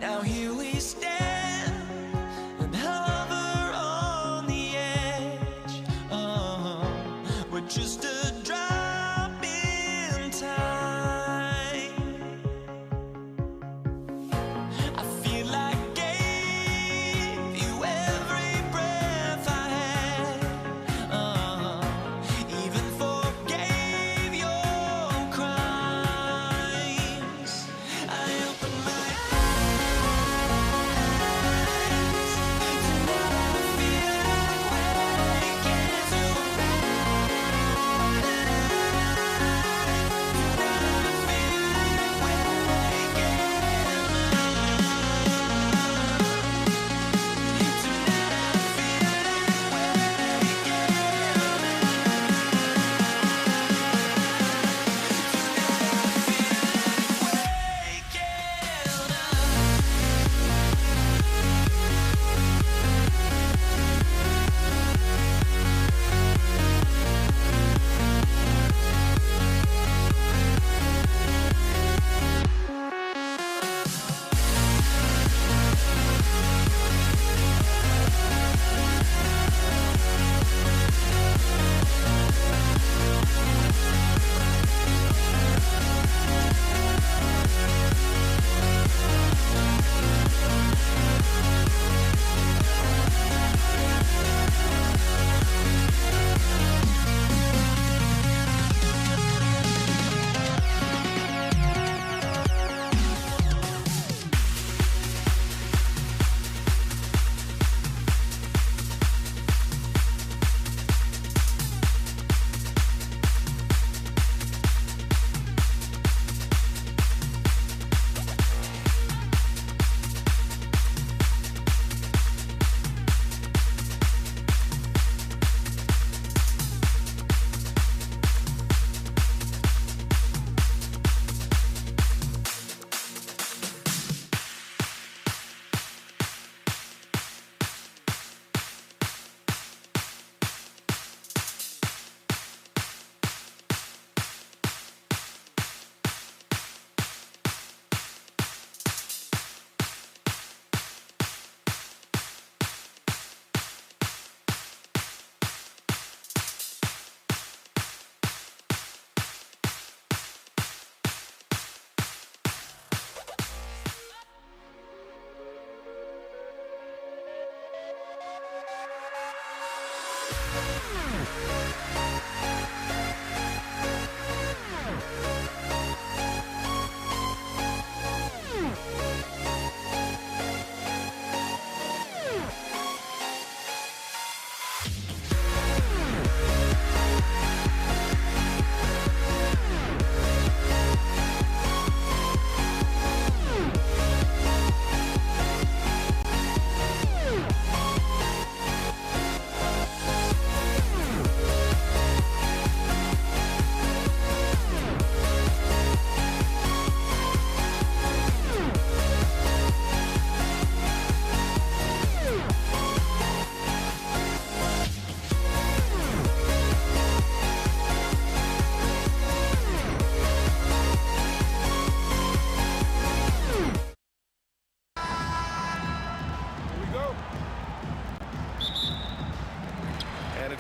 Now here we stand and hover on the edge. We're just a drop in time. I feel like gave you every breath I had. Even forgave your crimes. I open my eyes to never feel awake as you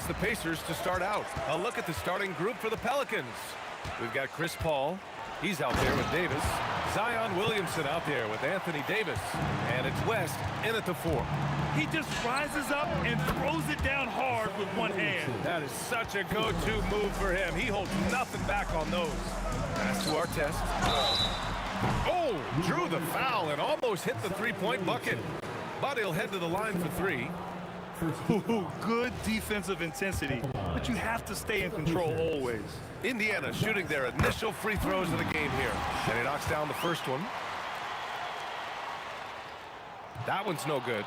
The Pacers to start out. A look at the starting group for the Pelicans. We've got Chris Paul. He's out there with Davis. Zion Williamson out there with Anthony Davis. And it's West in at the 4. He just rises up and throws it down hard with one hand. That is such a go-to move for him. He holds nothing back on those. Pass to our test. Oh, drew the foul and almost hit the three-point bucket. But he'll head to the line for 3. Ooh, good defensive intensity, but you have to stay in control always. Indiana shooting their initial free throws of the game here. And he knocks down the first one. That one's no good.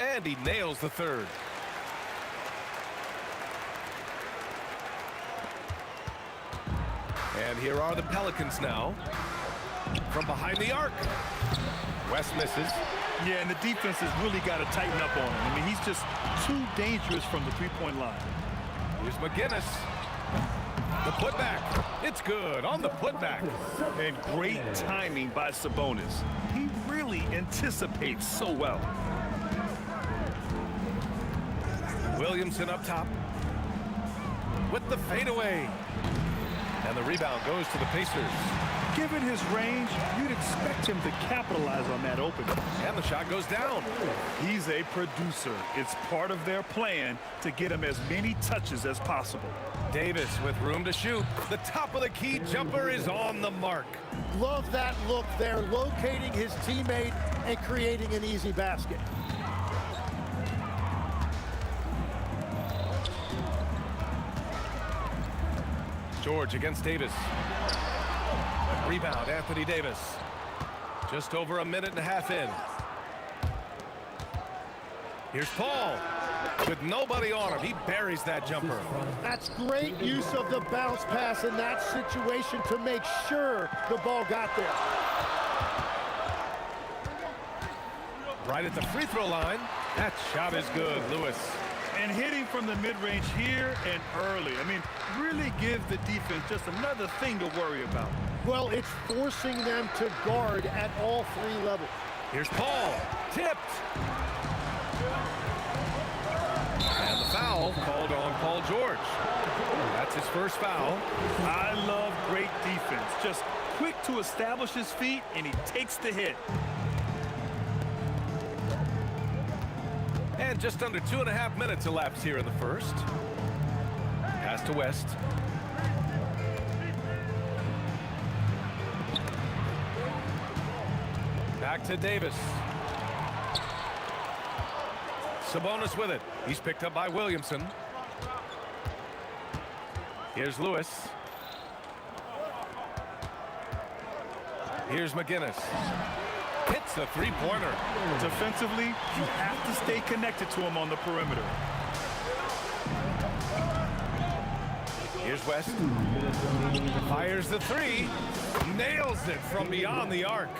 And he nails the third. And here are the Pelicans now. From behind the arc. West misses. Yeah, and the defense has really got to tighten up on him. I mean, he's just too dangerous from the three-point line. Here's McGinnis. The putback. It's good on the putback. And great timing by Sabonis. He really anticipates so well. Williamson up top with the fadeaway. And the rebound goes to the Pacers. Given his range, you'd expect him to capitalize on that opening. And the shot goes down. He's a producer. It's part of their plan to get him as many touches as possible. Davis with room to shoot. The top of the key jumper is on the mark. Love that look there, locating his teammate and creating an easy basket. George against Davis. Rebound, Anthony Davis. Just over a minute and a half in. Here's Paul. With nobody on him, he buries that jumper. That's great use of the bounce pass in that situation to make sure the ball got there. Right at the free throw line. That shot is good, Lewis. And hitting from the mid-range here and early. I mean, really give the defense just another thing to worry about. Well, it's forcing them to guard at all three levels. Here's Paul. Tipped. And the foul called on Paul George. That's his first foul. I love great defense. Just quick to establish his feet, and he takes the hit. And just under 2.5 minutes elapsed here in the first. Pass to West. Back to Davis. Sabonis with it. He's picked up by Williamson. Here's Lewis. Here's McGinnis. Hits a three-pointer. Defensively, you have to stay connected to him on the perimeter. Here's West. Fires the three. Nails it from beyond the arc.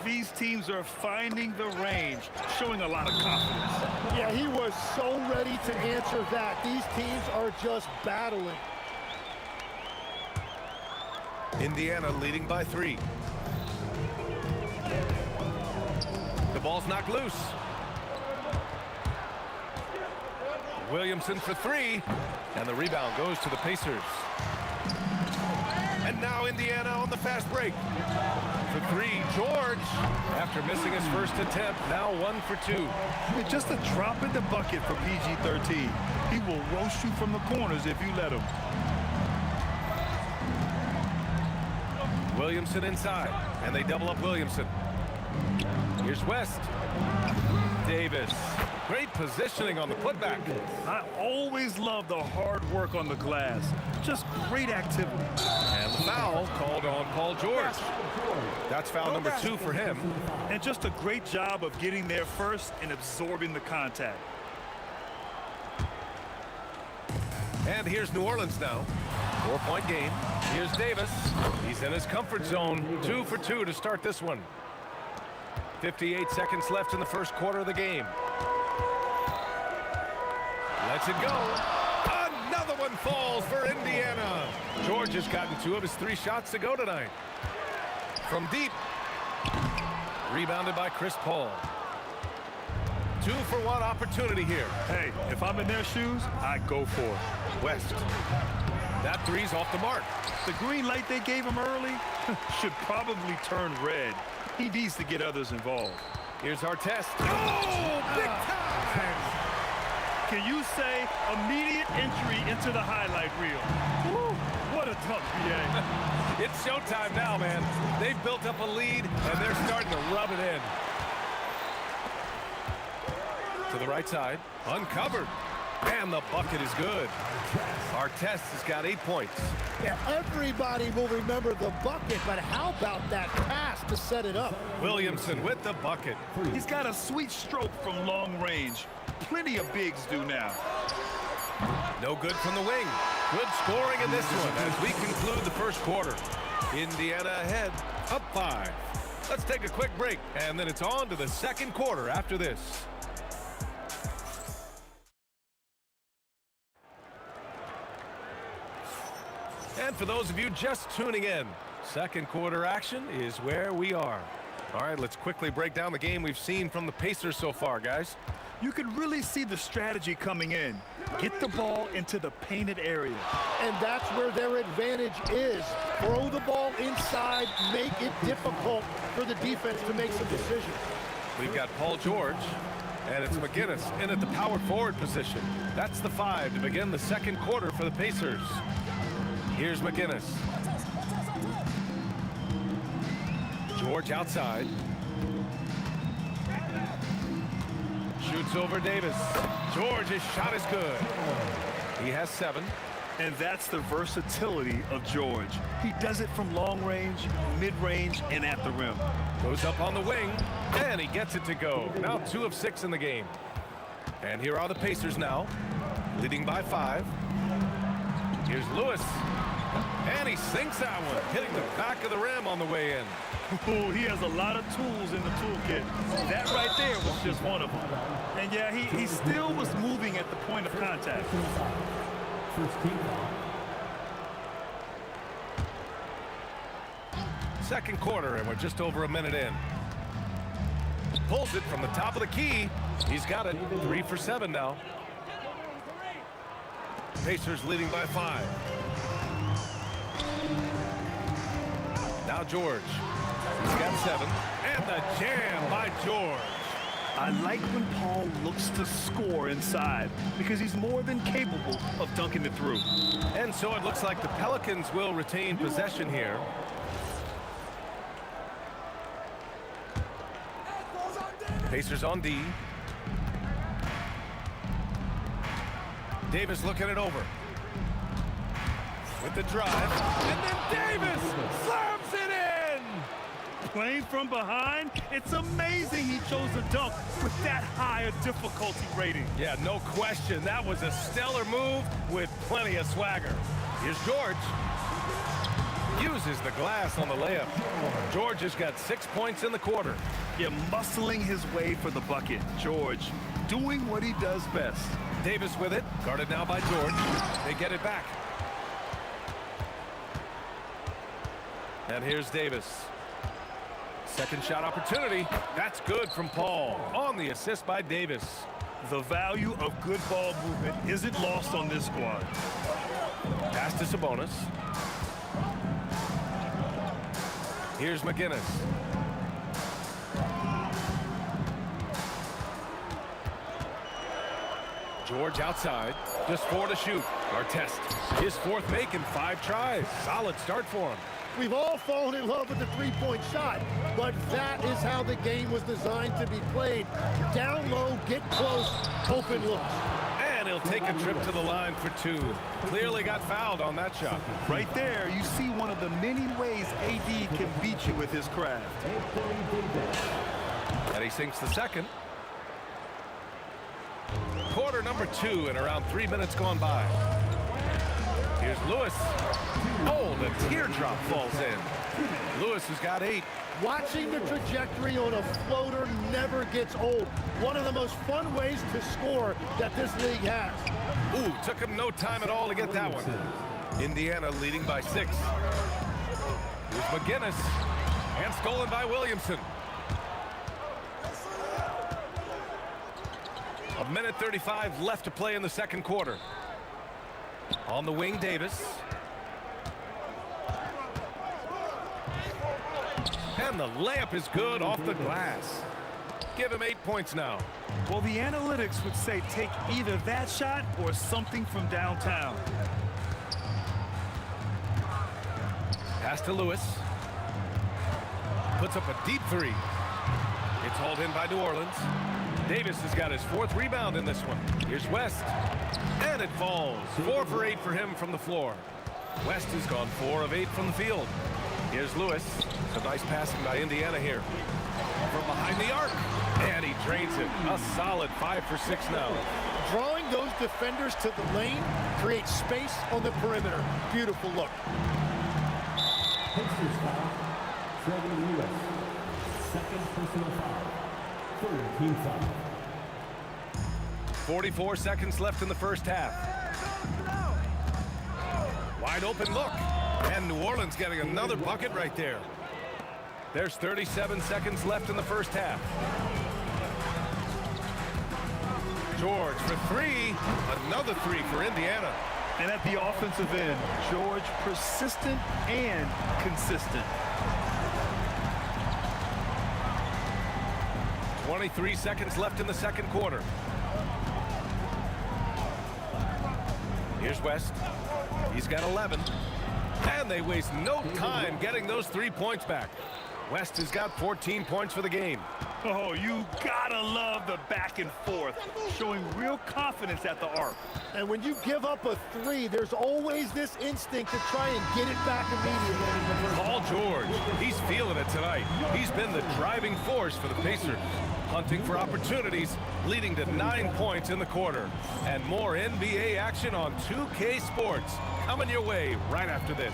These teams are finding the range, showing a lot of confidence. Yeah, he was so ready to answer that. These teams are just battling. Indiana leading by 3. The ball's knocked loose. Williamson for 3. And the rebound goes to the Pacers. And now Indiana on the fast break. For 3, George. After missing his first attempt, now 1 for 2. It's just a drop in the bucket for PG-13. He will roast you from the corners if you let him. Williamson inside, and they double up Williamson. Here's West. Davis. Great positioning on the putback. I always love the hard work on the glass. Just great activity. And the foul called on Paul George. That's foul number 2 for him. And just a great job of getting there first and absorbing the contact. And here's New Orleans now. 4-point game. Here's Davis. He's in his comfort zone. 2 for 2 to start this one. 58 seconds left in the first quarter of the game. Lets it go. Another one falls for Indiana. George has gotten 2 of his 3 shots to go tonight. From deep. Rebounded by Chris Paul. 2 for 1 opportunity here. Hey, if I'm in their shoes, I go for it. West. That 3's off the mark. The green light they gave him early should probably turn red. He needs to get others involved. Here's our test. Oh, big time! Can you say immediate entry into the highlight reel? Woo, what a tough PA. It's showtime now, man. They've built up a lead, and they're starting to rub it in. To the right side, uncovered. And the bucket is good. Artest has got 8 points. Yeah, everybody will remember the bucket, but how about that pass to set it up? Williamson with the bucket. He's got a sweet stroke from long range. Plenty of bigs do now. No good from the wing. Good scoring in this one as we conclude the first quarter. Indiana ahead, up 5. Let's take a quick break, and then it's on to the second quarter after this. And for those of you just tuning in, second quarter action is where we are. All right, let's quickly break down the game we've seen from the Pacers so far, guys. You can really see the strategy coming in. Get the ball into the painted area. And that's where their advantage is. Throw the ball inside, make it difficult for the defense to make some decisions. We've got Paul George, and it's McGinnis in at the power forward position. That's the 5 to begin the second quarter for the Pacers. Here's McGinnis. George outside. Shoots over Davis. George's shot is good. He has 7. And that's the versatility of George. He does it from long range, mid-range, and at the rim. Goes up on the wing, and he gets it to go. Now 2 of 6 in the game. And here are the Pacers now, leading by 5. Here's Lewis. And he sinks that one, hitting the back of the rim on the way in. Ooh, he has a lot of tools in the toolkit. That right there was just one of them. And yeah, he still was moving at the point of contact. Second quarter, and we're just over a minute in. Pulls it from the top of the key. He's got it. 3 for 7 now. Pacers leading by 5. Now George. He's got 7. And the jam by George. I like when Paul looks to score inside because he's more than capable of dunking it through. And so it looks like the Pelicans will retain possession here. Pacers on D. Davis looking it over. With the drive. And then Davis slams it in! Playing from behind, it's amazing he chose a dunk with that high a difficulty rating. Yeah, no question. That was a stellar move with plenty of swagger. Here's George. Uses the glass on the layup. George has got 6 points in the quarter. Yeah, muscling his way for the bucket. George doing what he does best. Davis with it. Guarded now by George. They get it back. And here's Davis. Second shot opportunity. That's good from Paul. On the assist by Davis. The value of good ball movement isn't lost on this squad. Pass to Sabonis. Here's McGinnis. George outside. Just 4 to shoot. Artest. His 4th make in 5 tries. Solid start for him. We've all fallen in love with the three-point shot, but that is how the game was designed to be played. Down low, get close, open looks. And he'll take a trip to the line for 2. Clearly got fouled on that shot. Right there, you see one of the many ways AD can beat you with his craft. And he sinks the second. Quarter number 2 and around 3 minutes gone by. Here's Lewis. Oh, the teardrop falls in. Lewis has got 8. Watching the trajectory on a floater never gets old. One of the most fun ways to score that this league has. Ooh, took him no time at all to get that one. Indiana leading by 6. Here's McGinnis. And stolen by Williamson. A minute 35 left to play in the second quarter. On the wing, Davis. And the layup is good off the glass. Give him 8 points now. Well, the analytics would say take either that shot or something from downtown. Pass to Lewis. Puts up a deep 3. It's hauled in by New Orleans. Davis has got his 4th rebound in this one. Here's West. And it falls. 4 for 8 for him from the floor. West has gone 4 of 8 from the field. Here's Lewis. Some nice passing by Indiana here. From behind the arc. And he drains it. A solid 5 for 6 now. Drawing those defenders to the lane creates space on the perimeter. Beautiful look. Pacers foul. Trevor Lewis. Second personal foul. 3rd team foul. 44 seconds left in the first half. Wide open look. And New Orleans getting another bucket right there. There's 37 seconds left in the first half. George for three. Another three for Indiana. And at the offensive end, George persistent and consistent. 23 seconds left in the second quarter. Here's West. He's got 11. And they waste no time getting those 3 points back. West has got 14 points for the game. Oh, you gotta love the back and forth, showing real confidence at the arc. And when you give up a three, there's always this instinct to try and get it back immediately. Paul George, he's feeling it tonight. He's been the driving force for the Pacers, hunting for opportunities, leading to 9 points in the quarter. And more NBA action on 2K Sports coming your way right after this.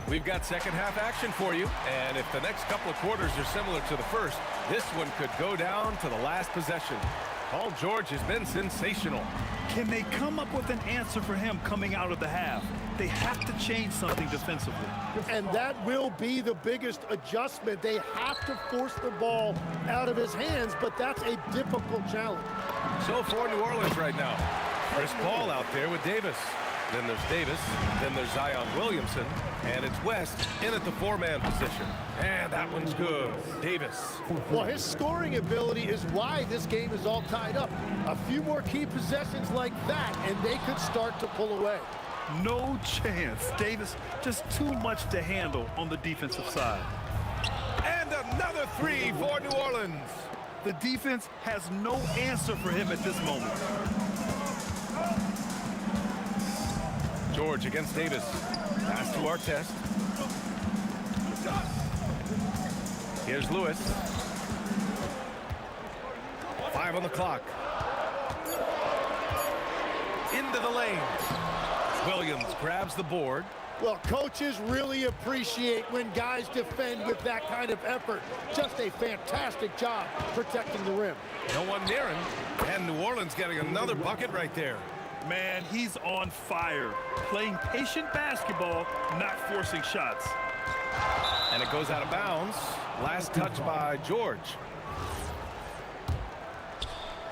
We've got second half action for you, and if the next couple of quarters are similar to the first, this one could go down to the last possession. Paul George has been sensational. Can they come up with an answer for him coming out of the half? They have to change something defensively. And that will be the biggest adjustment. They have to force the ball out of his hands, but that's a difficult challenge. So for New Orleans right now, Chris Paul out there with Davis. Then there's Davis, then there's Zion Williamson, and it's West in at the four-man position. And that one's good. Davis. Well, his scoring ability is why this game is all tied up. A few more key possessions like that, and they could start to pull away. No chance. Davis just too much to handle on the defensive side. And another three for New Orleans. The defense has no answer for him at this moment. George against Davis. Pass to Artest. Here's Lewis. 5 on the clock. Into the lane. Williams grabs the board. Well, coaches really appreciate when guys defend with that kind of effort. Just a fantastic job protecting the rim. No one near him. And New Orleans getting another bucket right there. Man, he's on fire. Playing patient basketball, not forcing shots. And it goes out of bounds. Last touch by George.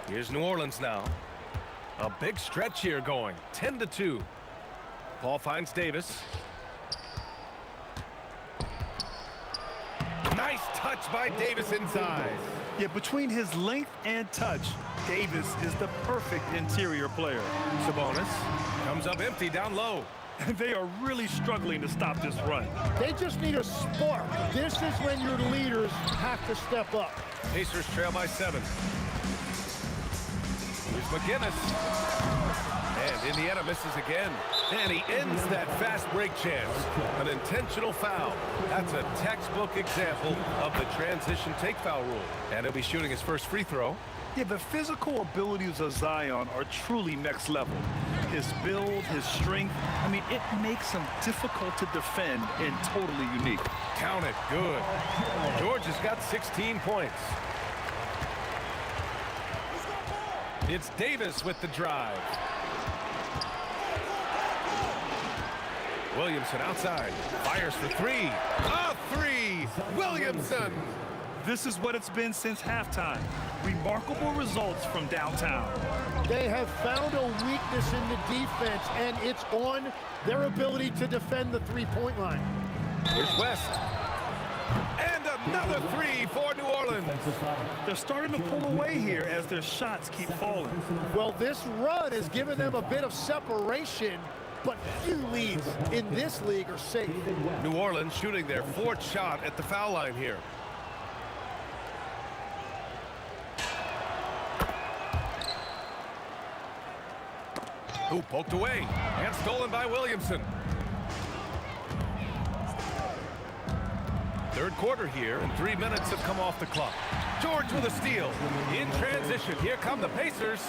Here's New Orleans now. A big stretch here going. 10-2. Paul finds Davis. Nice touch by Davis inside. Yeah, between his length and touch, Davis is the perfect interior player. Sabonis comes up empty down low. And they are really struggling to stop this run. They just need a spark. This is when your leaders have to step up. Pacers trail by 7. Here's McGinnis. And Indiana misses again. And he ends that fast break chance. An intentional foul. That's a textbook example of the transition take foul rule. And he'll be shooting his first free throw. Yeah, the physical abilities of Zion are truly next level. His build, his strength, I mean, it makes him difficult to defend and totally unique. Count it. Good. George has got 16 points. It's Davis with the drive. Williamson outside. Fires for three. A three. Williamson. This is what it's been since halftime. Remarkable results from downtown. They have found a weakness in the defense, and it's on their ability to defend the three-point line. Here's West. And another three for New Orleans. They're starting to pull away here as their shots keep falling. Well, this run has given them a bit of separation, but few leads in this league are safe. New Orleans shooting their 4th shot at the foul line here. Ooh, poked away and stolen by Williamson. Third quarter here, and 3 minutes have come off the clock. George with a steal. In transition, here come the Pacers.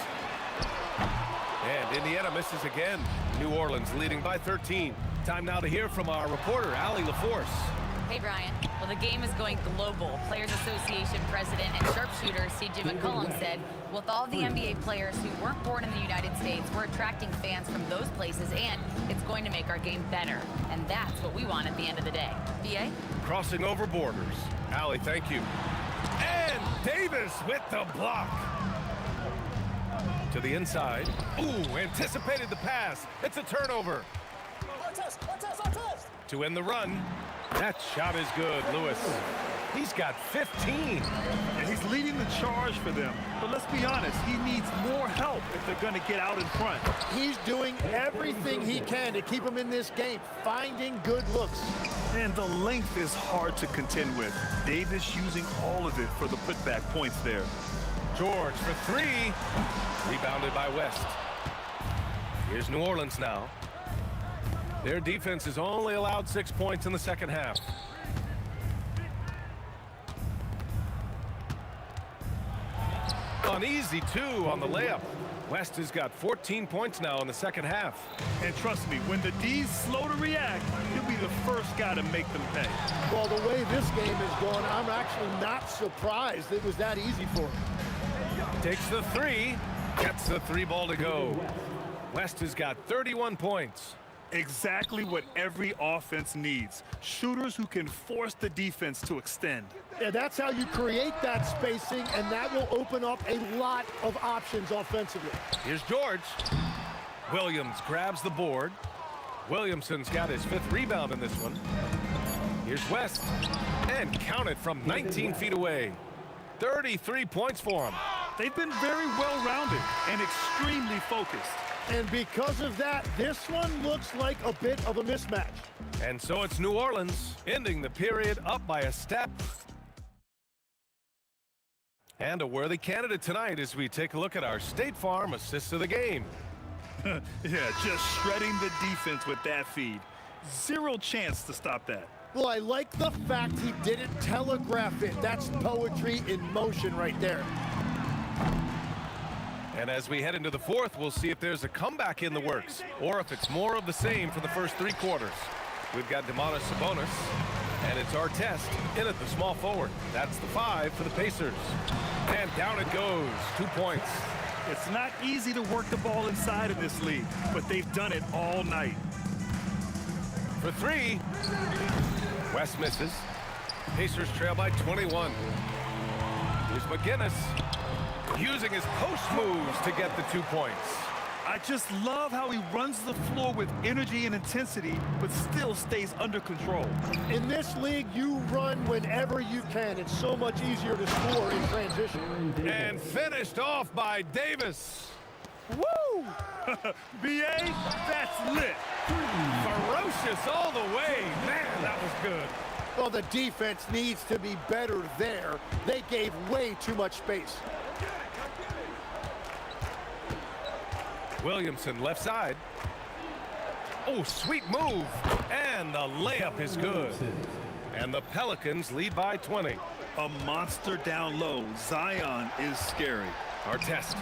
And Indiana misses again. New Orleans leading by 13. Time now to hear from our reporter, Allie LaForce. Hey, Brian. Well, the game is going global. Players Association President and sharpshooter C.J. McCollum said, with all the NBA players who weren't born in the United States, we're attracting fans from those places, and it's going to make our game better. And that's what we want at the end of the day. B.A.? Crossing over borders. Allie, thank you. And Davis with the block. To the inside. Ooh, anticipated the pass. It's a turnover. To end the run. That shot is good, Lewis. He's got 15. And he's leading the charge for them. But let's be honest, he needs more help if they're going to get out in front. He's doing everything he can to keep him in this game, finding good looks. And the length is hard to contend with. Davis using all of it for the putback points there. George for three. Rebounded by West. Here's New Orleans now. Their defense has only allowed 6 points in the second half. An easy two on the layup. West has got 14 points now in the second half. And trust me, when the D's slow to react, he'll be the first guy to make them pay. Well, the way this game is going, I'm actually not surprised it was that easy for him. Takes the three. Gets the three ball to go. West has got 31 points. Exactly what every offense needs. Shooters who can force the defense to extend. Yeah, that's how you create that spacing, and that will open up a lot of options offensively. Here's George. Williams grabs the board. Williamson's got his 5th rebound in this one. Here's West. And count it from 19 feet away. 33 points for him. They've been very well-rounded and extremely focused. And because of that, this one looks like a bit of a mismatch. And so it's New Orleans ending the period up by a step. And a worthy candidate tonight as we take a look at our State Farm assist of the game. Yeah, just shredding the defense with that feed. Zero chance to stop that. Well, I like the fact he didn't telegraph it. That's poetry in motion right there. And as we head into the fourth, we'll see if there's a comeback in the works or if it's more of the same for the first 3 quarters. We've got Domantas Sabonis, and it's our test in at the small forward. That's the 5 for the Pacers. And down it goes, 2 points. It's not easy to work the ball inside in this league, but they've done it all night. For 3, West misses. Pacers trail by 21. Here's McGinnis using his post moves to get the 2 points. I just love how he runs the floor with energy and intensity, but still stays under control. In this league, you run whenever you can. It's so much easier to score in transition. And finished off by Davis. Woo! B.A., that's lit. Ferocious all the way. Man, that was good. Well, the defense needs to be better there. They gave way too much space. Williamson left side. Oh, sweet move. And the layup is good. And the Pelicans lead by 20. A monster down low. Zion is scary. Our test.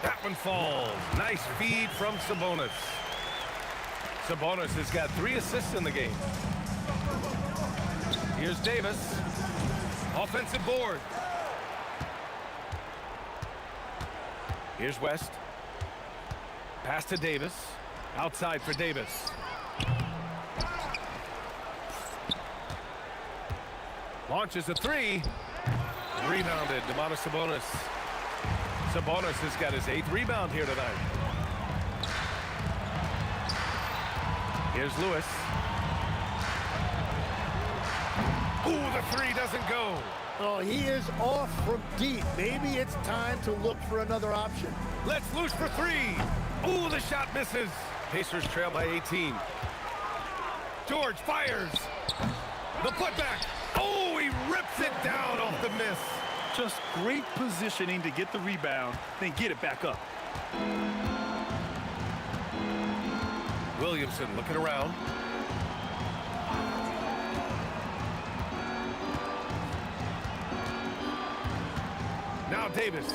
That one falls. Nice feed from Sabonis. Sabonis has got 3 assists in the game. Here's Davis. Offensive board. Here's West. Pass to Davis. Outside for Davis. Launches a 3. Rebounded. Domantas Sabonis. Sabonis has got his 8th rebound here tonight. Here's Lewis. Ooh, the 3 doesn't go. Oh, he is off from deep. Maybe it's time to look for another option. Let's loose for 3. Ooh, the shot misses. Pacers trail by 18. George fires. The putback. Oh, he rips it down off the miss. Just great positioning to get the rebound, then get it back up. Williamson looking around. Now Davis.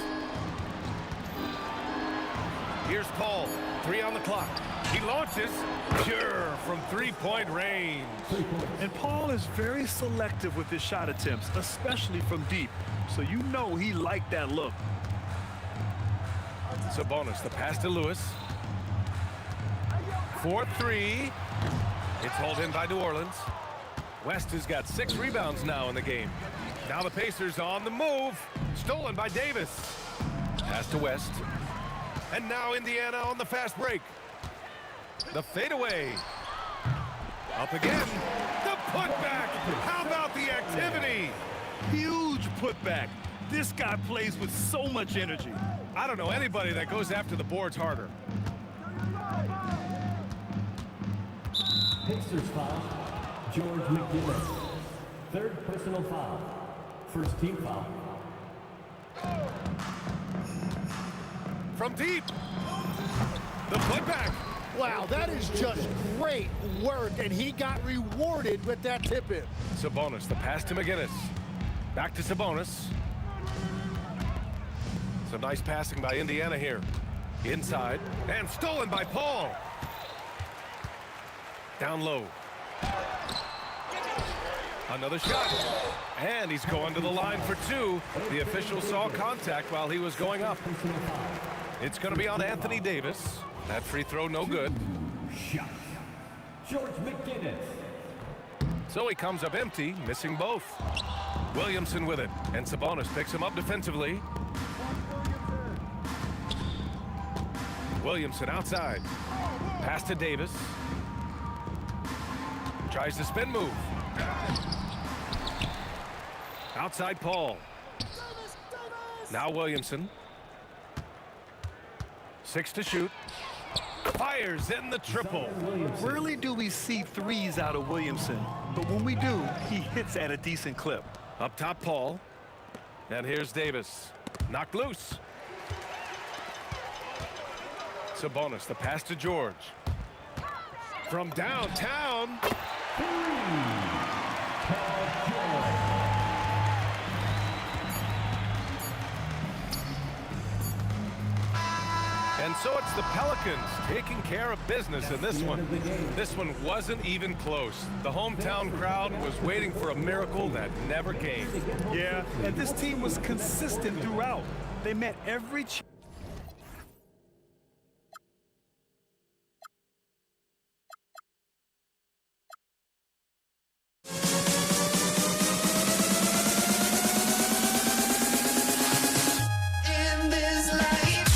Here's Here's Paul. 3 on the clock. He launches. Pure from three-point range. And Paul is very selective with his shot attempts, especially from deep. So you know he liked that look. Sabonis, the pass to Lewis. 4-3. It's hauled in by New Orleans. West has got 6 rebounds now in the game. Now the Pacers on the move. Stolen by Davis. Pass to West. And now Indiana on the fast break. The fadeaway. Up again. The putback. How about the activity? Huge putback. This guy plays with so much energy. I don't know anybody that goes after the boards harder. Pacers foul, George McGinnis. Third personal foul. First team foul. From deep. The putback. Wow, that is just great work, and he got rewarded with that tip-in. Sabonis, the pass to McGinnis. Back to Sabonis. Some nice passing by Indiana here. Inside, and stolen by Paul. Down low. Another shot. And he's going to the line for 2. The official saw contact while he was going up. It's going to be on Anthony Davis. That free throw no good. Shot. George McGinnis. So he comes up empty, missing both. Williamson with it, and Sabonis picks him up defensively. Williamson outside. Pass to Davis. Tries the spin move. Outside Paul. Now Williamson. 6 to shoot. Fires in the triple. Rarely do we see threes out of Williamson, but when we do, he hits at a decent clip. Up top Paul. And here's Davis. Knocked loose. Sabonis, the pass to George. From downtown. And so it's the Pelicans taking care of business in this one. This one wasn't even close. The hometown crowd was waiting for a miracle that never came. Yeah, and this team was consistent throughout. They met every chance. In this life.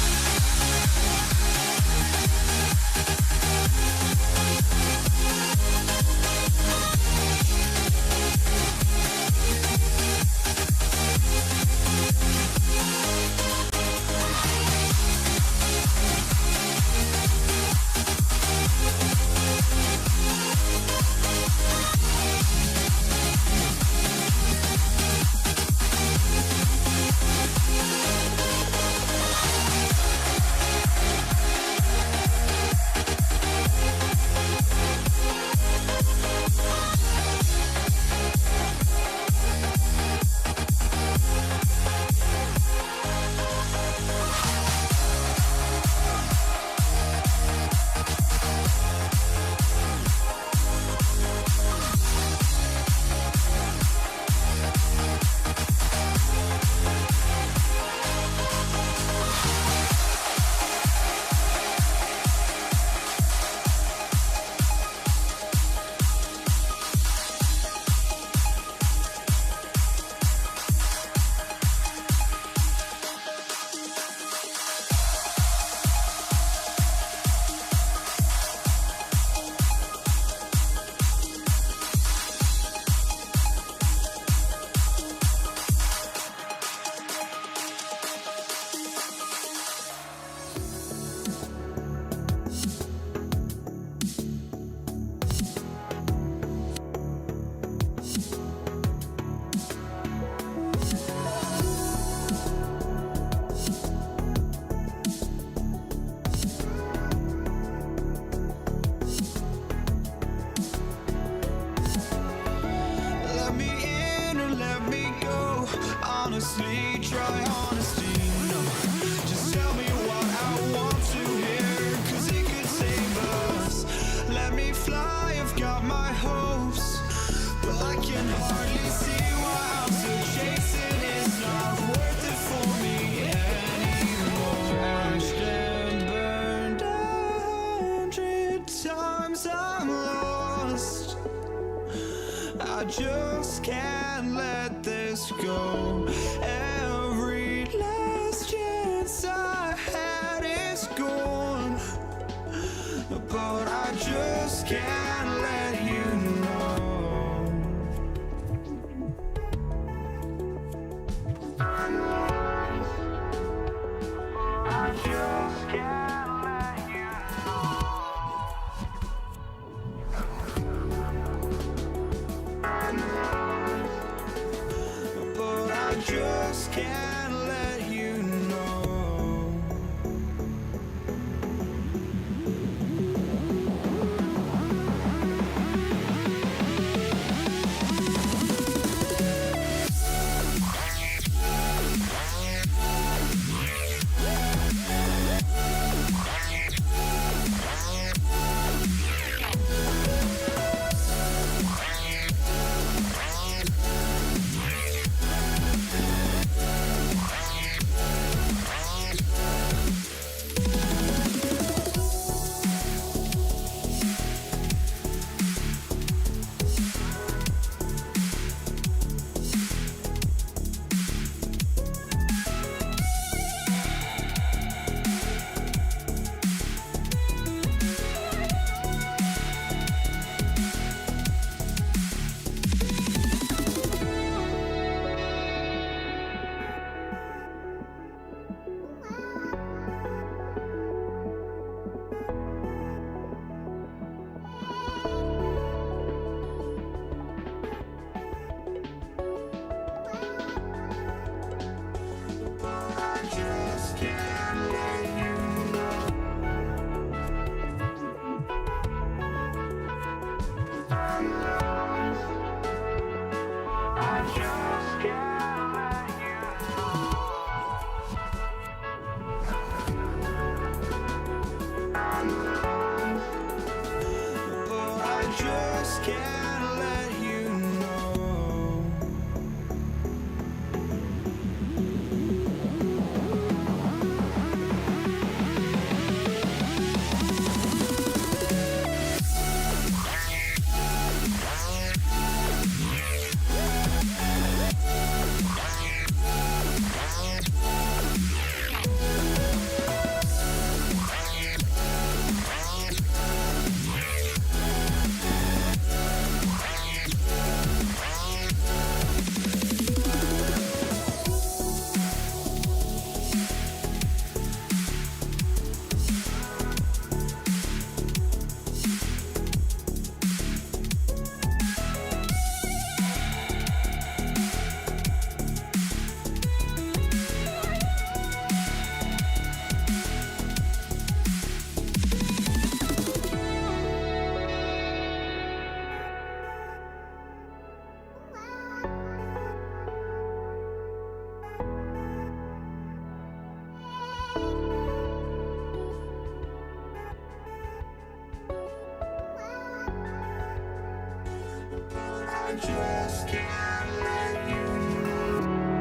Let me in or let me go. Honestly, try honesty. No, just tell me what I want to hear. fly, I've got my hopes, but I can hardly see why I'm still chasing. It's not worth it for me anymore. Crashed and burned 100 times, I'm lost. I just can't let this go. Every last chance I had is gone, but I just can't let you know. I just can't let you know. But I just can't let you know. Can't let you know. I just can't let you know.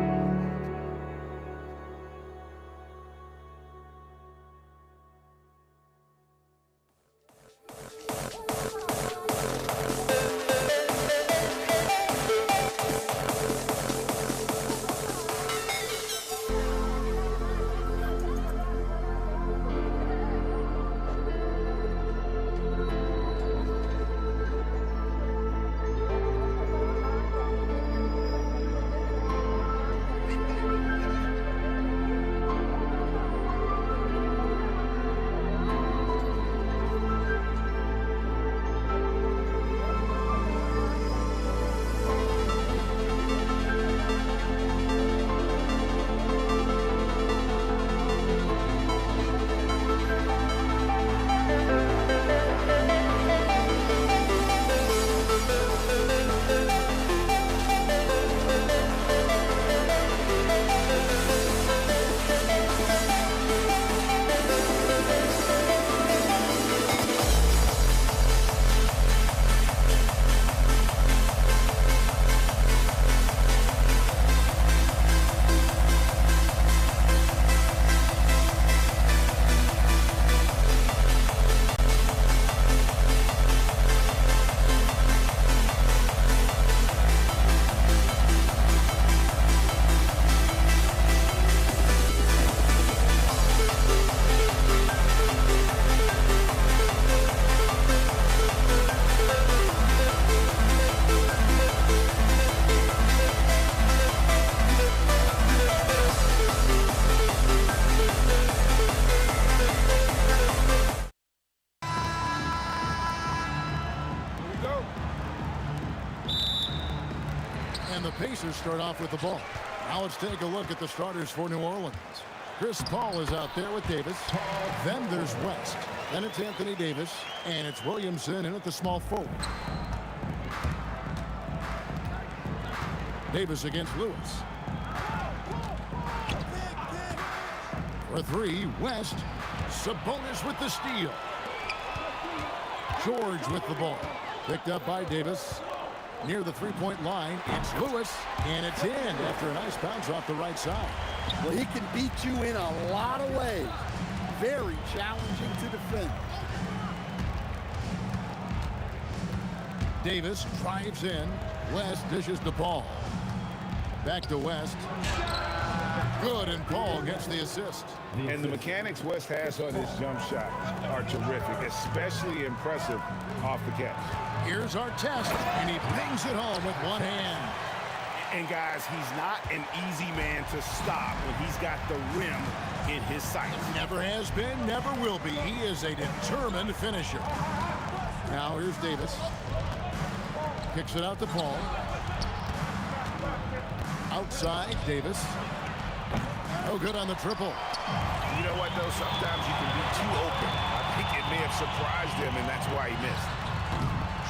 And the Pacers start off with the ball. Now let's take a look at the starters for New Orleans. Chris Paul is out there with Davis. Then there's West. Then it's Anthony Davis. And it's Williamson in at the small forward. Davis against Lewis. For three, West. Sabonis with the steal. George with the ball. Picked up by Davis. Near the three-point line, it's Lewis, and it's in after a nice bounce off the right side. Well, he can beat you in a lot of ways. Very challenging to defend. Davis drives in. West dishes the ball. Back to West. Good, and Paul gets the assist. And the mechanics West has on his jump shot are terrific, especially impressive off the catch. Here's our test, and he bangs it home with one hand. And guys, he's not an easy man to stop when he's got the rim in his sights. Never has been, never will be. He is a determined finisher. Now here's Davis. Kicks it out to Paul. Outside, Davis. No good on the triple. You know what, though? Sometimes you can be too open. I think it may have surprised him, and that's why he missed.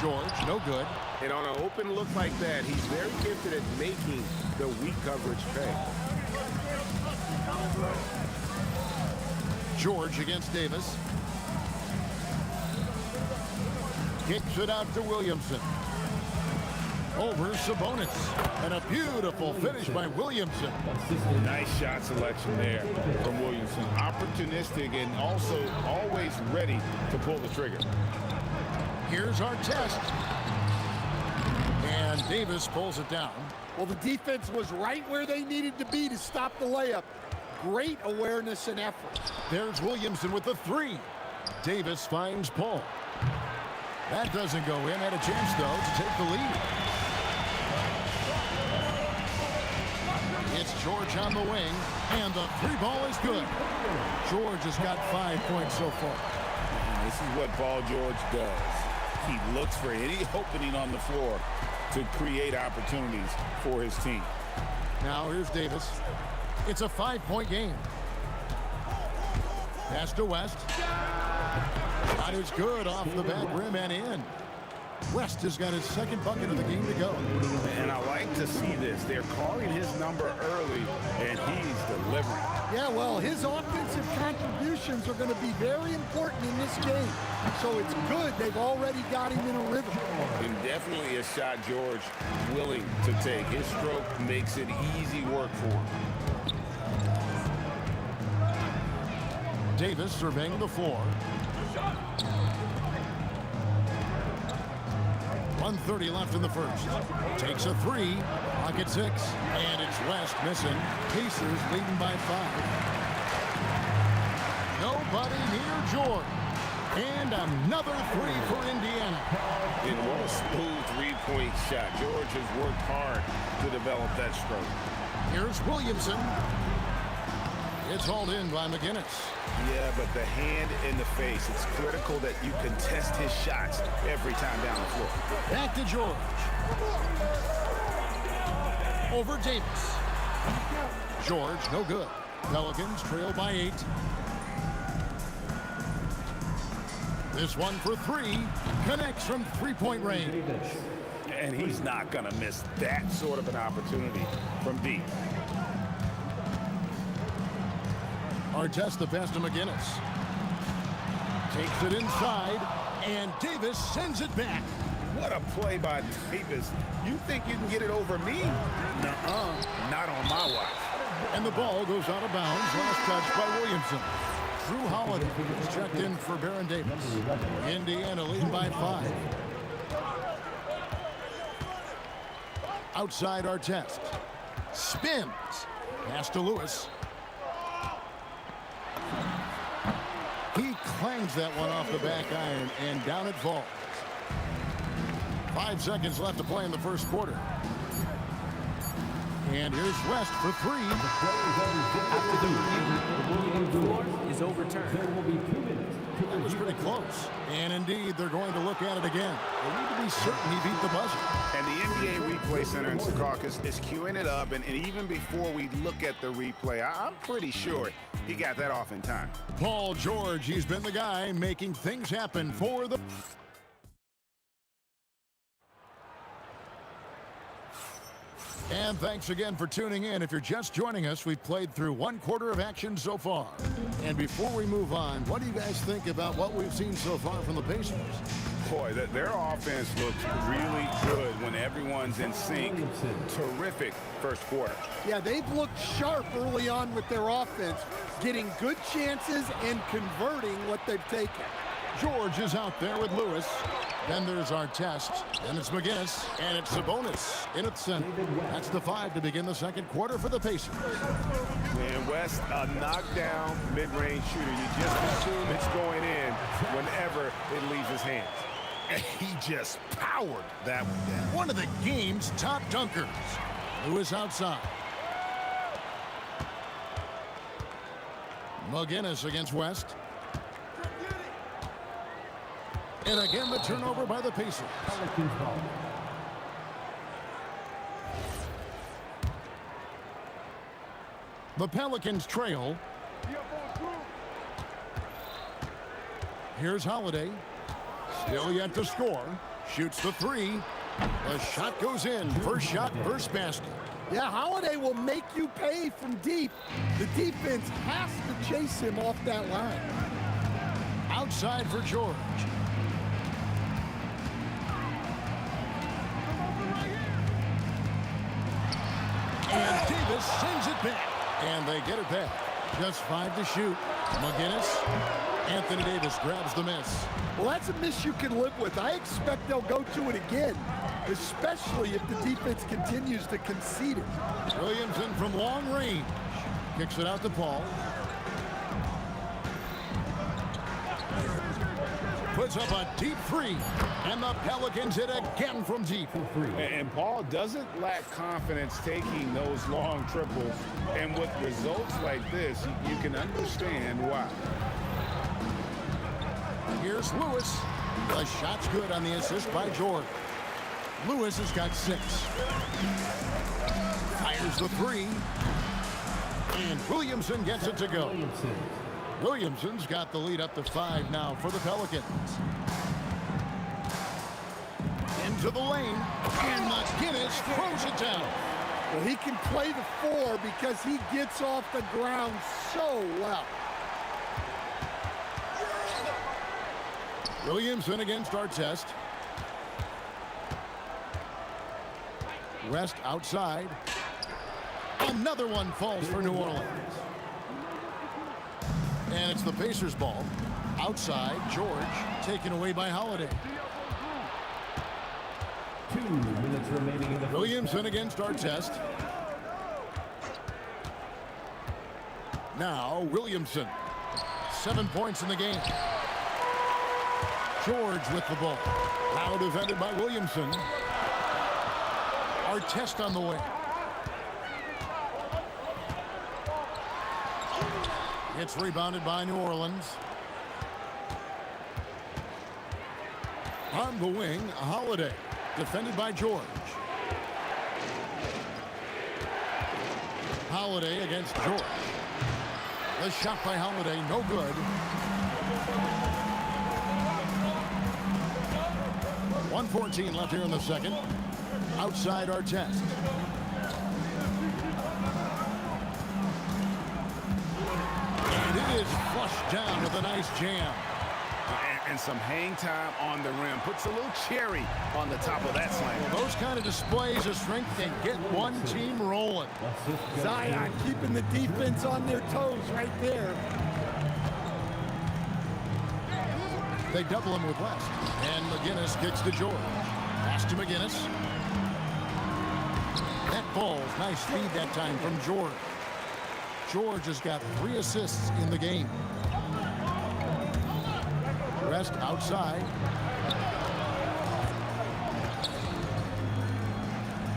George, no good. And on an open look like that, he's very gifted at making the weak coverage pay. George against Davis. Kicks it out to Williamson. Over Sabonis. And a beautiful finish by Williamson. Nice shot selection there from Williamson. Opportunistic and also always ready to pull the trigger. Here's our test. And Davis pulls it down. Well, the defense was right where they needed to be to stop the layup. Great awareness and effort. There's Williamson with the three. Davis finds Paul. That doesn't go in. Had a chance, though, to take the lead. It's George on the wing, and the three ball is good. George has got 5 points so far. And this is what Paul George does. He looks for any opening on the floor to create opportunities for his team. Now here's Davis. It's a 5-point game. Pass to West. Shot is good off the back rim and in. West has got his second bucket of the game to go. And I like to see this. They're calling his number early, and he's delivering. Yeah, well, his offensive contributions are going to be very important in this game. So it's good they've already got him in a rhythm. And definitely a shot George willing to take. His stroke makes it easy work for him. Davis surveying the floor. 1:30 left in the first. Takes a three. Pocket six. And it's West missing. Pacers leading by 5. Nobody near George. And another three for Indiana. And what a smooth three-point shot. George has worked hard to develop that stroke. Here's Williamson. It's hauled in by McGinnis. Yeah, but the hand in the face, it's critical that you contest his shots every time down the floor. Back to George. Over Davis. George, no good. Pelicans trail by 8. This one for three. Connects from three-point range. And he's not going to miss that sort of an opportunity from deep. Artest the pass to McGinnis. Takes it inside, and Davis sends it back. What a play by Davis. You think you can get it over me? Nuh-uh. Not on my watch. And the ball goes out of bounds. Last touch by Williamson. Drew Holiday is checked in for Baron Davis. Indiana leading by 5. Outside Artest. Spins. Pass to Lewis. He clangs that one off the back iron, and down it falls. 5 seconds left to play in the first quarter. And here's West for three. After the review, the floor is overturned. There will be 2 minutes. That was pretty close. And indeed, they're going to look at it again. They need to be certain he beat the buzzer. And the NBA Replay Center in Secaucus is queuing it up, and even before we look at the replay, I'm pretty sure he got that off in time. Paul George, he's been the guy making things happen for the... And thanks again for tuning in. If you're just joining us, we've played through 1 quarter of action so far. And before we move on, what do you guys think about what we've seen so far from the Pacers? Boy, their offense looks really good when everyone's in sync. Terrific first quarter. Yeah, they've looked sharp early on with their offense, getting good chances and converting what they've taken. George is out there with Lewis. Then there's our test, and it's McGinnis, and it's Sabonis in at center. That's the 5 to begin the second quarter for the Pacers. And West, a knockdown mid-range shooter. You just assume it's going in whenever it leaves his hands. And he just powered that one down. One of the game's top dunkers. Lewis outside. McGinnis against West. And again, the turnover by the Pacers. Pelicans ball. The Pelicans trail. Here's Holiday. Still yet to score. Shoots the 3. The shot goes in. First shot, first basket. Yeah, Holiday will make you pay from deep. The defense has to chase him off that line. Outside for George. And Davis sends it back. And they get it back. Just 5 to shoot. McGinnis. Anthony Davis grabs the miss. Well, that's a miss you can live with. I expect they'll go to it again, especially if the defense continues to concede it. Williamson from long range. Kicks it out to Paul. Puts up a deep 3. And the Pelicans hit again from deep. And Paul doesn't lack confidence taking those long triples. And with results like this, you can understand why. Here's Lewis. The shot's good on the assist by George. Lewis has got 6. Fires the 3. And Williamson gets it to go. Williamson's got the lead up to 5 now for the Pelicans. Into the lane. And McGinnis throws it down. Well, he can play the 4 because he gets off the ground so well. Williamson against Artest. West outside. Another one falls for New Orleans. And it's the Pacers ball. Outside, George, taken away by Holiday. 2 minutes remaining in the Williamson against Artest. Now, Williamson. 7 points in the game. George with the ball. Now defended by Williamson. Artest on the way. It's rebounded by New Orleans. On the wing, Holiday. Defended by George. Holiday against George. The shot by Holiday, no good. 1:14 left here in the second. Outside Artest. And it is flushed down with a nice jam. And some hang time on the rim. Puts a little cherry on the top of that slam. Well, those kind of displays of strength can get one team rolling. Zion keeping the defense on their toes right there. They double him with West. And McGinnis kicks to George. Pass to McGinnis. That ball's nice feed that time from George. George has got 3 assists in the game. West outside.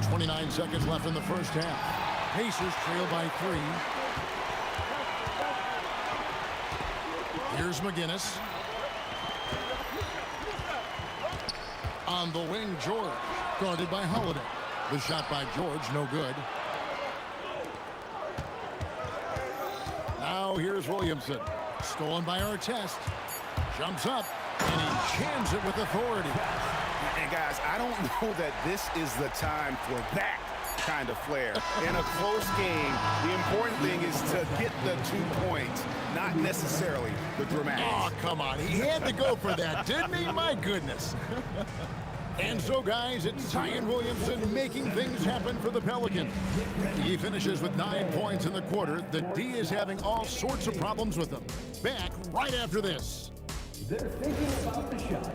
29 seconds left in the first half. Pacers trail by 3. Here's McGinnis. On the wing, George. Guarded by Holiday. The shot by George, no good. Now here's Williamson. Stolen by Artest. Jumps up, and he jams it with authority. And guys, I don't know that this is the time for that kind of flair. In a close game, the important thing is to get the 2 points, not necessarily the dramatics. Oh, come on. He had to go for that, didn't he? My goodness. And so, guys, it's Zion Williamson making things happen for the Pelicans. He finishes with 9 points in the quarter. The D is having all sorts of problems with him. Back right after this. They're thinking about the shot.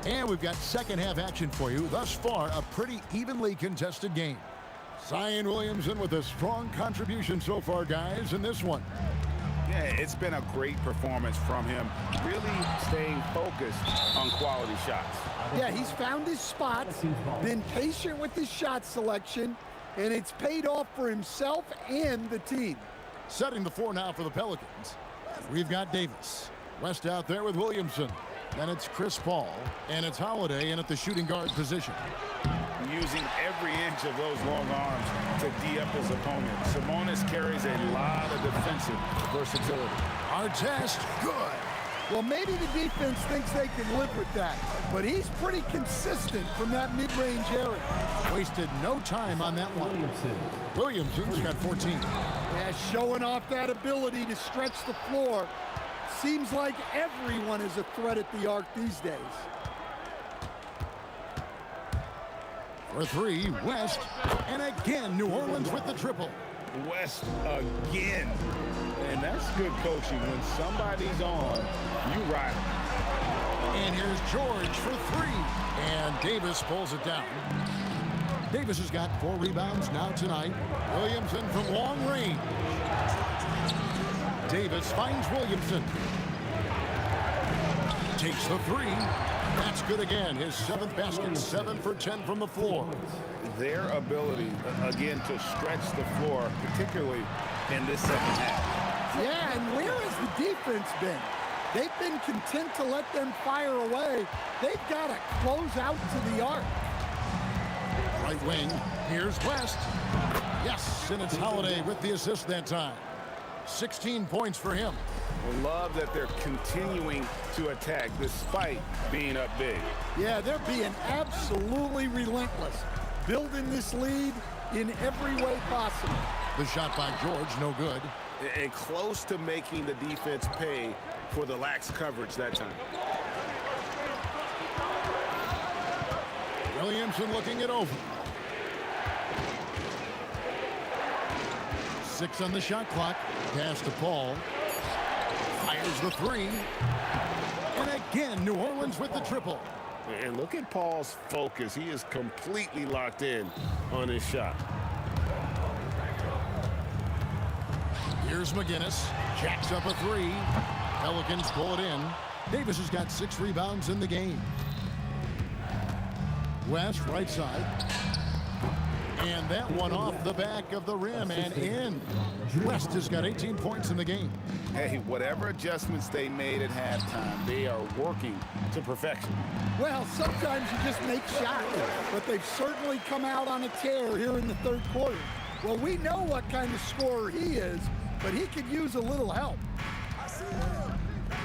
And we've got second half action for you. Thus far, a pretty evenly contested game. Zion Williamson with a strong contribution so far, guys, in this one. Yeah, it's been a great performance from him, really staying focused on quality shots. Yeah, he's found his spots, been patient with his shot selection, and it's paid off for himself and the team. Setting the floor now for the Pelicans. We've got Davis. West out there with Williamson. Then it's Chris Paul, and it's Holiday in at the shooting guard position. Using every inch of those long arms to D-up his opponent. Sabonis carries a lot of defensive versatility. Artest, good. Well, maybe the defense thinks they can live with that, but he's pretty consistent from that mid-range area. Wasted no time on that one. Williamson's got 14. Yeah, showing off that ability to stretch the floor. Seems like everyone is a threat at the arc these days. For 3, West. And again, New Orleans with the triple. West again. And that's good coaching. When somebody's on, you ride. And here's George for 3. And Davis pulls it down. Davis has got 4 rebounds now tonight. Williamson from long range. Davis finds Williamson. Takes the 3. That's good again. His 7th basket, 7 for 10 from the floor. Their ability, again, to stretch the floor, particularly in this second half. Yeah, and where has the defense been? They've been content to let them fire away. They've got to close out to the arc. Right wing, here's West. Yes, and it's Holiday with the assist that time. 16 points for him. Love that they're continuing to attack despite being up big. Yeah, they're being absolutely relentless, building this lead in every way possible. The shot by George, no good. And close to making the defense pay for the lax coverage that time. Williamson looking it over. 6 on the shot clock. Pass to Paul. Fires the 3. And again, New Orleans with the triple. And look at Paul's focus. He is completely locked in on his shot. Here's McGinnis. Jacks up a 3. Pelicans pull it in. Davis has got 6 rebounds in the game. West, right side. And that one off the back of the rim and in. West has got 18 points in the game. Hey, whatever adjustments they made at halftime, they are working to perfection. Well, sometimes you just make shots, but they've certainly come out on a tear here in the third quarter. Well, we know what kind of scorer he is, but he could use a little help.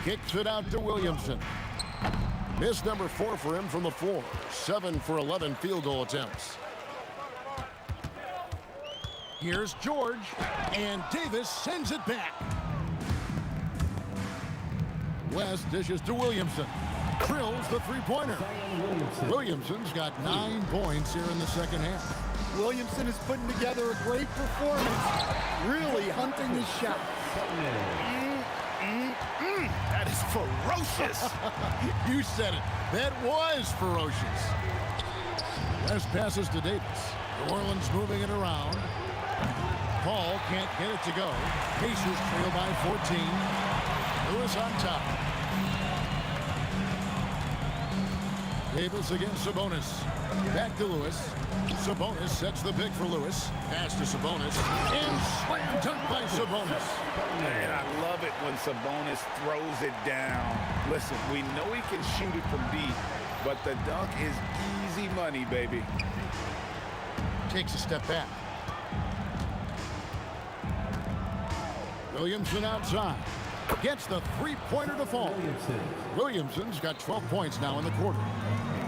Kicks it out to Williamson. Miss number 4 for him from the floor. 7 for 11 field goal attempts. Here's George, and Davis sends it back. West dishes to Williamson. Drills the 3-pointer. Williamson's got 9 points here in the second half. Williamson is putting together a great performance, really hunting his shot. That is ferocious. You said it. That was ferocious. West passes to Davis. New Orleans moving it around. Paul can't get it to go. Pacers trail by 14. Lewis on top. Davis against Sabonis. Back to Lewis. Sabonis sets the pick for Lewis. Pass to Sabonis. And slam dunk by Sabonis. And I love it when Sabonis throws it down. Listen, we know he can shoot it from deep, but the dunk is easy money, baby. Takes a step back. Williamson outside. Gets the three-pointer to fall. Williamson's got 12 points now in the quarter.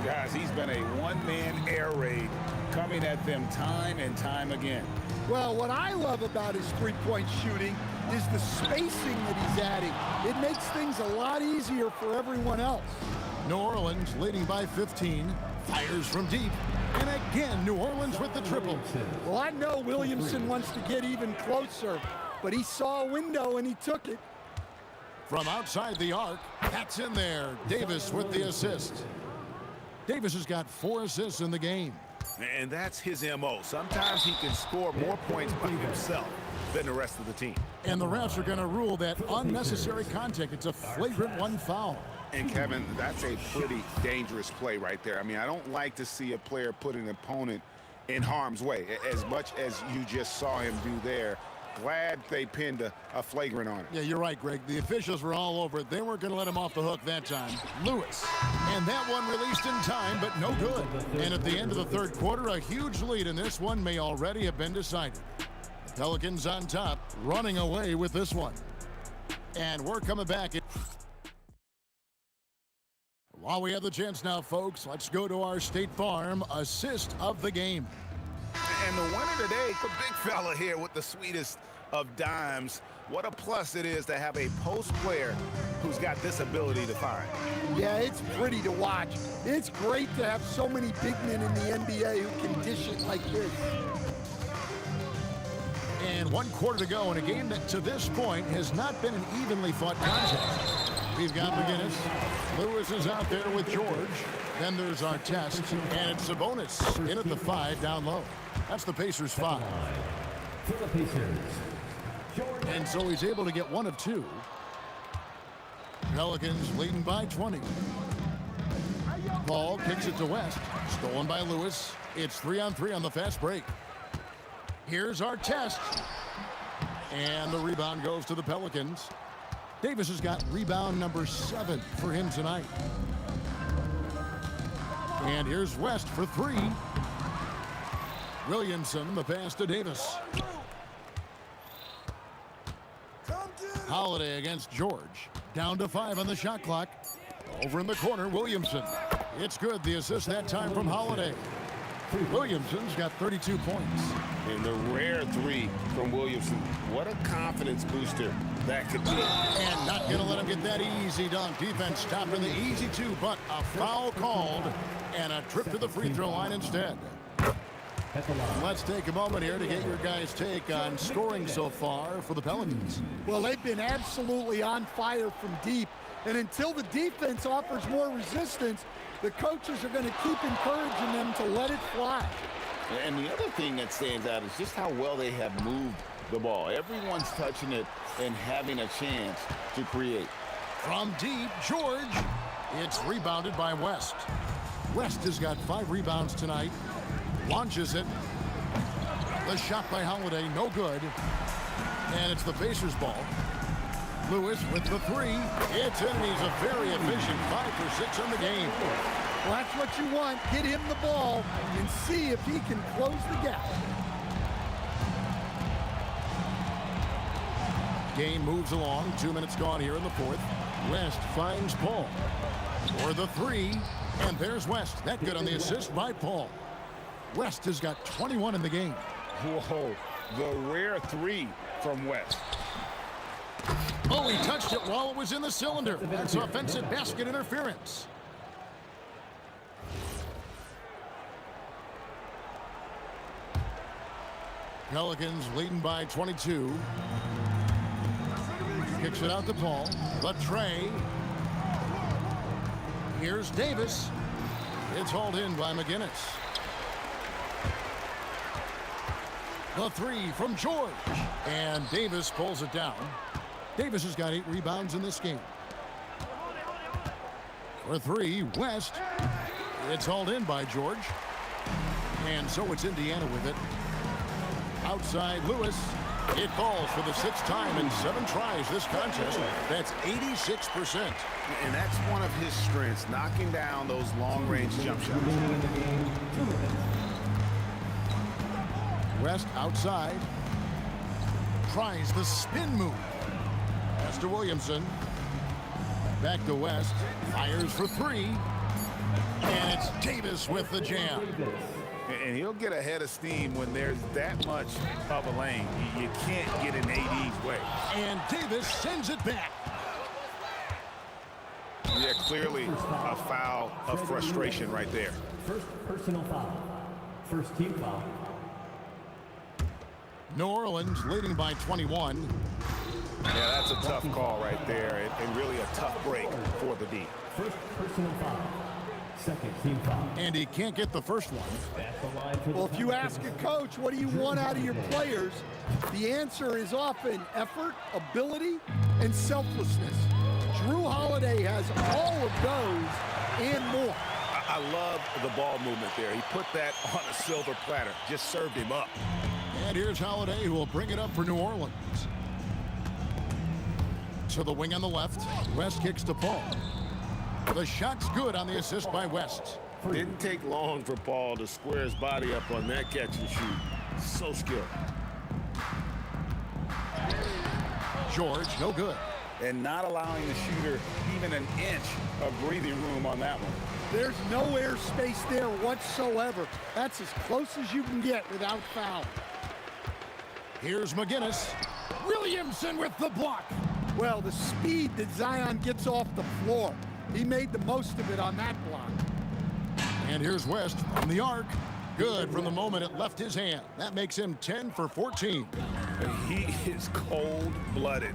Guys, he's been a one-man air raid coming at them time and time again. Well, what I love about his three-point shooting is the spacing that he's adding. It makes things a lot easier for everyone else. New Orleans leading by 15. Fires from deep. And again, New Orleans with the triple. Well, I know Williamson wants to get even closer, but he saw a window and he took it. From outside the arc, that's in there. Davis with the assist. Davis has got 4 assists in the game. And that's his MO. Sometimes he can score more points by himself than the rest of the team. And the refs are going to rule that unnecessary contact. It's a flagrant 1 foul. And Kevin, that's a pretty dangerous play right there. I mean, I don't like to see a player put an opponent in harm's way, as much as you just saw him do there. Glad they pinned a flagrant on it. Yeah, you're right, Greg. The officials were all over it. They weren't going to let him off the hook that time. Lewis. And that one released in time, but no good. And at the end of the third quarter, a huge lead, and this one may already have been decided. The Pelicans on top, running away with this one. And we're coming back. While we have the chance now, folks, let's go to our State Farm assist of the game. And the winner today, the big fella here with the sweetest of dimes. What a plus it is to have a post player who's got this ability to find. Yeah, it's pretty to watch. It's great to have so many big men in the NBA who can dish it like this. And 1 quarter to go in a game that to this point has not been an evenly fought contest. We've got McGinnis. Lewis is out there with George. Then there's our test, and it's Sabonis in at the 5 down low. That's the Pacers' 5. For the Pacers, And so he's able to get 1 of 2. Pelicans leading by 20. Ball kicks it to West. Stolen by Lewis. It's 3-on-3 on the fast break. Here's our test. And the rebound goes to the Pelicans. Davis has got rebound number 7 for him tonight. And here's West for 3. Williamson, the pass to Davis. Holiday against George. Down to 5 on the shot clock. Over in the corner, Williamson. It's good. The assist that time from Holiday. Williamson's got 32 points. And the rare 3 from Williamson. What a confidence booster that could be. And not going to let him get that easy dunk. Defense stopping the easy 2, but a foul called and a trip to the free throw line instead. Let's take a moment here to get your guys' take on scoring so far for the Pelicans. Well, they've been absolutely on fire from deep. And until the defense offers more resistance, the coaches are going to keep encouraging them to let it fly. And the other thing that stands out is just how well they have moved the ball. Everyone's touching it and having a chance to create. From deep, George. It's rebounded by West. West has got 5 rebounds tonight. Launches it. The shot by Holiday, no good. And it's the Pacers' ball. Lewis with the 3. It's in. He's a very efficient 5 for 6 in the game. Well, that's what you want. Get him the ball and see if he can close the gap. Game moves along. 2 minutes gone here in the 4th. West finds Paul for the 3. And there's West. That good on the assist by Paul. West has got 21 in the game. Whoa, the rare 3 from West. Oh, he touched it while it was in the cylinder. That's offensive basket interference. Pelicans leading by 22. Kicks it out to Paul. Latrey. Here's Davis. It's hauled in by McGinnis. The 3 from George. And Davis pulls it down. Davis has got 8 rebounds in this game. For 3, West. It's hauled in by George. And so it's Indiana with it. Outside Lewis. It falls for the 6th time in 7 tries this contest. That's 86%. And that's one of his strengths, knocking down those long-range jump shots. West outside. Tries the spin move. Pass to Williamson. Back to West. Fires for 3. And it's Davis with the jam. And he'll get ahead of steam when there's that much of a lane. You can't get in AD's way. And Davis sends it back. Yeah, clearly a foul of frustration right there. First personal foul. First team foul. New Orleans leading by 21. Yeah, that's a tough call right there, and really a tough break for the D. First personal foul. Second team foul. And he can't get the first one. At the line for the Well, if you ask a coach, what do you want out of your players? The answer is often effort, ability, and selflessness. Drew Holiday has all of those and more. I love the ball movement there. He put that on a silver platter, just served him up. And here's Holiday, who will bring it up for New Orleans. To the wing on the left. West kicks to Paul. The shot's good on the assist by West. Didn't take long for Paul to square his body up on that catch and shoot. So skilled. George, no good. And not allowing the shooter even an inch of breathing room on that one. There's no airspace there whatsoever. That's as close as you can get without foul. Here's McGinnis. Williamson with the block. Well, the speed that Zion gets off the floor, he made the most of it on that block. And here's West from the arc. Good from the moment it left his hand. That makes him 10 for 14. He is cold-blooded.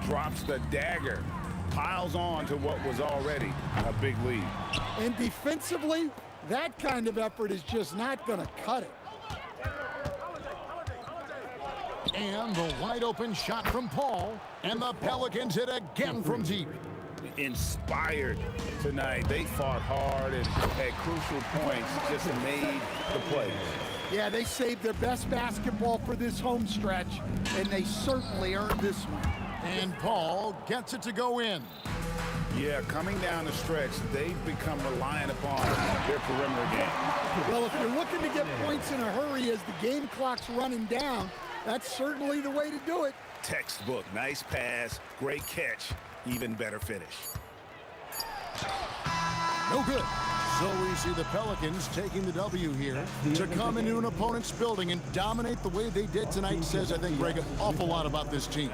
Drops the dagger. Piles on to what was already a big lead. And defensively, that kind of effort is just not going to cut it. And the wide open shot from Paul. And the Pelicans hit again from deep. Inspired tonight. They fought hard and at crucial points just made the plays. Yeah, they saved their best basketball for this home stretch, and they certainly earned this one. And Paul gets it to go in. Yeah, coming down the stretch, they've become reliant upon their perimeter game. Well, if you're looking to get points in a hurry as the game clock's running down, that's certainly the way to do it. Textbook, nice pass, great catch, even better finish. No good. So we see the Pelicans taking the W here. To come into an opponent's building and dominate the way they did tonight says, I think, Greg, an awful lot about this team.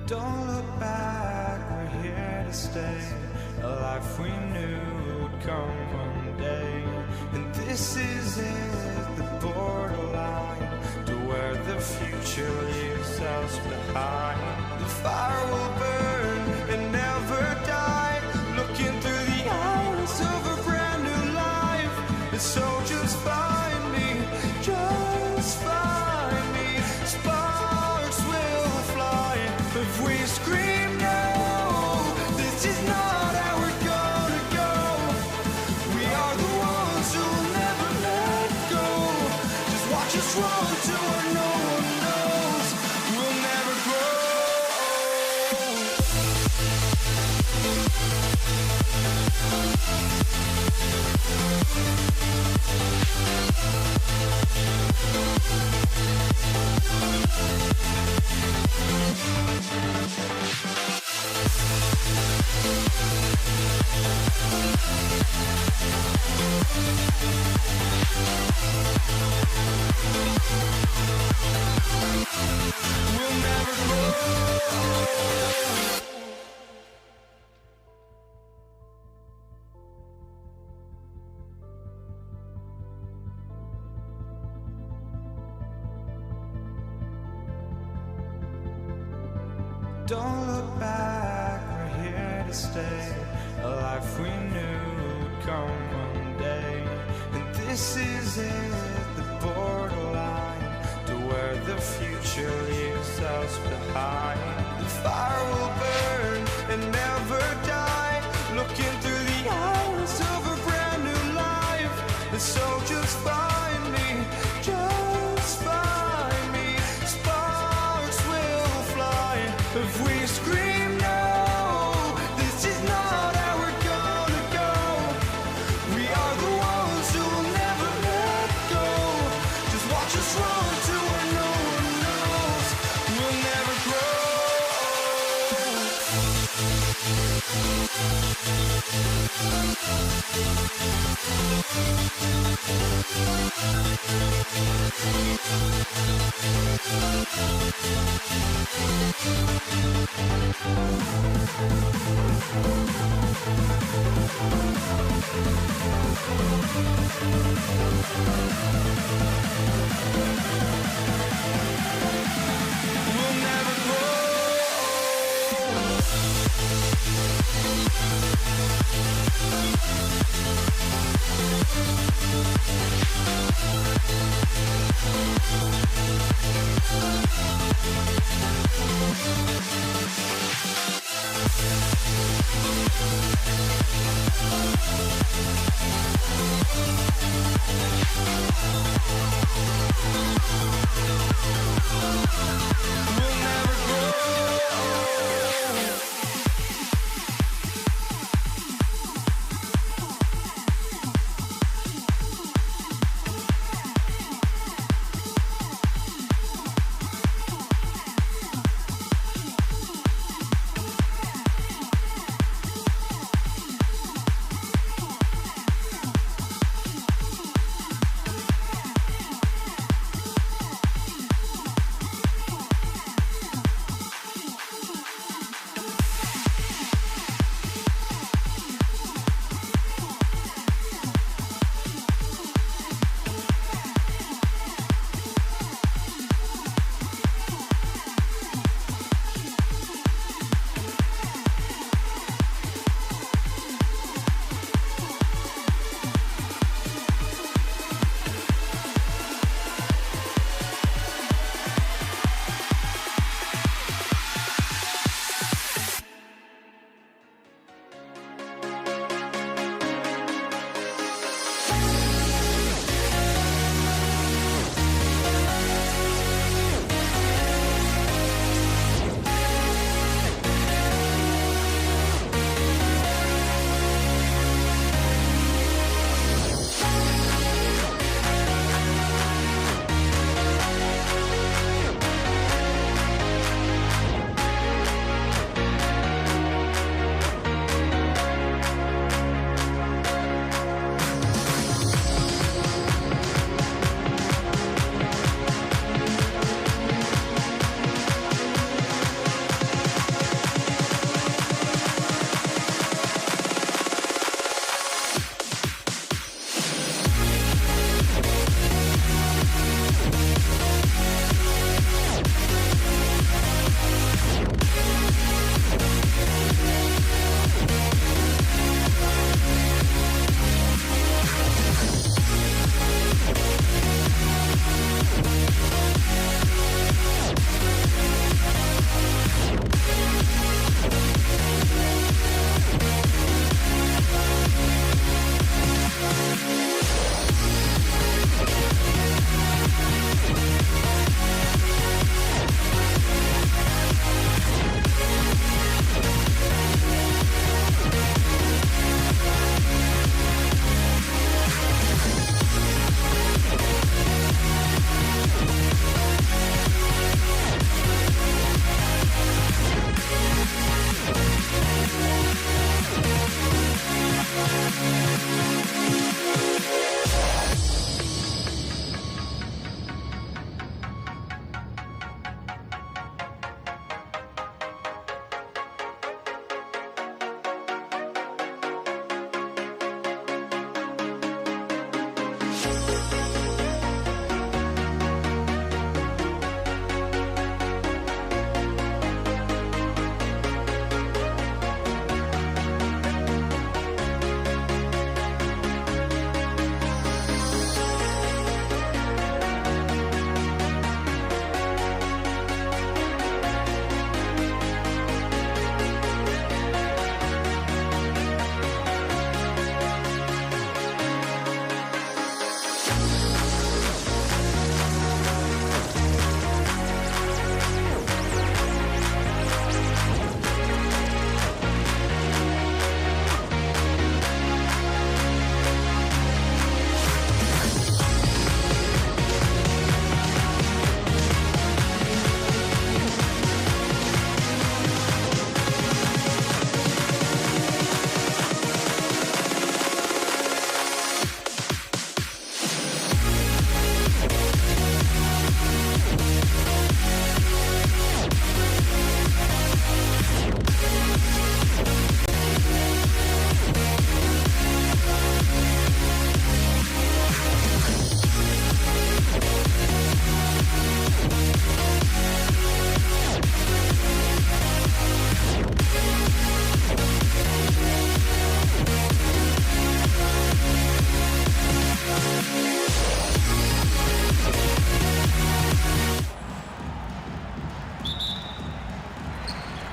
Don't look back, we're here to stay. A life we knew would come one day. And this is it, the borderline to where the future leaves us behind. The fire will burn and never die, looking through the eyes of a brand new life. And so just find me, just find me. Sparks will fly if we scream no. This is not how we're gonna go. We are the ones who'll never let go. Just watch us run to where no one knows. We'll never grow. Don't look back, we're here to stay. A life we knew would come one day. And this is it, the borderline to where the future leaves us behind. The fire will burn and never die, looking through the eyes of a brand new life. And so just find me, just find me. Sparks will fly if we scream no. This is not how we're gonna go. We are the ones who will never let go. Just watch us run to where no one knows. We'll never grow. We'll never grow. We'll never grow.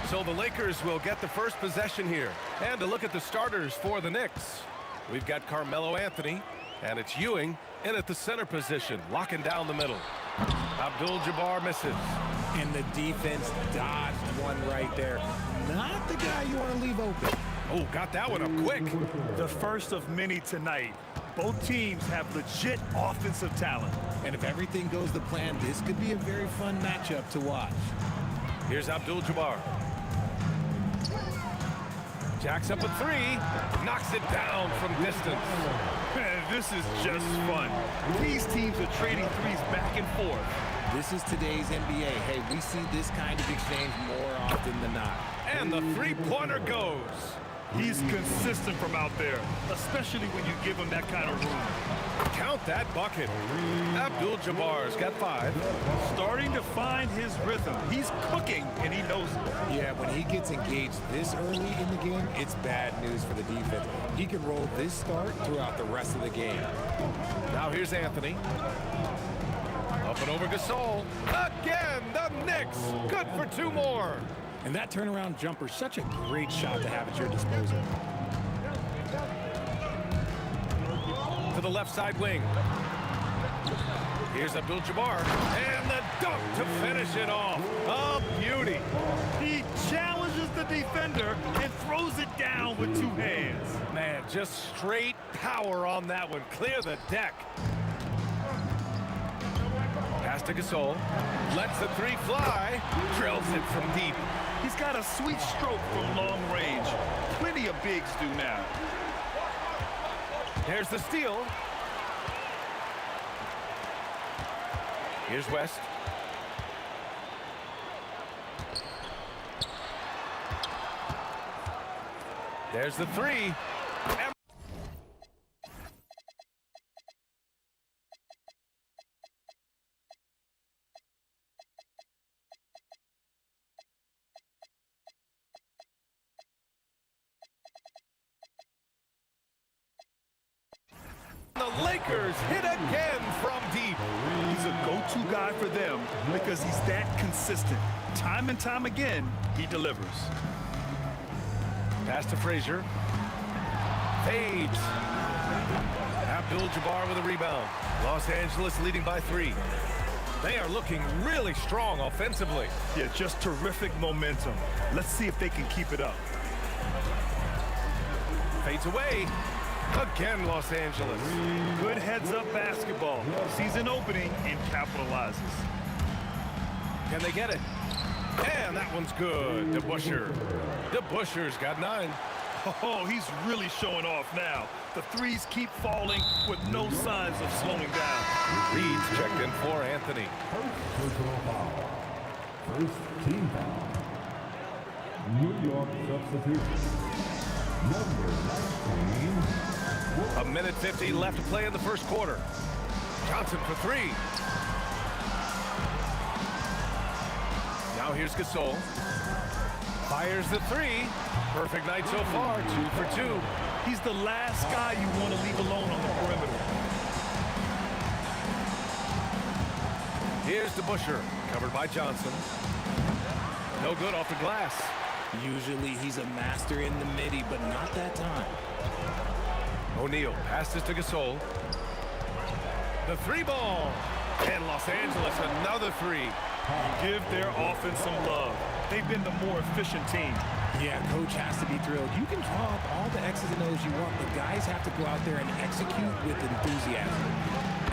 So the Lakers will get the first possession here. And to look at the starters for the Knicks, we've got Carmelo Anthony, and it's Ewing in at the center position, locking down the middle. Abdul-Jabbar misses. And the defense dodged one right there. Not the guy you want to leave open. Oh, got that one up quick. The first of many tonight. Both teams have legit offensive talent. And if everything goes to plan, this could be a very fun matchup to watch. Here's Abdul-Jabbar. Jacks up a three, knocks it down from distance. Man, this is just fun. These teams are trading threes back and forth. This is today's NBA. Hey, we see this kind of exchange more often than not. And the three-pointer goes. He's consistent from out there, especially when you give him that kind of room. Count that bucket. Abdul-Jabbar's got 5. Starting to find his rhythm. He's cooking, and he knows it. Yeah, when he gets engaged this early in the game, it's bad news for the defense. He can roll this start throughout the rest of the game. Now here's Anthony. Up and over Gasol. Again, the Knicks. Good for 2 more. And that turnaround jumper, such a great shot to have at your disposal. To the left side wing. Here's Abdul-Jabbar. And the dunk to finish it off. A beauty. He challenges the defender and throws it down with 2 hands. Man, just straight power on that one. Clear the deck. Pass to Gasol. Lets the 3 fly. Drills it from deep. He's got a sweet stroke from long range. Plenty of bigs do now. There's the steal. Here's West. There's the 3. The Lakers hit again from deep. He's a go-to guy for them because he's that consistent. Time and time again, he delivers. Pass to Frazier. Fades. Abdul-Jabbar with a rebound. Los Angeles leading by 3. They are looking really strong offensively. Yeah, just terrific momentum. Let's see if they can keep it up. Fades away. Again, Los Angeles. Good heads-up basketball. Sees an opening and capitalizes. Can they get it? And that one's good. DeBusschere. DeBusschere's got 9. Oh, he's really showing off now. The threes keep falling with no signs of slowing down. Reed's checked in for Anthony. Personal foul. First team foul. New York substitution. Number 19, A minute 50 left to play in the first quarter. Johnson for three. Now here's Gasol. Fires the three. Perfect night so far, 2 for 2. He's the last guy you want to leave alone on the perimeter. Here's DeBusschere, covered by Johnson. No good off the glass. Usually he's a master in the midi, but not that time. O'Neal passes to Gasol. The three ball. And Los Angeles, another three. Give their offense some love. They've been the more efficient team. Yeah, coach has to be thrilled. You can draw up all the X's and O's you want, but guys have to go out there and execute with enthusiasm.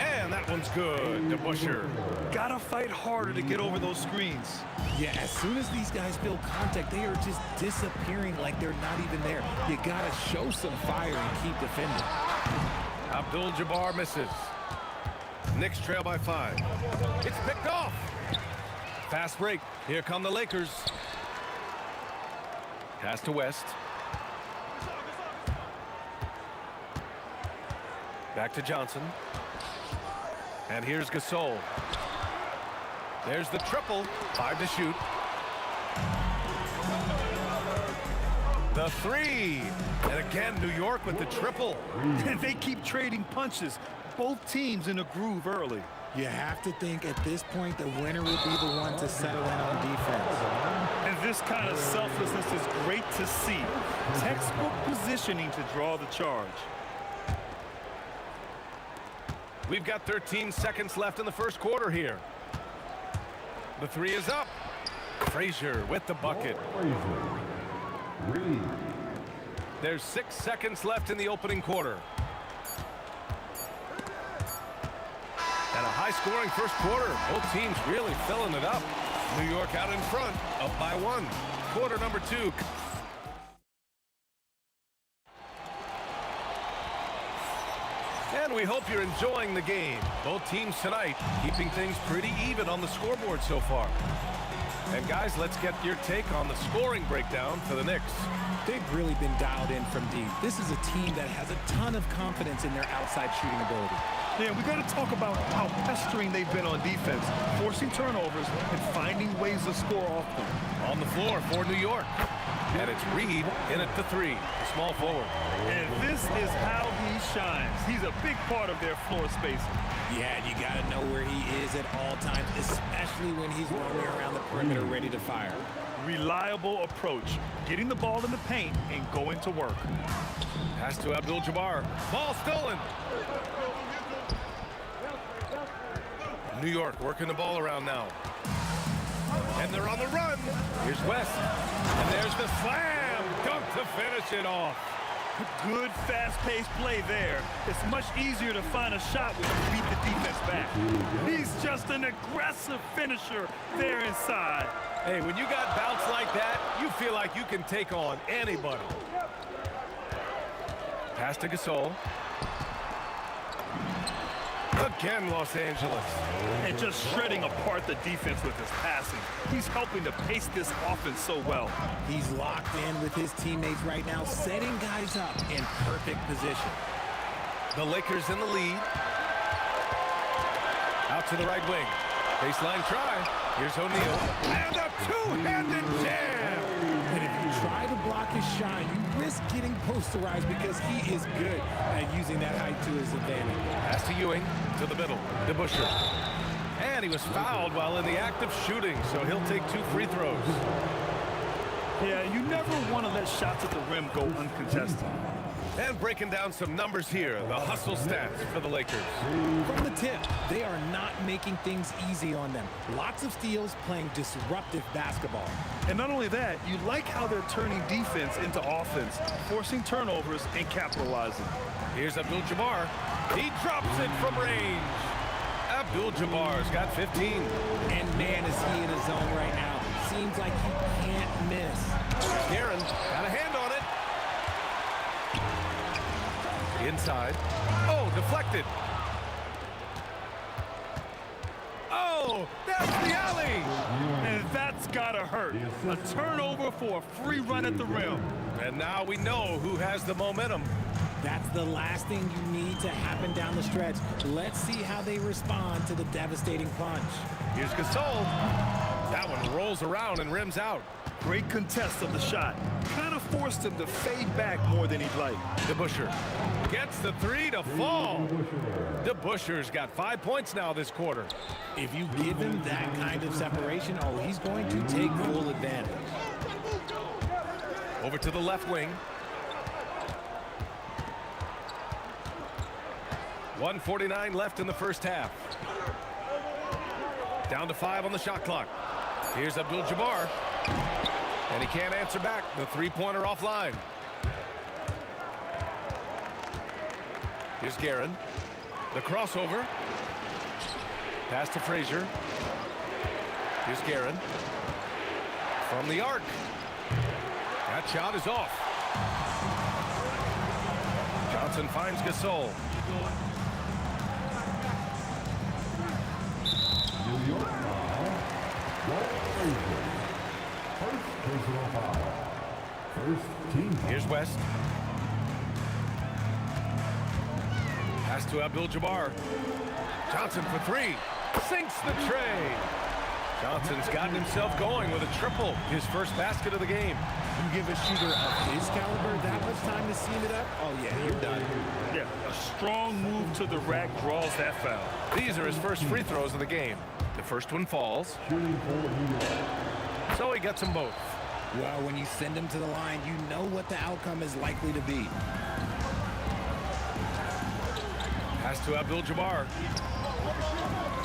And that one's good. DeBusschere. Gotta fight harder to get over those screens. Yeah, as soon as these guys feel contact, they are just disappearing like they're not even there. You gotta show some fire and keep defending. Abdul-Jabbar misses. Knicks trail by 5. It's picked off. Fast break. Here come the Lakers. Pass to West. Back to Johnson. And here's Gasol. There's the triple. 5 to shoot. The three. And again, New York with the triple. And they keep trading punches. Both teams in a groove early. You have to think at this point the winner will be the one to settle in on defense. And this kind of selflessness is great to see. Textbook positioning to draw the charge. We've got 13 seconds left in the first quarter here. The three is up. Frazier with the bucket. There's 6 seconds left in the opening quarter. And a high-scoring first quarter. Both teams really filling it up. New York out in front, up by 1. Quarter number 2. And we hope you're enjoying the game. Both teams tonight keeping things pretty even on the scoreboard so far. And guys, let's get your take on the scoring breakdown for the Knicks. They've really been dialed in from deep. This is a team that has a ton of confidence in their outside shooting ability. Yeah, we got to talk about how pestering they've been on defense, forcing turnovers and finding ways to score off them. On the floor for New York. And it's Reed in at the 3, the small forward. And this is how he shines. He's a big part of their floor spacing. Yeah, you got to know where he is at all times, especially when he's roaming around the perimeter ready to fire. Reliable approach, getting the ball in the paint and going to work. Pass to Abdul-Jabbar. Ball stolen. New York working the ball around now. And they're on the run. Here's West. And there's the slam. Dunk to finish it off. Good fast-paced play there. It's much easier to find a shot when you beat the defense back. He's just an aggressive finisher there inside. Hey, when you got bounce like that, you feel like you can take on anybody. Pass to Gasol. Again, Los Angeles. And just shredding apart the defense with his passing. He's helping to pace this offense so well. He's locked in with his teammates right now, setting guys up in perfect position. The Lakers in the lead. Out to the right wing. Baseline try. Here's O'Neal. And a two-handed jam. And if you try to block his shot, you risk getting posterized because he is good at using that height to his advantage. Pass to Ewing, to the middle, DeBusschere. And he was fouled while in the act of shooting, so he'll take 2 free throws. Yeah, you never want to let shots at the rim go uncontested. And breaking down some numbers here, the hustle stats for the Lakers. From the tip, they are not making things easy on them. Lots of steals, playing disruptive basketball. And not only that, you like how they're turning defense into offense, forcing turnovers and capitalizing. Here's Abdul-Jabbar. He drops it from range. Abdul-Jabbar's got 15. And man, is he in his zone right now. Seems like he can't miss. Aaron got a hand on it. Inside. Oh, deflected. Oh, that's the alley. And that's gotta hurt. A turnover for a free run at the rim. And now we know who has the momentum. That's the last thing you need to happen down the stretch. Let's see how they respond to the devastating punch. Here's Gasol. That one rolls around and rims out. Great contest of the shot. Kind of forced him to fade back more than he'd like. DeBusschere gets the three to fall. DeBusschere's got 5 points now this quarter. If you give him that kind of separation, oh, he's going to take full advantage. Over to the left wing. 1:49 left in the first half. Down to 5 on the shot clock. Here's Abdul-Jabbar. And he can't answer back. The three-pointer offline. Here's Guerin. The crossover. Pass to Frazier. Here's Guerin. From the arc. That shot is off. Johnson finds Gasol. New York foul. Walt Frazier. First personal foul. First team foul. Here's West. Pass to Abdul-Jabbar. Johnson for three. Sinks the tray. Johnson's gotten himself going with a triple. His first basket of the game. You give a shooter of his caliber that much time to seam it up, oh yeah, you're done. Yeah, a strong move to the rack draws that foul. These are his first free throws of the game. The first one falls. Shooting for New York. So he gets them both. Well, when you send him to the line, you know what the outcome is likely to be. Pass to Abdul-Jabbar.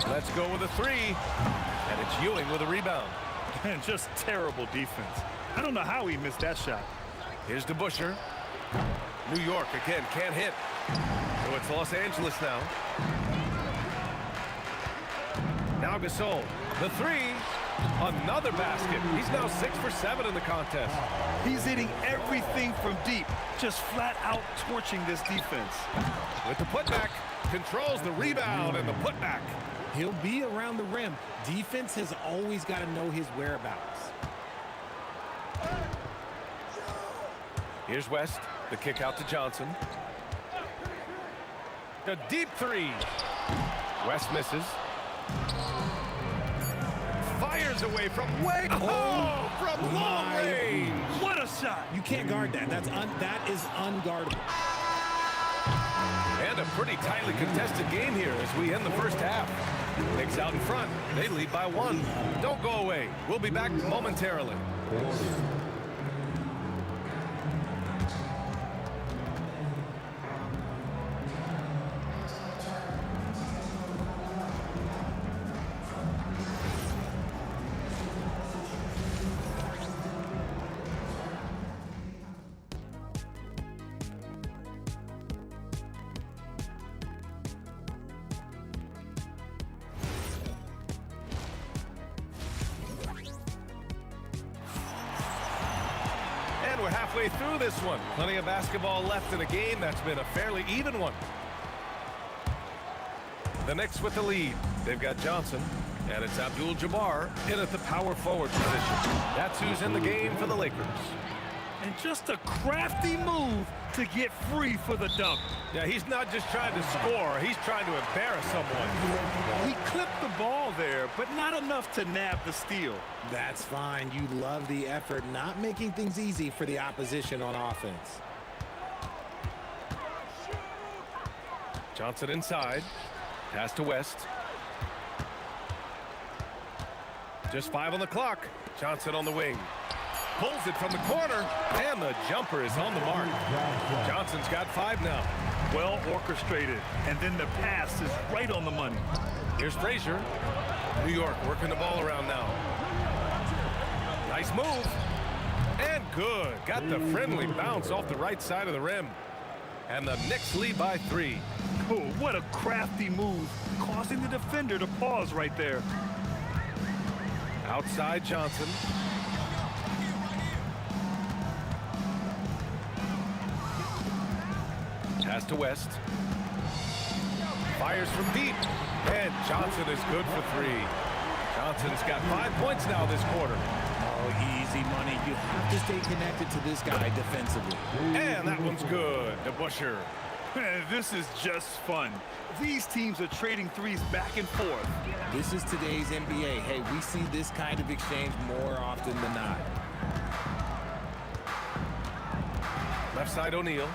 Let's go with a three. And it's Ewing with a rebound. And just terrible defense. I don't know how he missed that shot. Here's DeBusschere. New York again can't hit. So it's Los Angeles now. Now Gasol. The three. Another basket. He's now 6 for 7 in the contest. He's hitting everything from deep. Just flat out torching this defense. With the putback. Controls the rebound and the putback. He'll be around the rim. Defense has always got to know his whereabouts. Here's West. The kick out to Johnson. A deep three. West misses. Fires away from way. Oh, from long range. What a shot. You can't guard that. That is unguardable. And a pretty tightly contested game here as we end the first half. Knicks out in front. They lead by 1. Don't go away. We'll be back momentarily. We're halfway through this one. Plenty of basketball left in a game that's been a fairly even one. The Knicks with the lead. They've got Johnson, and it's Abdul-Jabbar in at the power forward position. That's who's in the game for the Lakers. And just a crafty move to get free for the dunk. Yeah, he's not just trying to score. He's trying to embarrass someone. He clipped the ball there, but not enough to nab the steal. That's fine. You love the effort, not making things easy for the opposition on offense. Johnson inside. Pass to West. Just 5 on the clock. Johnson on the wing. Pulls it from the corner, and the jumper is on the mark. Johnson's got 5 now. Well orchestrated, and then the pass is right on the money. Here's Frazier. New York working the ball around now. Nice move. And good. Got the friendly bounce off the right side of the rim. And the Knicks lead by 3. Oh, what a crafty move, causing the defender to pause right there. Outside Johnson. Pass to West. Fires from deep. And Johnson is good for 3. Johnson's got 5 points now this quarter. Oh, easy money. You have to stay connected to this guy defensively. And that one's good. DeBusschere. This is just fun. These teams are trading threes back and forth. This is today's NBA. Hey, we see this kind of exchange more often than not. Left side O'Neal.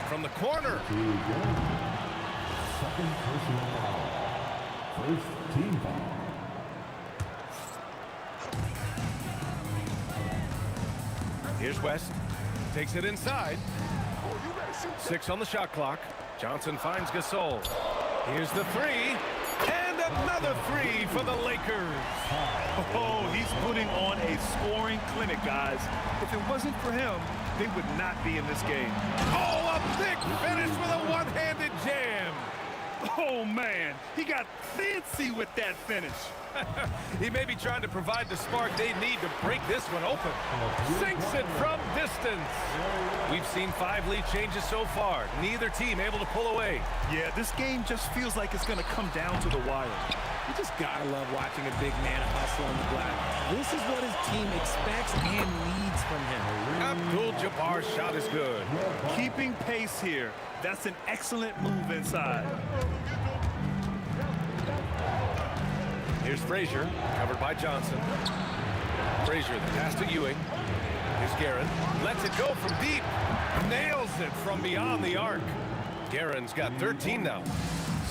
From the corner. Second personal foul. First team foul. Here's West. Takes it inside. 6 on the shot clock. Johnson finds Gasol. Here's the three. And another three for the Lakers. Oh, he's putting on a scoring clinic, guys. If it wasn't for him, they would not be in this game. Oh, a big finish with a one-handed jam. Oh, man. He got fancy with that finish. He may be trying to provide the spark they need to break this one open. Sinks it from distance. We've seen 5 lead changes so far. Neither team able to pull away. Yeah, this game just feels like it's going to come down to the wire. You just gotta love watching a big man hustle on the glass. This is what his team expects and needs from him. Abdul-Jabbar's shot is good. Keeping pace here. That's an excellent move inside. Here's Frazier, covered by Johnson. Frazier, the pass to Ewing. Here's Guerin. Lets it go from deep. Nails it from beyond the arc. Guerin's got 13 now.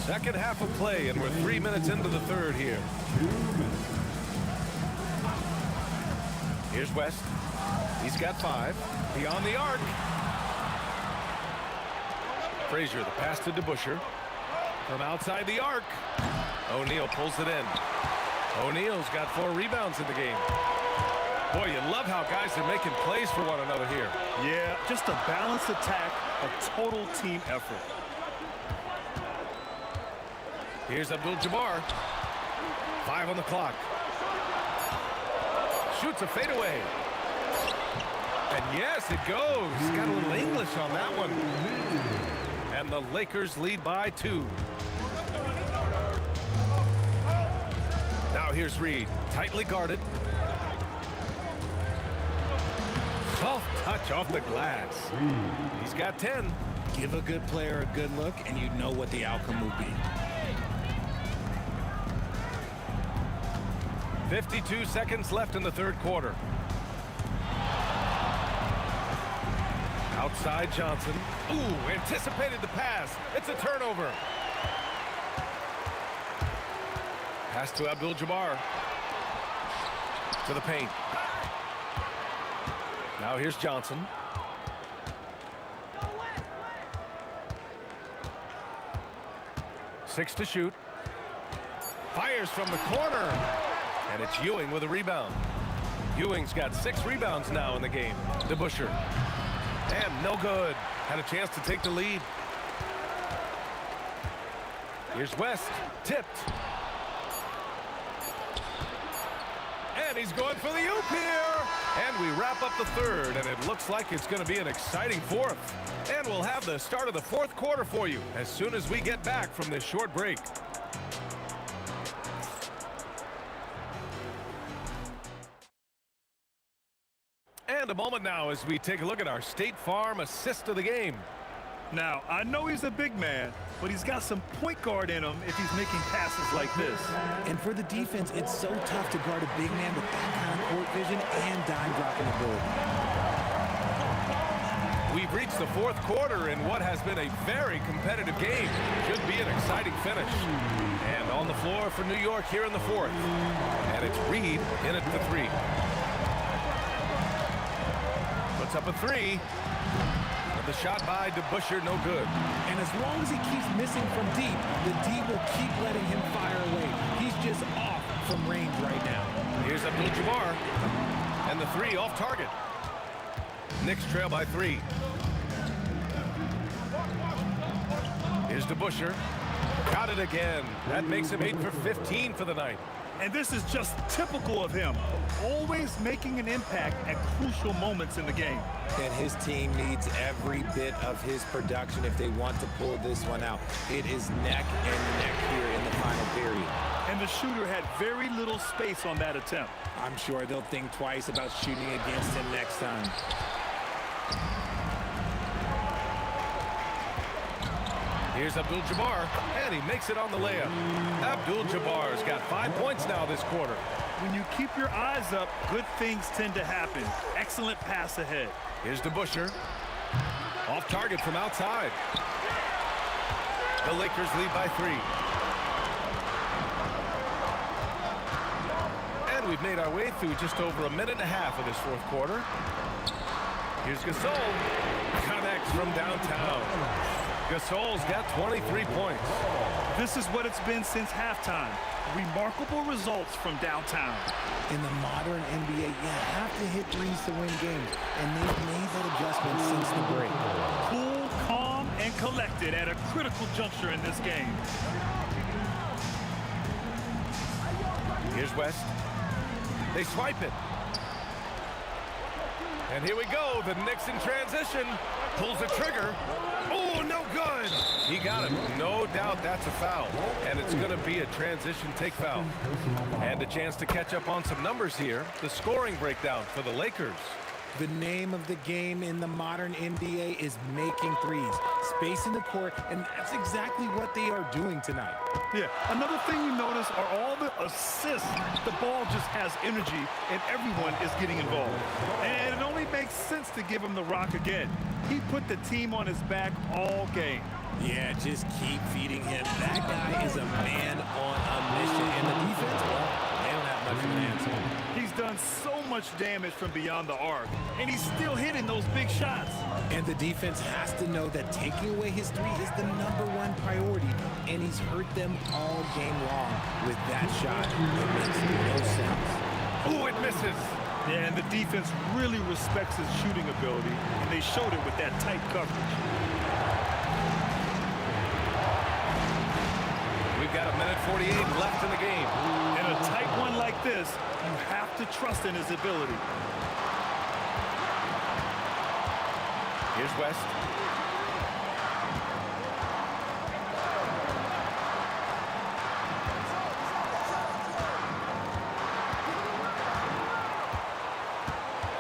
Second half of play, and we're 3 minutes into the third here. Here's West. He's got 5. Beyond the arc. Frazier, the pass to DeBusschere. From outside the arc. O'Neal pulls it in. O'Neal's got 4 rebounds in the game. Boy, you love how guys are making plays for one another here. Yeah, just a balanced attack, a total team effort. Here's Abdul-Jabbar. 5 on the clock. Shoots a fadeaway. And yes, it goes. Got a little English on that one. And the Lakers lead by 2. Now here's Reed. Tightly guarded. Soft touch off the glass. He's got 10. Give a good player a good look, and you know what the outcome will be. 52 seconds left in the third quarter. Outside Johnson. Ooh, anticipated the pass. It's a turnover. Pass to Abdul-Jabbar. To the paint. Now here's Johnson. Six to shoot. Fires from the corner. And it's Ewing with a rebound. Ewing's got 6 rebounds now in the game. DeBusschere. And no good. Had a chance to take the lead. Here's West. Tipped. And he's going for the oop here. And we wrap up the third, and it looks like it's going to be an exciting fourth. And we'll have the start of the fourth quarter for you as soon as we get back from this short break. And a moment now as we take a look at our State Farm assist of the game. Now, I know he's a big man, but he's got some point guard in him if he's making passes like this. And for the defense, it's so tough to guard a big man with that kind of court vision and dime dropping ability. We've reached the fourth quarter in what has been a very competitive game. Should be an exciting finish. And on the floor for New York here in the fourth. And it's Reed in at the 3. Puts up a 3. The shot by DeBusschere, no good. And as long as he keeps missing from deep, the D will keep letting him fire away. He's just off from range right now. Here's Abdul-Jabbar. And the 3 off target. Knicks trail by 3. Here's DeBusschere. Got it again. That makes him 8 for 15 for the night. And this is just typical of him. Always making an impact at crucial moments in the game. And his team needs every bit of his production if they want to pull this one out. It is neck and neck here in the final period. And the the shooter had very little space on that attempt. I'm sure they'll think twice about shooting against him next time. Here's Abdul-Jabbar, and he makes it on the layup. Abdul-Jabbar's got 5 points now this quarter. When you keep your eyes up, good things tend to happen. Excellent pass ahead. Here's DeBusschere. Off target from outside. The Lakers lead by 3. And we've made our way through just over a minute and a half of this fourth quarter. Here's Gasol. Connects from downtown. Gasol's got 23 points. This is what it's been since halftime. Remarkable results from downtown. In the modern NBA, you have to hit threes to win games, and they've made that adjustment since the break. Cool, calm, and collected at a critical juncture in this game. Here's West. They swipe it. And here we go. The Knicks in transition. Pulls the trigger. Oh, no good. He got him. No doubt that's a foul. And it's going to be a transition take foul. And a chance to catch up on some numbers here. The scoring breakdown for the Lakers. The name of the game in the modern NBA is making threes. Space in the court, and that's exactly what they are doing tonight. Yeah, another thing you notice are all the assists. The ball just has energy, and everyone is getting involved. And it only makes sense to give him the rock again. He put the team on his back all game. Yeah, just keep feeding him. That guy is a man on a mission. And the defense, well, they don't have much of an answer. He's done so much damage from beyond the arc, and he's still hitting those big shots. And the defense has to know that taking away his three is the #1 priority, and he's hurt them all game long with that shot. It makes no sense. Oh, it misses. Yeah, and the defense really respects his shooting ability, and they showed it with that tight coverage. We've got a minute 48 left in the game. In a tight one like this, you have to trust in his ability. Here's West.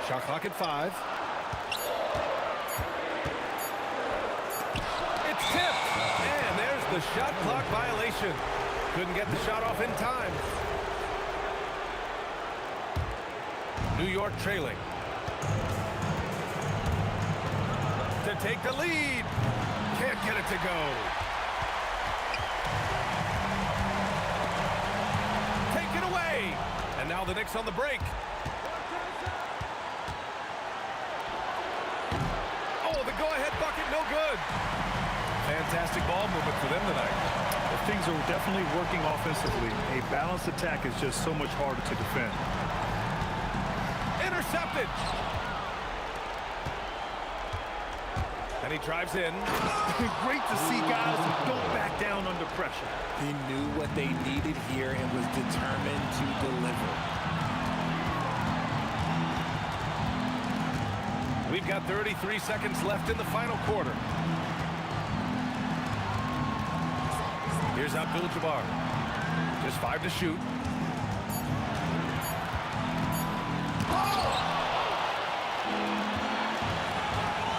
Shot clock at 5. It's tipped. And there's the shot clock violation. Couldn't get the shot off in time. New York trailing. To take the lead. Can't get it to go. Take it away. And now the Knicks on the break. Oh, the go-ahead bucket, no good. Fantastic ball movement for them tonight. Well, things are definitely working offensively. A balanced attack is just so much harder to defend. Intercepted. And he drives in. Great to see guys who don't back down under pressure. He knew what they needed here and was determined to deliver. We've got 33 seconds left in the final quarter. Here's Abdul-Jabbar. Just 5 to shoot.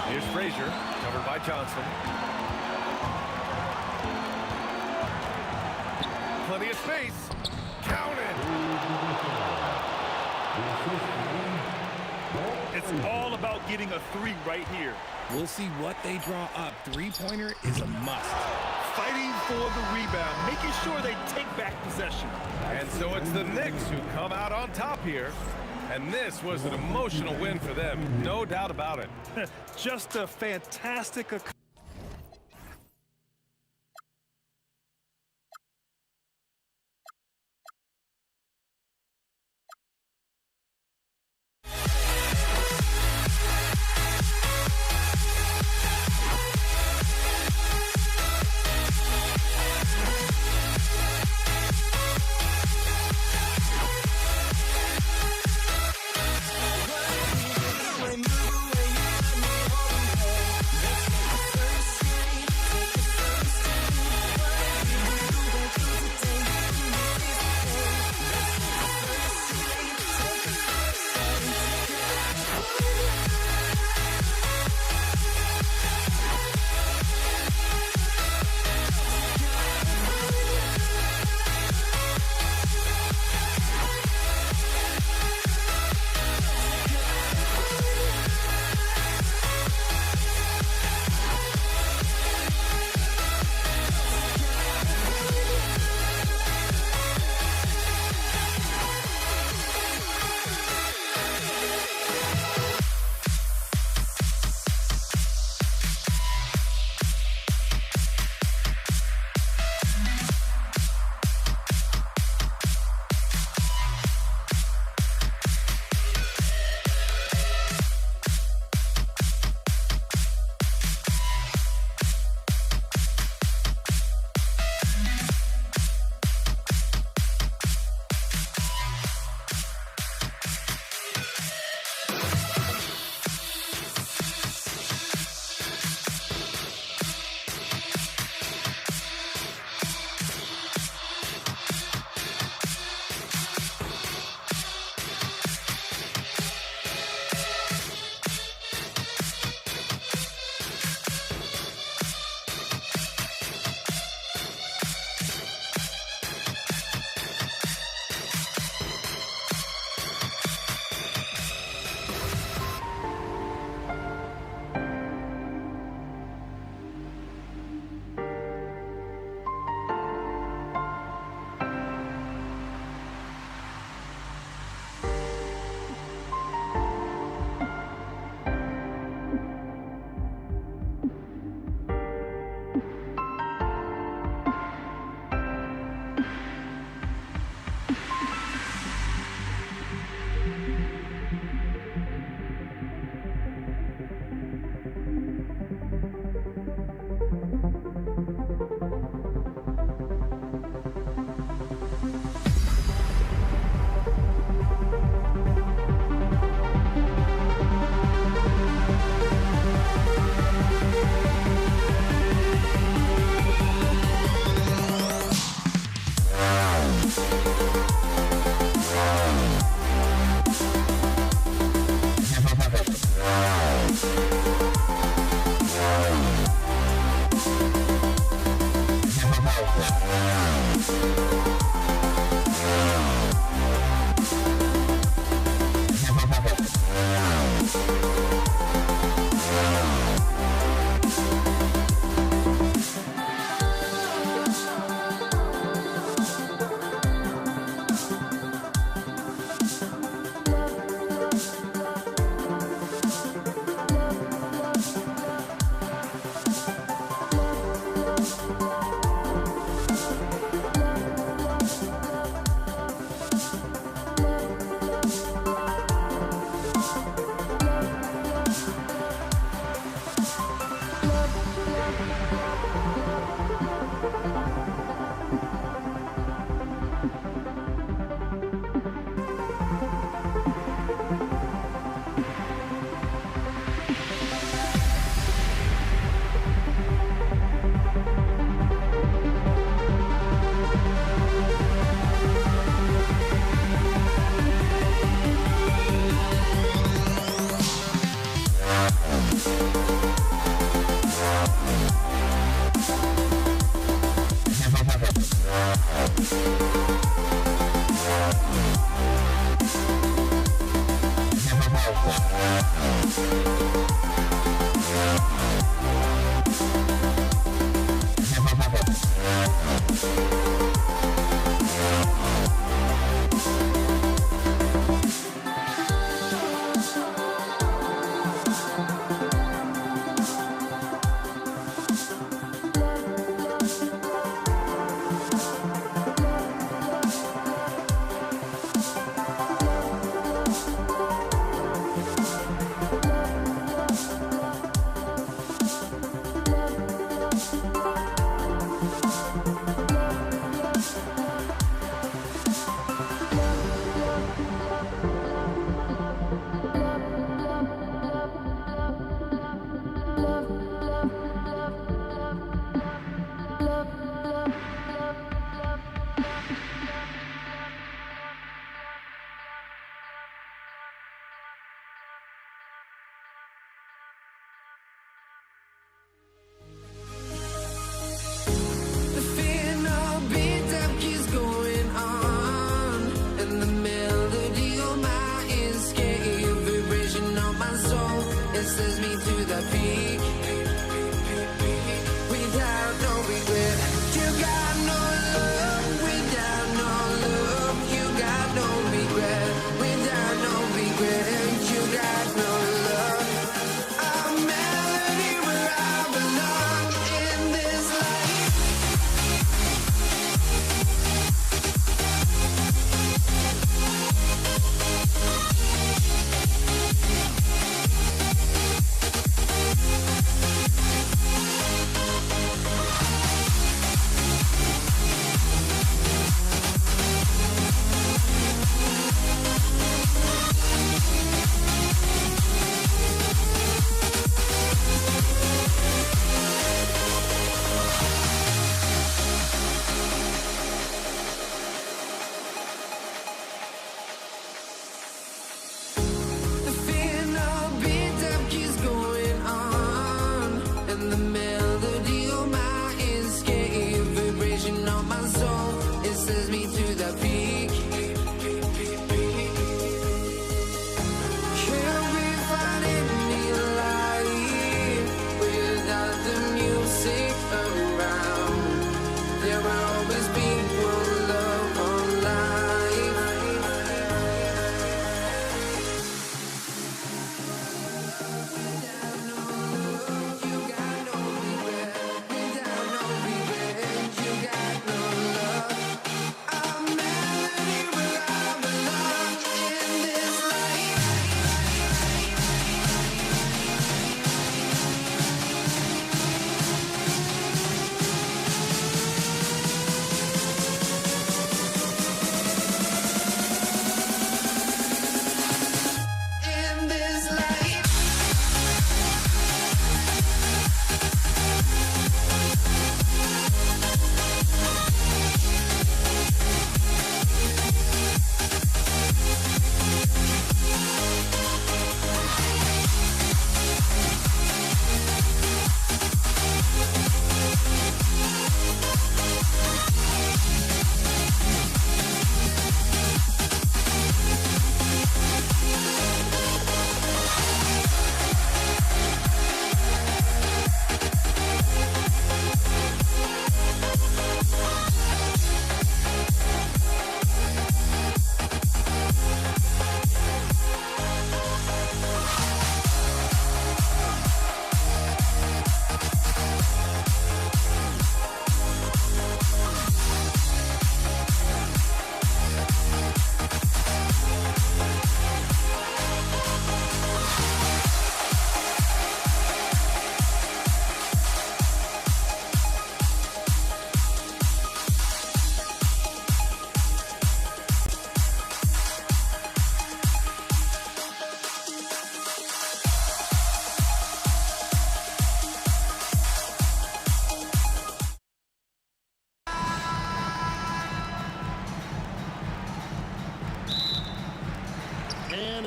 Here's Frazier, covered by Johnson. Plenty of space. Count it. It's all about getting a 3 right here. We'll see what they draw up. Three-pointer is a must. Fighting for the rebound, making sure they take back possession. And so it's the Knicks who come out on top here. And this was an emotional win for them, no doubt about it. Just a fantastic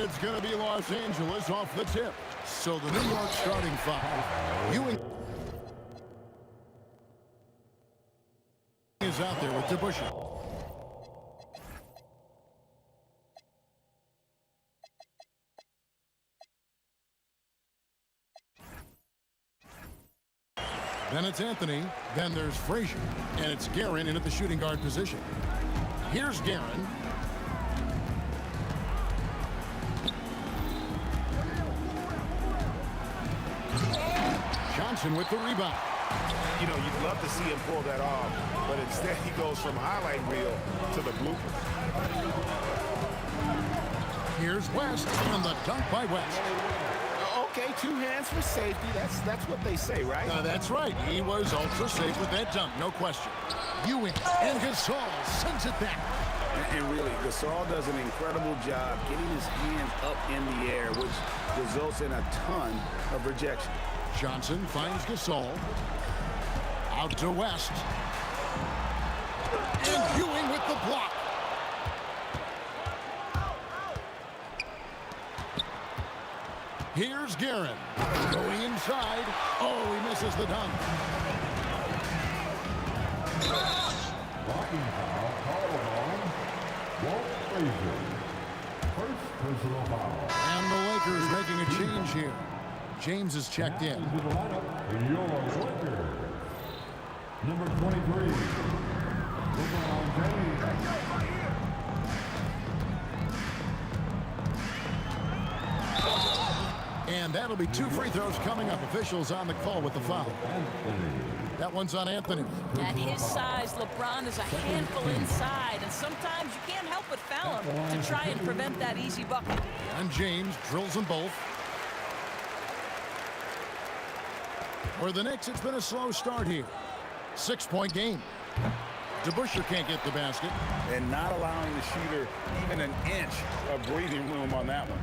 And it's going to be Los Angeles off the tip. So the New York starting five. Ewing is out there with DeBusschere. Then it's Anthony. Then there's Frazier. And it's Guerin in at the shooting guard position. Here's Guerin. Johnson with the rebound. You know, you'd love to see him pull that off, but instead he goes from highlight reel to the blooper. Here's West on the dunk by West. Okay, 2 hands for safety. That's what they say, right? That's right. He was ultra safe with that dunk, no question. Ewing and Gasol sends it back. And really, Gasol does an incredible job getting his hands up in the air, which results in a ton of rejection. Johnson finds Gasol. Out to West. And Ewing with the block. Here's Guerin. Going inside. Oh, he misses the dunk. Blocking foul, called on Walt Frazier. First personal foul. And the Lakers making a change here. James is checked in. To the lineup, your Lakers. Number 23, LeBron James. And that'll be 2 free throws coming up. Officials on the call with the foul. That one's on Anthony. At his size, LeBron is a handful inside, and sometimes you can't help but foul him to try and prevent that easy bucket. And James drills them both. For the Knicks, it's been a slow start here. 6-point game. DeBusschere can't get the basket. And not allowing the shooter even an inch of breathing room on that one.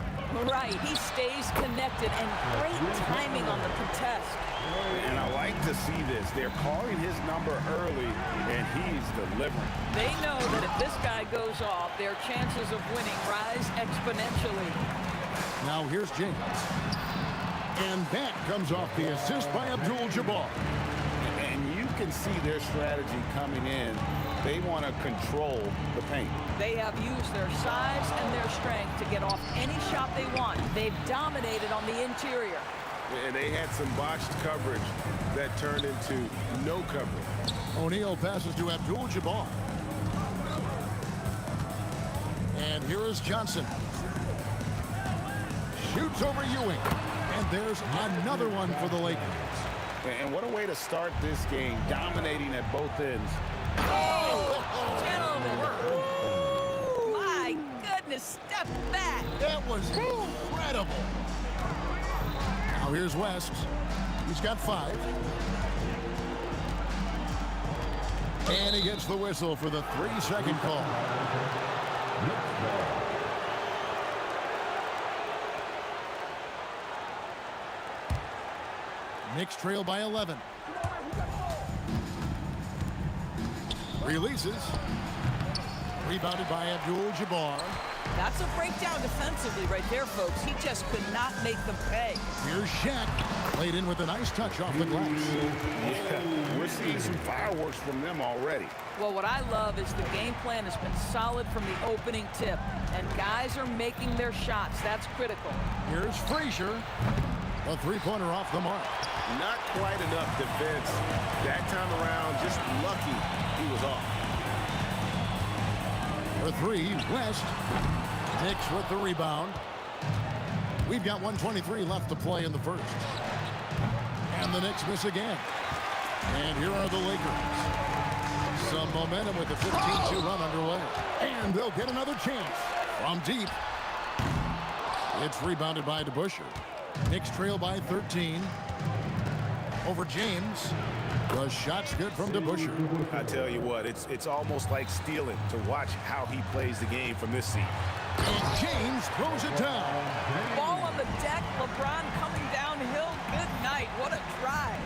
Right, he stays connected, and great timing on the contest. And I like to see this. They're calling his number early, and he's delivering. They know that if this guy goes off, their chances of winning rise exponentially. Now here's James. And that comes off the assist by Abdul-Jabbar. And you can see their strategy coming in. They want to control the paint. They have used their size and their strength to get off any shot they want. They've dominated on the interior. And they had some botched coverage that turned into no coverage. O'Neal passes to Abdul-Jabbar. And here is Johnson. Shoots over Ewing. And there's another one for the Lakers. And what a way to start this game, dominating at both ends. Oh, gentlemen. Ooh, my goodness, step back. That was incredible. Now here's West. He's got 5. And he gets the whistle for the 3-second call. Knicks trail by 11. Releases. Rebounded by Abdul-Jabbar. That's a breakdown defensively right there, folks. He just could not make them pay. Here's Shaq. Played in with a nice touch off the glass. Yeah, we're seeing some fireworks from them already. Well, what I love is the game plan has been solid from the opening tip, and guys are making their shots. That's critical. Here's Frazier. A 3-pointer off the mark. Not quite enough defense. That time around, just lucky he was off. For 3, West. Knicks with the rebound. We've got 1:23 left to play in the first. And the Knicks miss again. And here are the Lakers. Some momentum with the 15-2 run underway. And they'll get another chance from deep. It's rebounded by DeBusschere. Knicks trail by 13. Over James. The shot's good from DeBusschere. I tell you what, it's almost like stealing to watch how he plays the game from this seat. And James throws it down. Ball on the deck, LeBron coming downhill. Good night. What a drive.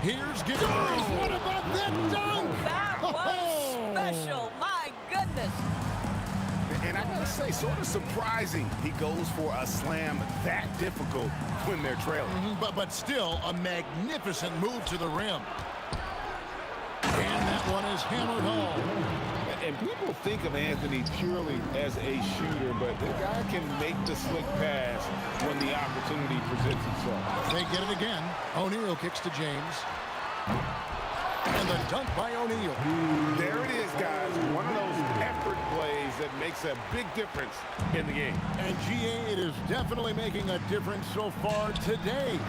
Here's Giddey. What about that dunk? That was special. My goodness. And I gotta say, sort of surprising he goes for a slam that difficult when they're trailing. But still a magnificent move to the rim. And that one is hammered home. And people think of Anthony purely as a shooter, but the guy can make the slick pass when the opportunity presents itself. They get it again. O'Neal kicks to James. And the dunk by O'Neal. There it is, guys. One of those effort plays that makes a big difference in the game. And GA, it is definitely making a difference so far today.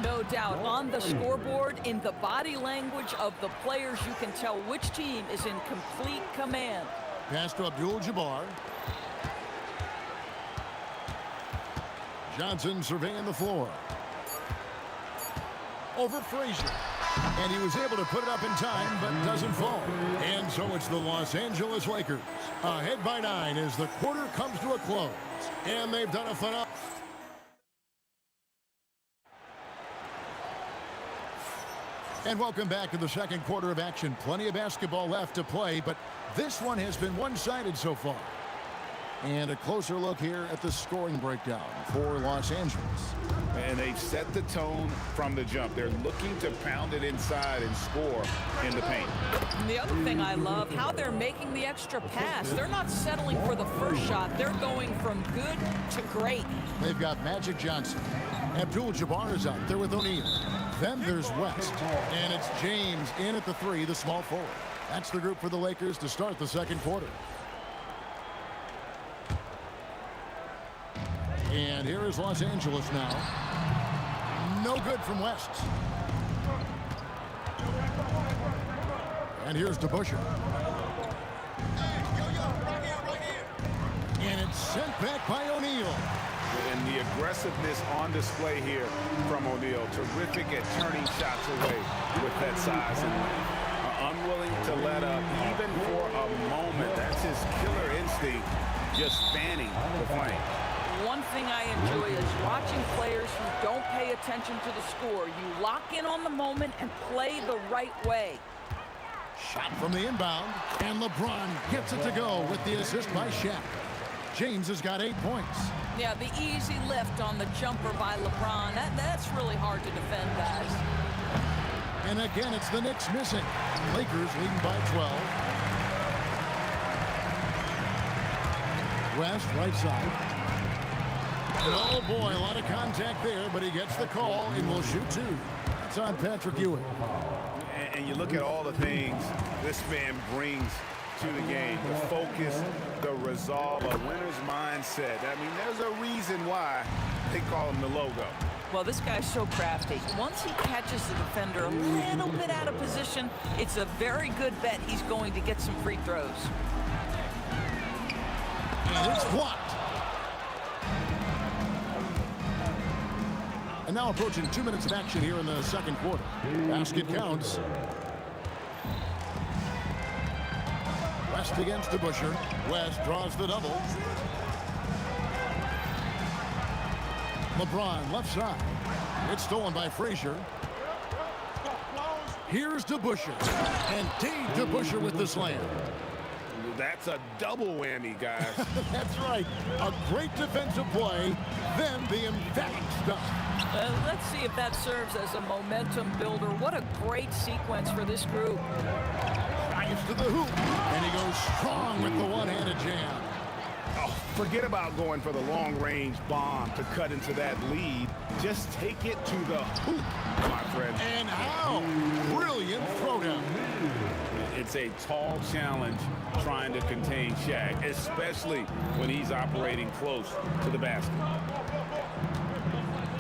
No doubt. On the scoreboard, in the body language of the players, you can tell which team is in complete command. Pass to Abdul-Jabbar. Johnson surveying the floor. Over Frazier. And he was able to put it up in time, but doesn't fall. And so it's the Los Angeles Lakers, ahead by 9 as the quarter comes to a close. And they've done a phenomenal. And welcome back to the second quarter of action. Plenty of basketball left to play, but this one has been one-sided so far. And a closer look here at the scoring breakdown for Los Angeles. And they've set the tone from the jump. They're looking to pound it inside and score in the paint. And the other thing I love, how they're making the extra pass. They're not settling for the first shot. They're going from good to great. They've got Magic Johnson. Abdul-Jabbar is out there with O'Neal. Then there's West. And it's James in at the 3, the small forward. That's the group for the Lakers to start the second quarter. And here is Los Angeles now. No good from West. And here's DeBusschere. And it's sent back by O'Neal. And the aggressiveness on display here from O'Neal. Terrific at turning shots away with that size and length. Unwilling to let up even for a moment. That's his killer instinct, just fanning the flame. One thing I enjoy is watching players who don't pay attention to the score. You lock in on the moment and play the right way. Shot from the inbound, and LeBron gets it to go with the assist by Shaq. James has got 8 points. Yeah, the easy lift on the jumper by LeBron. That's really hard to defend, guys. And again, it's the Knicks missing. Lakers leading by 12. West, right side. And oh boy, a lot of contact there, but he gets the call and will shoot 2. That's on Patrick Ewing. And you look at all the things this man brings to the game. The focus, the resolve, a winner's mindset. I mean, there's a reason why they call him the logo. Well, this guy's so crafty. Once he catches the defender a little bit out of position, it's a very good bet he's going to get some free throws. And it's blocked. And now approaching 2 minutes of action here in the second quarter. Basket counts. West against DeBusschere. West draws the double. LeBron left side. It's stolen by Frazier. Here's DeBusschere. And Dave DeBusschere with the slam. That's a double whammy, guys. That's right. A great defensive play, then the emphatic stuff. Let's see if that serves as a momentum builder. What a great sequence for this group. Drives to the hoop, and he goes strong with the one-handed jam. Oh, forget about going for the long-range bomb to cut into that lead. Just take it to the hoop, my friend. And how? Brilliant throwdown. It's a tall challenge trying to contain Shaq, especially when he's operating close to the basket.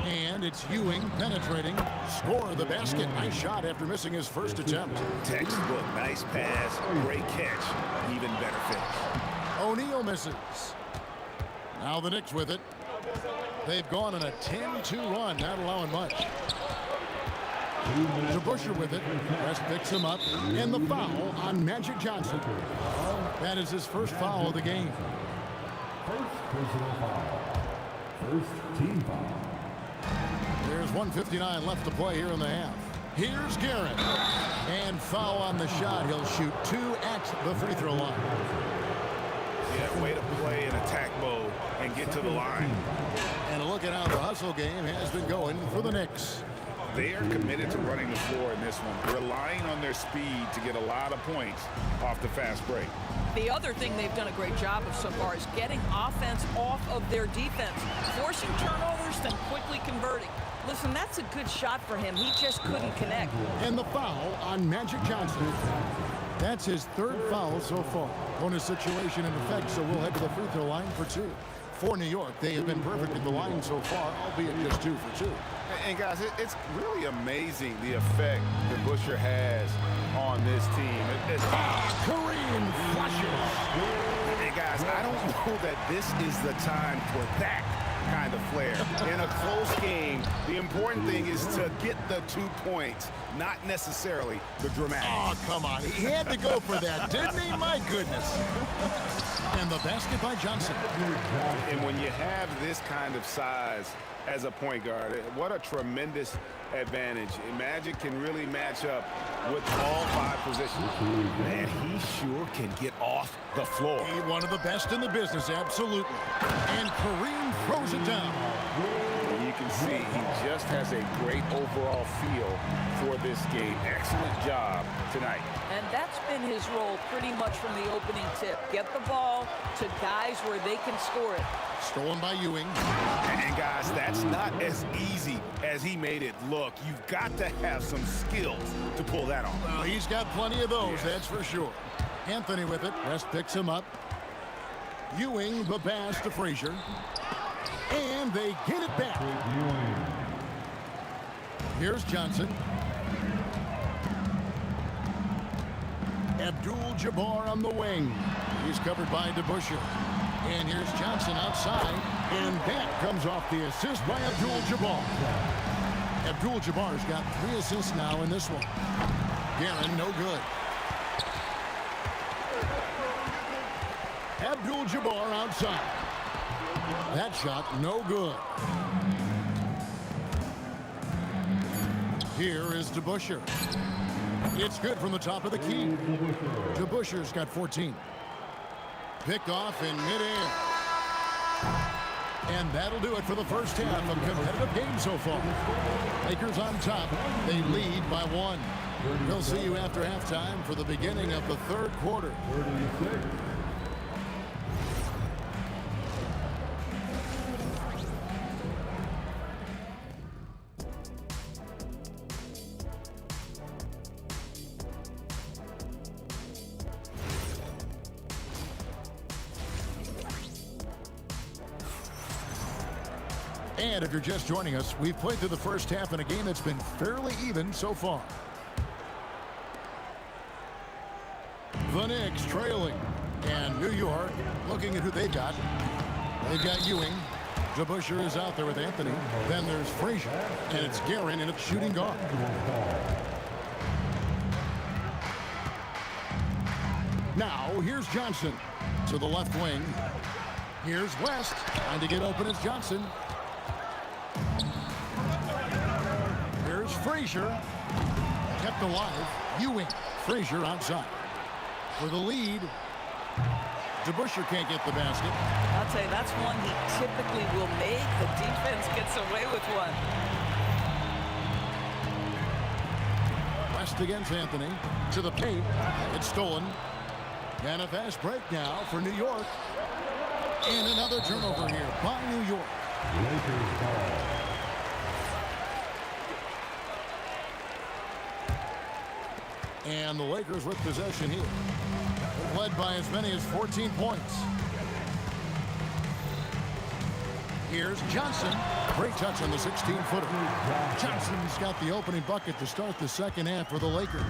And it's Ewing penetrating. Score the basket. Nice shot after missing his first attempt. Textbook, nice pass, great catch, even better finish. O'Neal misses. Now the Knicks with it. They've gone on a 10-2 run, not allowing much. DeBusschere with it. West picks him up. And the foul on Magic Johnson. That is his first foul of the game. First personal foul. First team foul. There's 1:59 left to play here in the half. Here's Garrett. And foul on the shot. He'll shoot 2 at the free throw line. Yeah, way to play in attack mode and get to the line. And look at how the hustle game has been going for the Knicks. They are committed to running the floor in this one, relying on their speed to get a lot of points off the fast break. The other thing they've done a great job of so far is getting offense off of their defense, forcing turnovers, then quickly converting. Listen, that's a good shot for him. He just couldn't connect. And the foul on Magic Johnson. That's his third foul so far. Bonus situation in effect, so we'll head to the free throw line for two. For New York, they have been perfect at the line so far, albeit just 2 for 2. And guys, it's really amazing the effect that Busher has on this team. Kareem flushes. And guys, I don't know that this is the time for that kind of flair. In a close game, the important thing is to get the 2 points, not necessarily the dramatic. Oh, come on. He had to go for that, didn't he? My goodness. And the basket by Johnson. And when you have this kind of size as a point guard, what a tremendous advantage. Magic can really match up with all 5 positions. Man, he sure can get off the floor. He's one of the best in the business, absolutely. And Kareem throws it down. You can see he just has a great overall feel for this game. Excellent job tonight. And that's been his role pretty much from the opening tip. Get the ball to guys where they can score it. Stolen by Ewing. And guys, that's not as easy as he made it look. You've got to have some skills to pull that off. Well, he's got plenty of those, that's for sure. Anthony with it. West picks him up. Ewing, the pass to Frazier. And they get it back. Here's Johnson. Abdul-Jabbar on the wing. He's covered by DeBusschere. And here's Johnson outside. And that comes off the assist by Abdul-Jabbar. Abdul-Jabbar's got 3 assists now in this one. Guerin, no good. Abdul-Jabbar outside. That shot, no good. Here is DeBusschere. It's good from the top of the key. DeBusschere's got 14. Picked off in midair. And that'll do it for the first half. A competitive game so far. Lakers on top. They lead by 1. We'll see you after halftime for the beginning of the third quarter. And if you're just joining us, we've played through the first half in a game that's been fairly even so far. The Knicks trailing. And New York looking at who they got. They've got Ewing. DeBusschere is out there with Anthony. Then there's Frazier. And it's Guerin and it's shooting guard. Now here's Johnson to the left wing. Here's West. Trying to get open as Johnson. Here's Frazier. Kept alive. Ewing. Frazier outside. For the lead. DeBusschere can't get the basket. I'll tell you, that's one he typically will make. The defense gets away with one. West against Anthony. To the paint. It's stolen. And a fast break now for New York. And another turnover here by New York. And the Lakers with possession here. Led by as many as 14 points. Here's Johnson. Great touch on the 16-footer. Johnson's got the opening bucket to start the second half for the Lakers.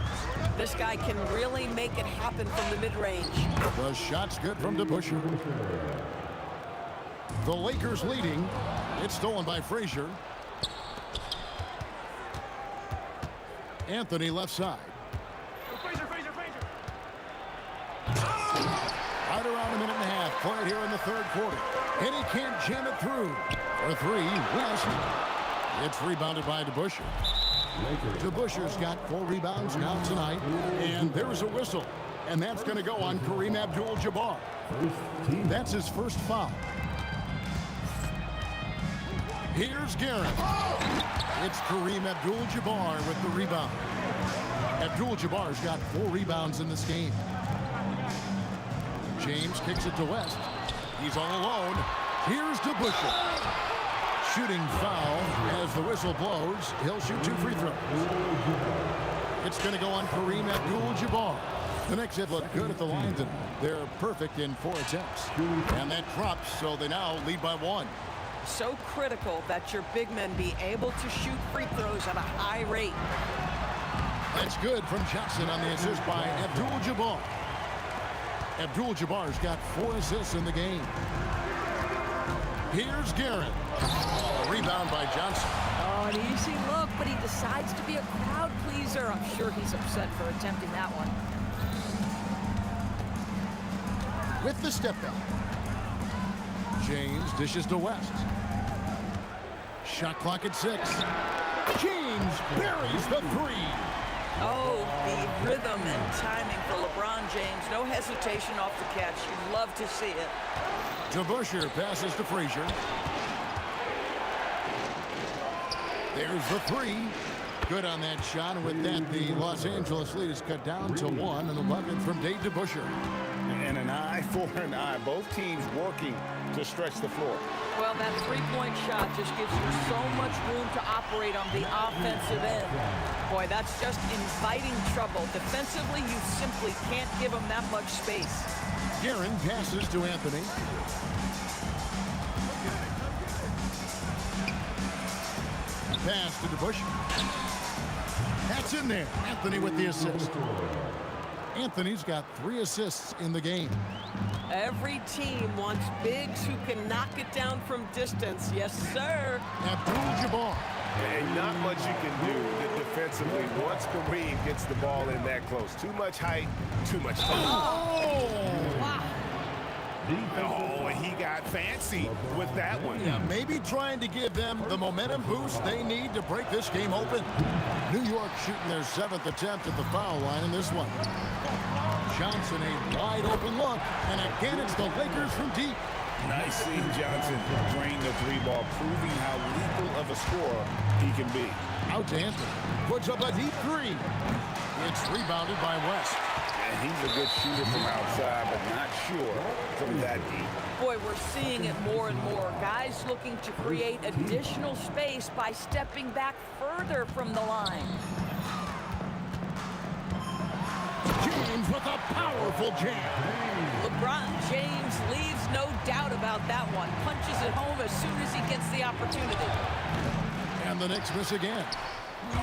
This guy can really make it happen from the mid-range. The shot's good from DeBusschere. The Lakers leading. It's stolen by Frazier. Anthony left side. Right around a minute and a half played here in the third quarter. And he can't jam it through. For 3, West. It's rebounded by DeBusschere. DeBusschere's got 4 rebounds now tonight. And there's a whistle. And that's going to go on Kareem Abdul-Jabbar. That's his first foul. Here's Garrett. It's Kareem Abdul-Jabbar with the rebound. Abdul-Jabbar's got 4 rebounds in this game. James kicks it to West. He's all alone. Here's DeBusschere. Shooting foul as the whistle blows. He'll shoot 2 free throws. It's going to go on Kareem Abdul-Jabbar. The Knicks have looked good at the line tonight. They're perfect in 4 attempts. And that drops, so they now lead by 1. So critical that your big men be able to shoot free throws at a high rate. That's good from Johnson on the assist by Abdul-Jabbar. Abdul-Jabbar's got 4 assists in the game. Here's Garrett. A rebound by Johnson. Oh, an easy look, but he decides to be a crowd pleaser. I'm sure he's upset for attempting that one. With the step back. James dishes to West. Shot clock at 6. James buries the 3. Oh, the rhythm and timing for LeBron James. No hesitation off the catch. You'd love to see it. DeBusschere passes to Frazier. There's the 3. Good on that shot. And with that, the Los Angeles lead is cut down to 1. And the bucket from Dave DeBusschere. And an eye for an eye. Both teams working to stretch the floor. Well, that three-point shot just gives you so much room to operate on the offensive end. Boy, that's just inviting trouble. Defensively, you simply can't give them that much space. Guerin passes to Anthony. Pass to DeBusschere. That's in there. Anthony with the assist. Anthony's got 3 assists in the game. Every team wants bigs who can knock it down from distance. Yes, sir. Abdul-Jabbar. And not much you can do defensively once Kareem gets the ball in that close. Too much height, too much time. Oh! Wow. Oh, he got fancy with that one. Yeah, maybe trying to give them the momentum boost they need to break this game open. New York shooting their 7th attempt at the foul line in this one. Johnson, a wide open look, and again it's the Lakers from deep. Nice seeing Johnson drain the 3-ball, proving how lethal of a scorer he can be. Out to Anthony, puts up a deep 3. It's rebounded by West. And he's a good shooter from outside, but not sure from that deep. Boy, we're seeing it more and more. Guys looking to create additional space by stepping back further from the line. James with a powerful jam. LeBron James leaves no doubt about that one. Punches it home as soon as he gets the opportunity. And the Knicks miss again.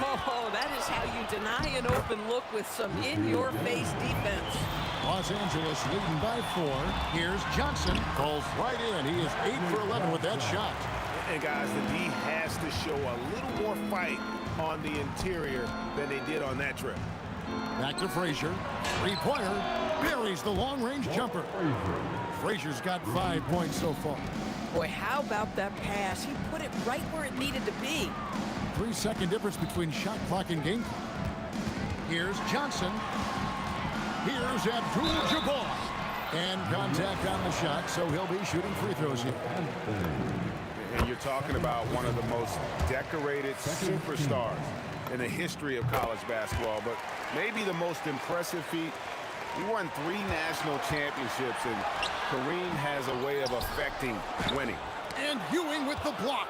Oh, that is how you deny an open look with some in-your-face defense. Los Angeles leading by 4. Here's Johnson. Falls right in. He is 8 for 11 with that shot. And guys, the D has to show a little more fight on the interior than they did on that trip. Back to Frazier. 3-pointer. Buries the long-range jumper. Frazier's got 5 points so far. Boy, how about that pass? He put it right where it needed to be. 3-second difference between shot clock and game clock. Here's Johnson. Here's Abdul-Jabbar. And contact on the shot, so he'll be shooting free throws here. And you're talking about one of the most decorated superstars in the history of college basketball, but maybe the most impressive feat. He won 3 national championships, and Kareem has a way of affecting winning. And Ewing with the block.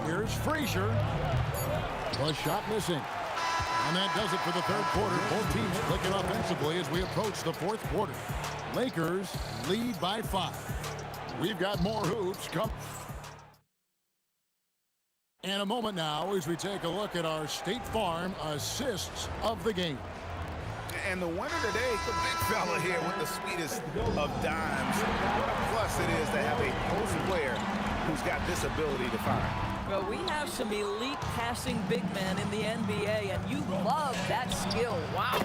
Here's Frazier. The shot missing. And that does it for the 3rd quarter. Both teams clicking offensively as we approach the 4th quarter. Lakers lead by 5. We've got more hoops come. In a moment now as we take a look at our State Farm assists of the game. And the winner today, the big fella here with the sweetest of dimes. What a plus it is to have a post player who's got this ability to find. Well, we have some elite passing big men in the NBA, and you love that skill. Wow.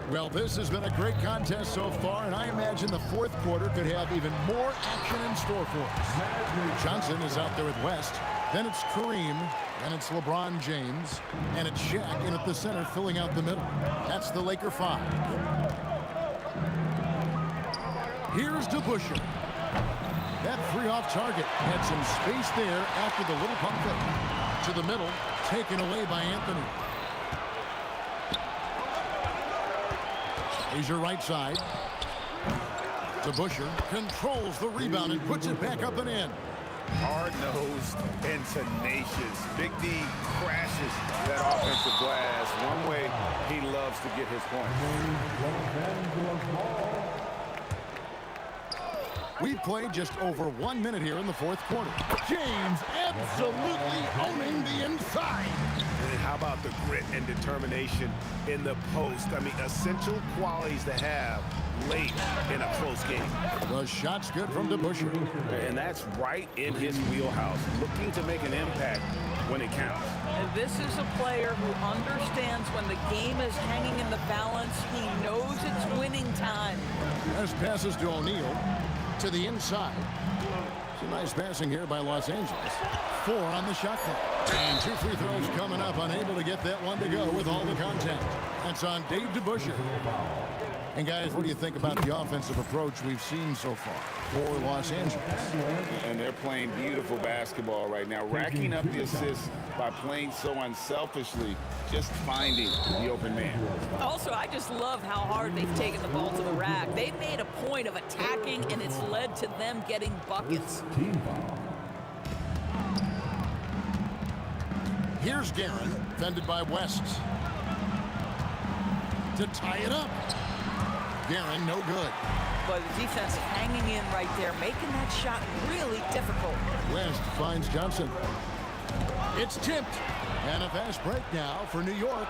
Well, this has been a great contest so far, and I imagine the 4th quarter could have even more action in store for us. Johnson is out there with West. Then it's Kareem, and it's LeBron James, and it's Shaq in at the center filling out the middle. That's the Laker 5. Here's DeBusschere. That three off target had some space there after the little pump fake. To the middle, taken away by Anthony. Here's your right side. To Busher, controls the rebound and puts it back up and in. Hard-nosed and tenacious. Big D crashes that offensive glass. One way he loves to get his points. We've played just over 1 minute here in the fourth quarter. James absolutely owning the inside. And how about the grit and determination in the post? I mean, essential qualities to have late in a close game. The shot's good from DeBusschere. And that's right in his wheelhouse, looking to make an impact when it counts. And this is a player who understands when the game is hanging in the balance. He knows it's winning time. As passes to O'Neal. To the inside. Some nice passing here by Los Angeles. 4 on the shot clock. And 2 free throws coming up. Unable to get that one to go with all the contact. That's on Dave DeBusschere. And guys, what do you think about the offensive approach we've seen so far for Los Angeles? And they're playing beautiful basketball right now, racking up the assists by playing so unselfishly, just finding the open man. Also, I just love how hard they've taken the ball to the rack. They've made a point of attacking, and it's led to them getting buckets. Here's Guerin, fended by West. To tie it up. Guerin, no good. But the defense hanging in right there, making that shot really difficult. West finds Johnson. It's tipped. And a fast break now for New York.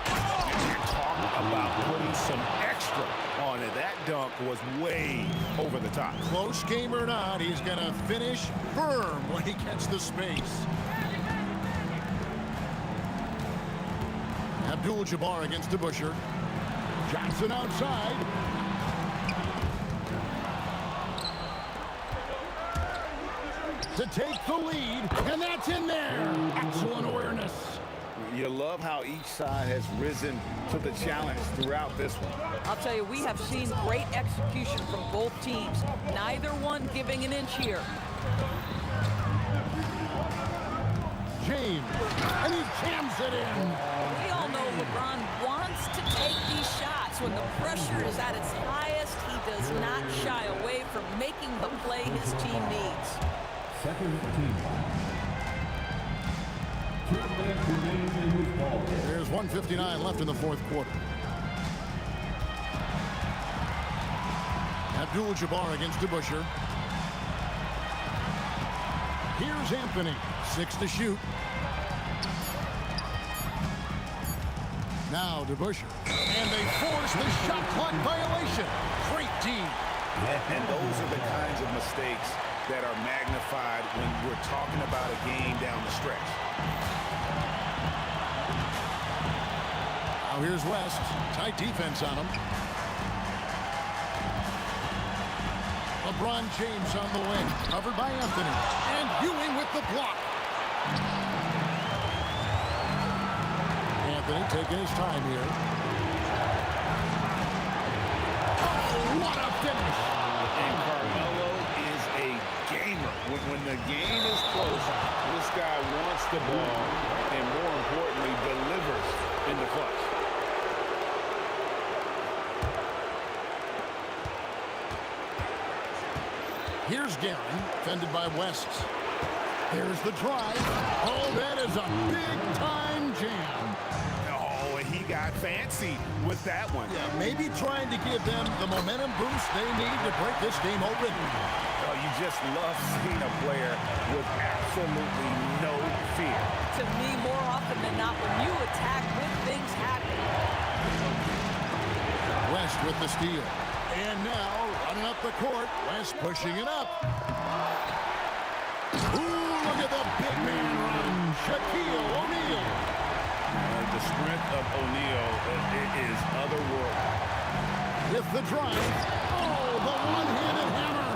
You're talking about putting some extra on it. That dunk was way over the top. Close game or not, he's going to finish firm when he gets the space. Abdul-Jabbar against DeBusschere. Johnson outside. To take the lead, and that's in there. Excellent awareness. You love how each side has risen to the challenge throughout this one. I'll tell you, we have seen great execution from both teams. Neither one giving an inch here. James, and he jams it in. We all know LeBron wants to take these shots. When the pressure is at its highest, he does not shy away from making the play his team needs. Second team. There's 1:59 left in the fourth quarter. Abdul-Jabbar against DeBusschere. Here's Anthony. 6 to shoot. Now DeBusschere. And they force the shot clock violation. Great team. And those are the kinds of mistakes that are magnified when we're talking about a game down the stretch. Now here's West. Tight defense on him. LeBron James on the wing. Covered by Anthony. And Ewing with the block. Anthony taking his time here. Oh, what a finish. And Carmelo is a gamer. When the game is close, this guy wants the ball and, more importantly, delivers in the clutch. Here's Guerin, fended by West. There's the drive. Oh, that is a big-time jam. Oh, and he got fancy with that one. Yeah, maybe trying to give them the momentum boost they need to break this game open. Oh, you just love seeing a player with absolutely no fear. To me, more often than not, when you attack, good things happen. West with the steal. And now, running up the court, West pushing it up. Ooh, look at the big man run. Shaquille O'Neal. The strength of O'Neal is otherworldly. With the drive. Oh, the one-handed hammer.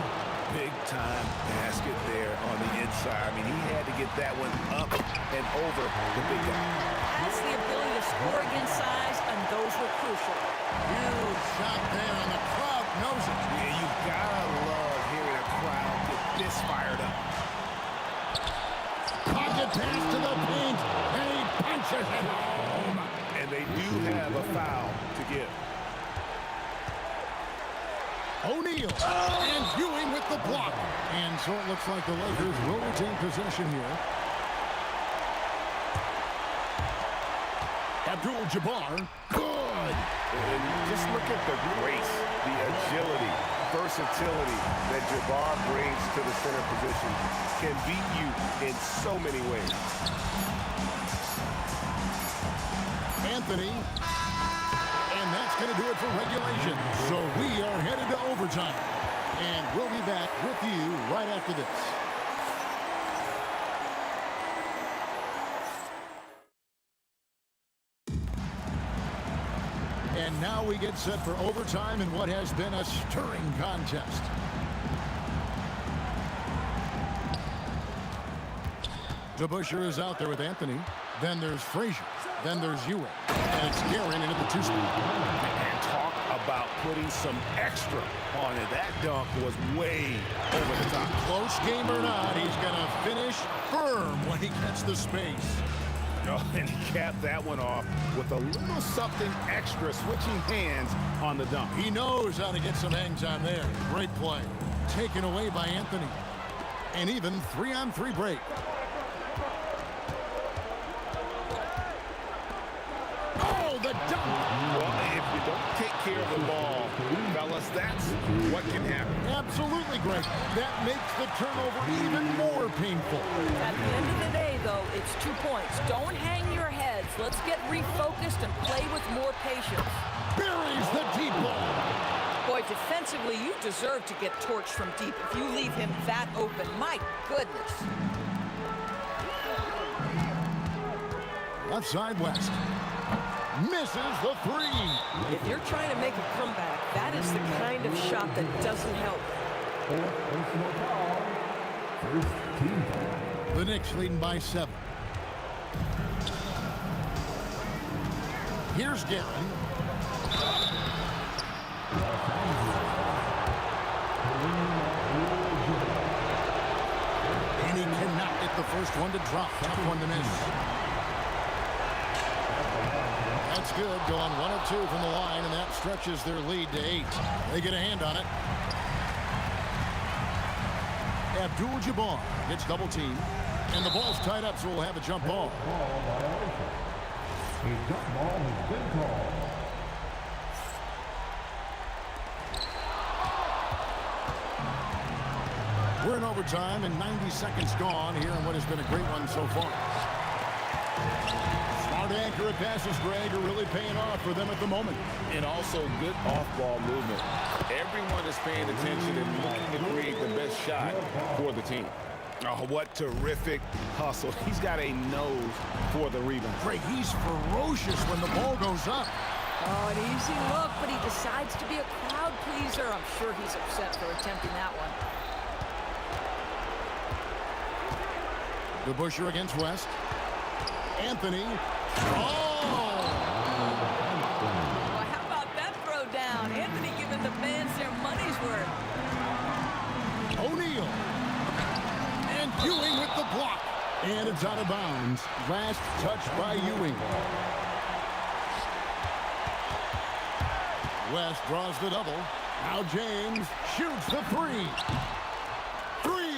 Big-time basket there on the inside. I mean, he had to get that one up and over the big guy. Has the ability to score against size, and those were crucial. Huge shot there, and the crowd knows it. Yeah, you gotta love hearing a crowd get this fired up. Pocket pass to the paint, and he punches it home. And they do have a foul to give. O'Neal and Ewing with the block. And so it looks like the Lakers will retain possession here. Abdul-Jabbar, good. And just look at the grace, the agility, versatility that Jabbar brings to the center position. Can beat you in so many ways. Anthony. And that's going to do it for regulation. So we are headed to overtime. And we'll be back with you right after this. And now we get set for overtime in what has been a stirring contest. DeBusschere is out there with Anthony. Then there's Frazier. Then there's Ewing. And it's Guerin in at the two-spot. And talk about putting some extra on it. That dunk was way over the top. Close game or not, he's going to finish firm when he gets the space. Oh, and he capped that one off with a little something extra, switching hands on the dunk. He knows how to get some hang time there. Great play. Taken away by Anthony. And even 3-on-3 break. Oh, the dunk! Well, if you don't take care of the ball, fellas, that's what can happen. Absolutely, Greg. That makes the turnover even more painful. At the end of the day, though, it's 2 points. Don't hang your heads. Let's get refocused and play with more patience. Buries the deep ball. Boy, defensively, you deserve to get torched from deep if you leave him that open. My goodness. Left side West. Misses the three. If you're trying to make a comeback, that is the kind of shot that doesn't help. The Knicks leading by 7. Here's Guerin. And he cannot get the first one to drop. Tough one to miss. That's good. Going 1 of 2 from the line, and that stretches their lead to 8. They get a hand on it. Abdul-Jabbar gets double teamed, and the ball's tied up, so we'll have a jump ball. A jump ball has been called. We're in overtime, and 90 seconds gone here in what has been a great one so far. Smart accurate passes, Greg, are really paying off for them at the moment. And also good off-ball movement. Everyone is paying attention and looking to create the best shot for the team. Oh, what terrific hustle. He's got a nose for the rebound. Greg, he's ferocious when the ball goes up. Oh, an easy look, but he decides to be a crowd pleaser. I'm sure he's upset for attempting that one. DeBusschere against West. Anthony. Oh! Well, how about that throw down? Anthony giving the fans their money's worth. O'Neal. And Ewing with the block. And it's out of bounds. Last touch by Ewing. West draws the double. Now James shoots the three. Good.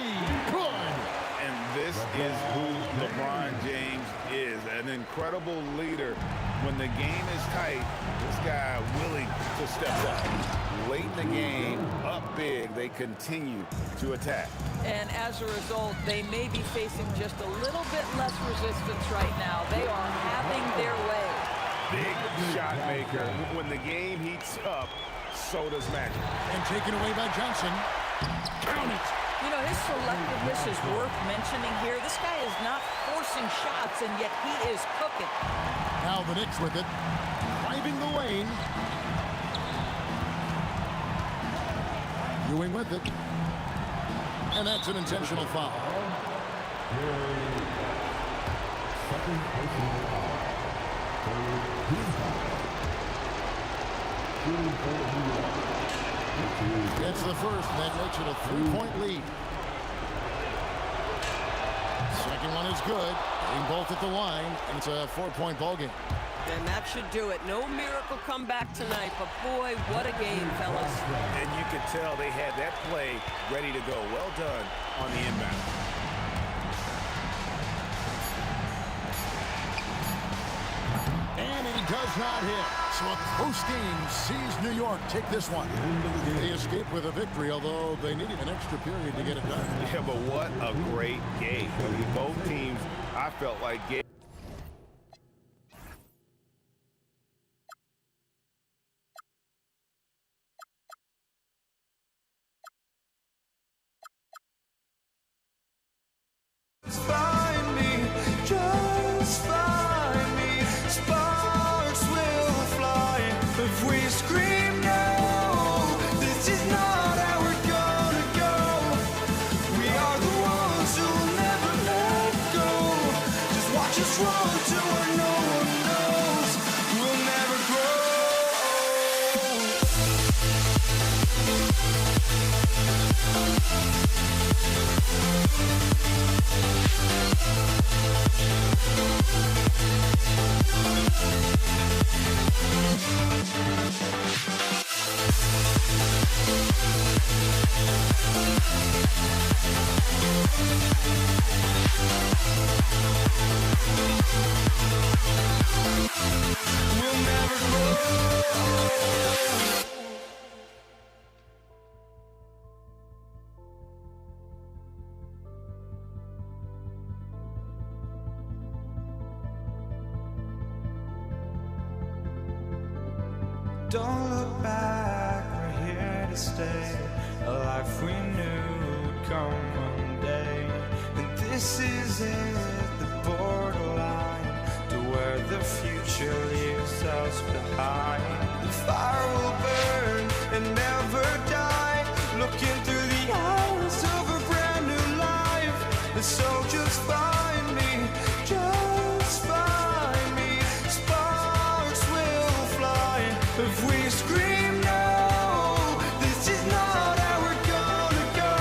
And this is who LeBron James is, an incredible leader. When the game is tight, this guy willing to step up. Late in the game, up big, they continue to attack. And as a result, they may be facing just a little bit less resistance right now. They are having their way. Big shot maker. When the game heats up, so does magic. And taken away by Johnson. Count it. You know, his selectiveness is worth mentioning here. This guy is not forcing shots, and yet he is cooking. Now the Knicks with it. Driving the lane. Ewing with it. And that's an intentional foul. Second personal foul. Team foul. Shooting for New York. Gets the first, and that makes it a 3-point lead. Second one is good. They both at the line, and it's a 4-point ball game. And that should do it. No miracle comeback tonight, but boy, what a game, fellas. And you can tell they had that play ready to go. Well done on the inbound. And he does not hit. So a close game sees New York take this one. They escape with a victory, although they needed an extra period to get it done. Yeah, but what a great game. I mean, both teams, I felt like gave. Find me, just find me. Sparks will fly if we scream no. This is not how we're gonna go. We are the ones who'll never let go. Just watch us run to where no one knows. We'll never grow. We'll never grow. Don't look back, we're here to stay. A life we knew would come one day. And this is it, the borderline to where the future leaves us behind. The fire will burn and never die, looking through the eyes of a brand new life. And so just find me, just find me. Sparks will fly if we scream no. This is not how we're gonna go.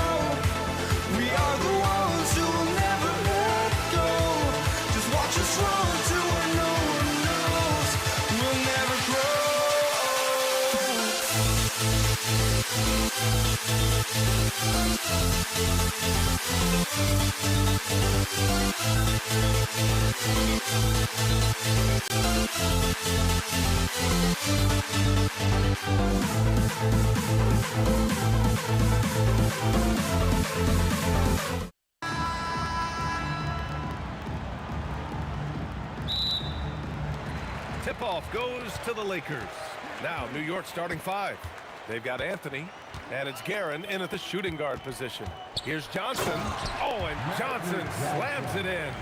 We are the ones who will never let go. Just watch us run to where no one knows. We'll never grow. Tip-off goes to the Lakers. Now, New York starting 5. They've got Anthony, and it's Guerin in at the shooting guard position. Here's Johnson. Oh, and Johnson slams it in.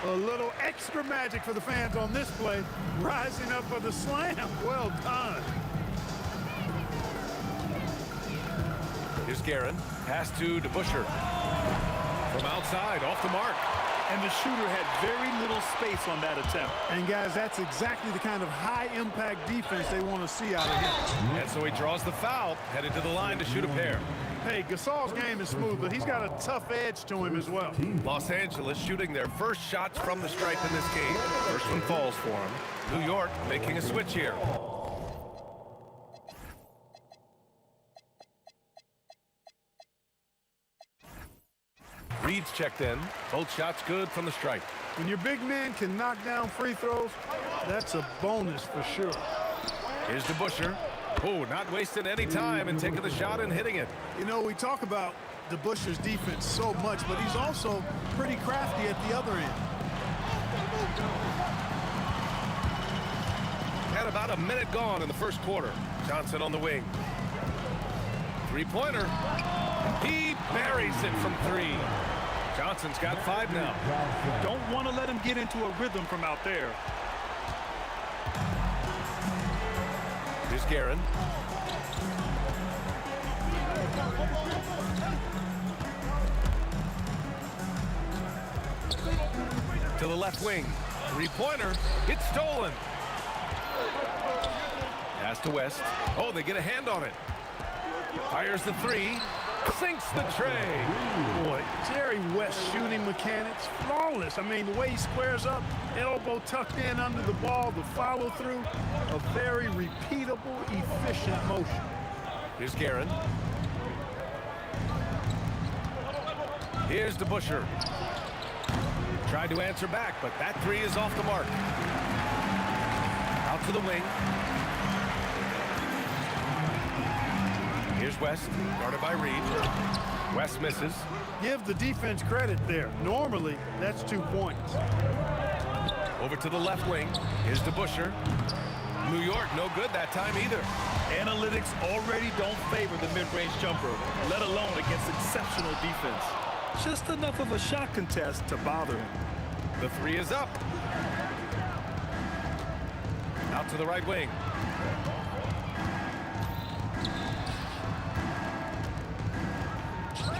A little extra magic for the fans on this play. Rising up for the slam. Well done. Here's Guerin. Pass to DeBusschere. From outside, off the mark. And the shooter had very little space on that attempt. And guys, that's exactly the kind of high-impact defense they want to see out of him. And so he draws the foul, headed to the line to shoot a pair. Hey, Gasol's game is smooth, but he's got a tough edge to him as well. Los Angeles shooting their first shots from the stripe in this game. First one falls for him. New York making a switch here. Reed's checked in. Both shots good from the stripe. When your big man can knock down free throws, that's a bonus for sure. Here's DeBusschere. Oh, not wasting any time and taking the shot and hitting it. You know, we talk about DeBusschere's defense so much, but he's also pretty crafty at the other end. Had about a minute gone in the first quarter. Johnson on the wing. Three-pointer. He buries it from 3. Johnson's got 5 now. Don't want to let him get into a rhythm from out there. Here's Guerin. To the left wing. Three-pointer. It's stolen. Pass to West. Oh, they get a hand on it. Fires the three. Sinks the tray. Boy, Jerry West shooting mechanics, flawless. I mean, the way he squares up, elbow tucked in under the ball, the follow through, a very repeatable, efficient motion. Here's Guerin. Here's DeBusschere. Tried to answer back, but that three is off the mark. Out to the wing. Here's West, guarded by Reed. West misses. Give the defense credit there. Normally, that's 2 points. Over to the left wing. Here's DeBusschere. New York, no good that time either. Analytics already don't favor the mid-range jumper, let alone against exceptional defense. Just enough of a shot contest to bother him. The three is up. Out to the right wing.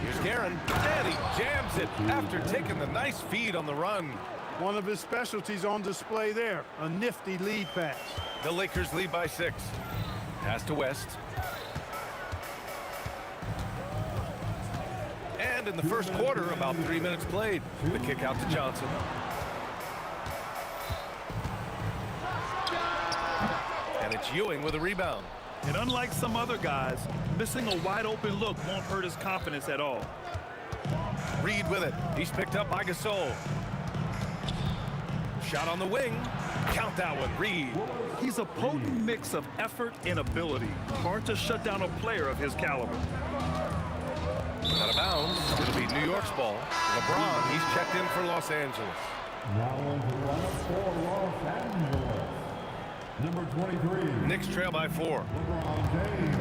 Here's Guerin, and he jams it after taking the nice feed on the run. One of his specialties on display there, a nifty lead pass. The Lakers lead by 6. Pass to West. And in the first quarter, about 3 minutes played. The kick out to Johnson. And it's Ewing with a rebound. And unlike some other guys, missing a wide open look won't hurt his confidence at all. Reed with it. He's picked up by Gasol. Shot on the wing. Count that one, Reed. He's a potent mix of effort and ability. Hard to shut down a player of his caliber. Out of bounds. It'll be New York's ball. LeBron, he's checked in for Los Angeles. Now on the line for Los Angeles, number 23. Knicks trail by 4. LeBron James.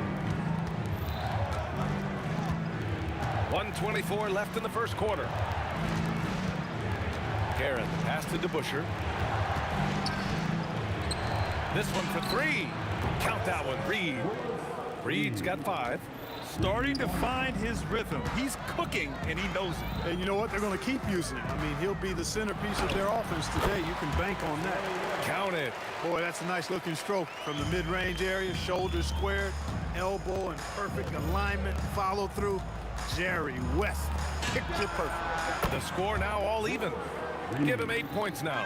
1:24 left in the first quarter. Guerin, pass to DeBusschere. This one for 3. Count that one, Reed. Reed's got 5. Starting to find his rhythm. He's cooking, and he knows it. And you know what? They're going to keep using him. I mean, he'll be the centerpiece of their offense today. You can bank on that. Count it. Boy, that's a nice-looking stroke from the mid-range area. Shoulders squared, elbow in perfect alignment, follow through. Jerry West, picture perfect. The score now all even. Give him 8 points now.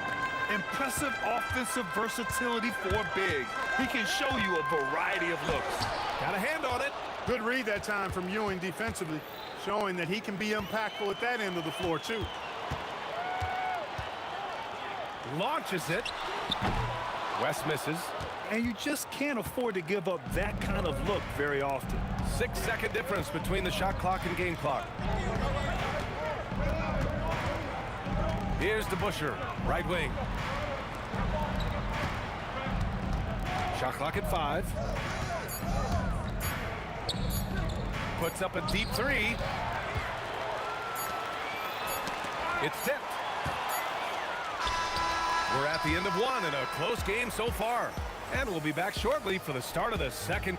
Impressive offensive versatility for big. He can show you a variety of looks. Got a hand on it. Good read that time from Ewing defensively, showing that he can be impactful at that end of the floor, too. Launches it. West misses. And you just can't afford to give up that kind of look very often. 6-second difference between the shot clock and game clock. Here's DeBusschere, right wing. Shot clock at 5. Puts up a deep 3. It's tipped. We're at the end of 1 in a close game so far. And we'll be back shortly for the start of the second.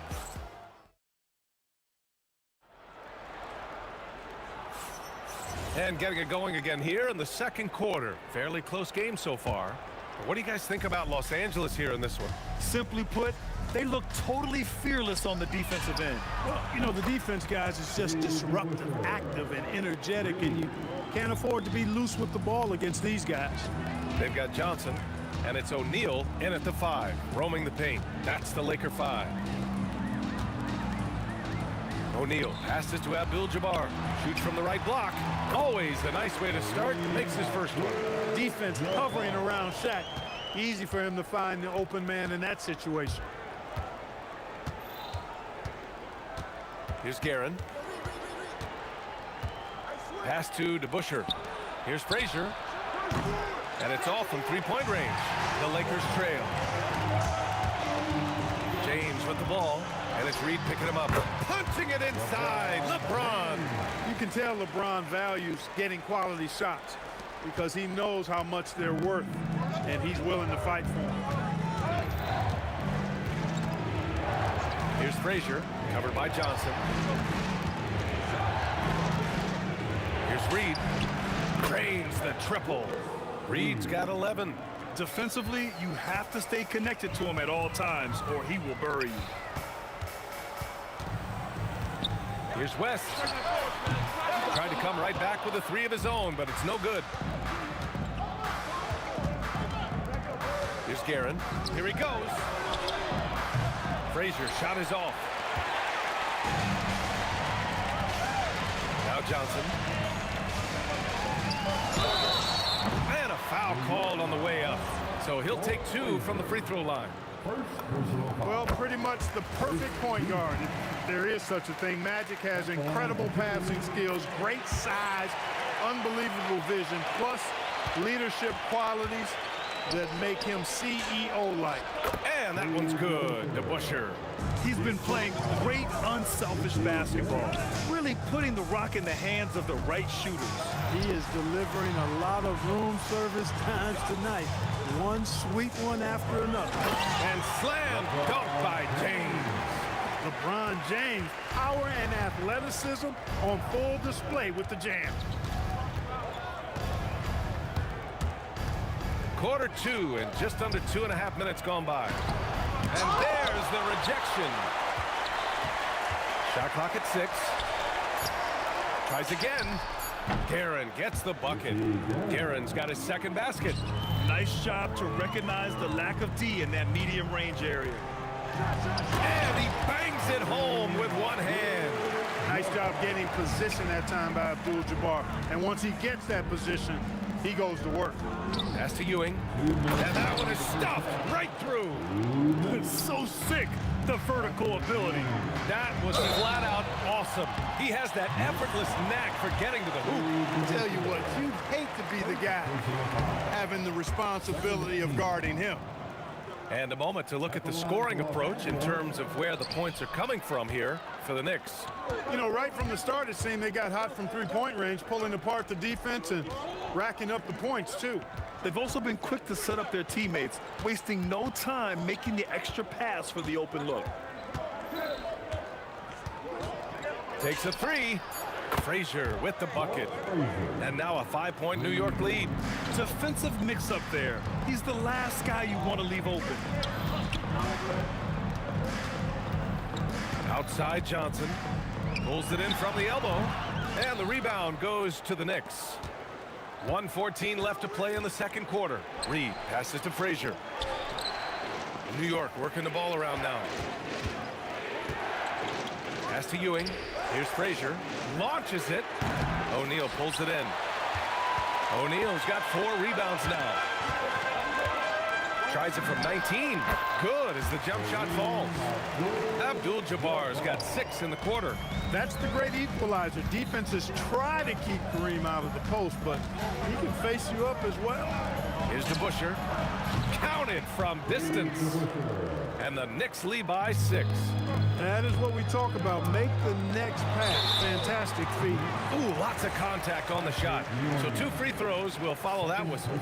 And getting it going again here in the second quarter. Fairly close game so far. What do you guys think about Los Angeles here in this one? Simply put, they look totally fearless on the defensive end. Well, you know, the defense, guys, is just disruptive, active, and energetic, and you can't afford to be loose with the ball against these guys. They've got Johnson, and it's O'Neal in at the 5, roaming the paint. That's the Laker 5. O'Neal passes to Abdul-Jabbar. Shoots from the right block. Always a nice way to start. Makes his first one. Defense hovering around Shaq. Easy for him to find the open man in that situation. Here's Guerin. Pass to DeBusschere. Here's Frazier. And it's off from three-point range. The Lakers trail. James with the ball. And it's Reed picking him up. Punching it inside. LeBron. You can tell LeBron values getting quality shots because he knows how much they're worth, and he's willing to fight for them. Here's Frazier, covered by Johnson. Here's Reed. Drains the triple. Reed's got 11. Defensively, you have to stay connected to him at all times, or he will bury you. Here's West. Tried to come right back with a three of his own, but it's no good. Here's Guerin. Here he goes. Frazier shot is off. Now Johnson. And a foul called on the way up. So he'll take two from the free throw line. Well, pretty much the perfect point guard, if there is such a thing. Magic has incredible passing skills, great size, unbelievable vision, plus leadership qualities that make him CEO-like. And that one's good to Busher. He's been playing great, unselfish basketball, really putting the rock in the hands of the right shooters. He is delivering a lot of room service times tonight. One sweet one after another. And slam dunk by James. LeBron James, power and athleticism on full display with the jam. Quarter two and just under 2.5 minutes gone by. And there's the rejection. Shot clock at 6. Tries again. Guerin gets the bucket. Guerin's got his second basket. Nice job to recognize the lack of D in that medium range area. And he bangs it home with one hand. Nice job getting position that time by Abdul-Jabbar. And once he gets that position, he goes to work. Pass to Ewing. And that one is stuffed right through. It's so sick, the vertical ability. That was flat out awesome. He has that effortless knack for getting to the hoop. I tell you what, you'd hate to be the guy having the responsibility of guarding him. And a moment to look at the scoring approach in terms of where the points are coming from here for the Knicks. You know, right from the start, it seemed they got hot from three-point range, pulling apart the defense and racking up the points, too. They've also been quick to set up their teammates, wasting no time making the extra pass for the open look. Takes a three. Frazier with the bucket. And now a 5-point New York lead. Defensive mix-up there. He's the last guy you want to leave open. Outside Johnson. Pulls it in from the elbow. And the rebound goes to the Knicks. 1:14 left to play in the second quarter. Reed passes to Frazier. New York working the ball around now. Pass to Ewing. Here's Frazier. Launches it. O'Neal pulls it in. O'Neal's got 4 rebounds now. Tries it from 19. Good as the jump shot falls. Abdul-Jabbar's got 6 in the quarter. That's the great equalizer. Defenses try to keep Kareem out of the post, but he can face you up as well. Here's to Busher. Counted from distance. And the Knicks lead by 6. That is what we talk about. Make the next pass. Fantastic feat. Ooh, lots of contact on the shot. So 2 free throws will follow that whistle.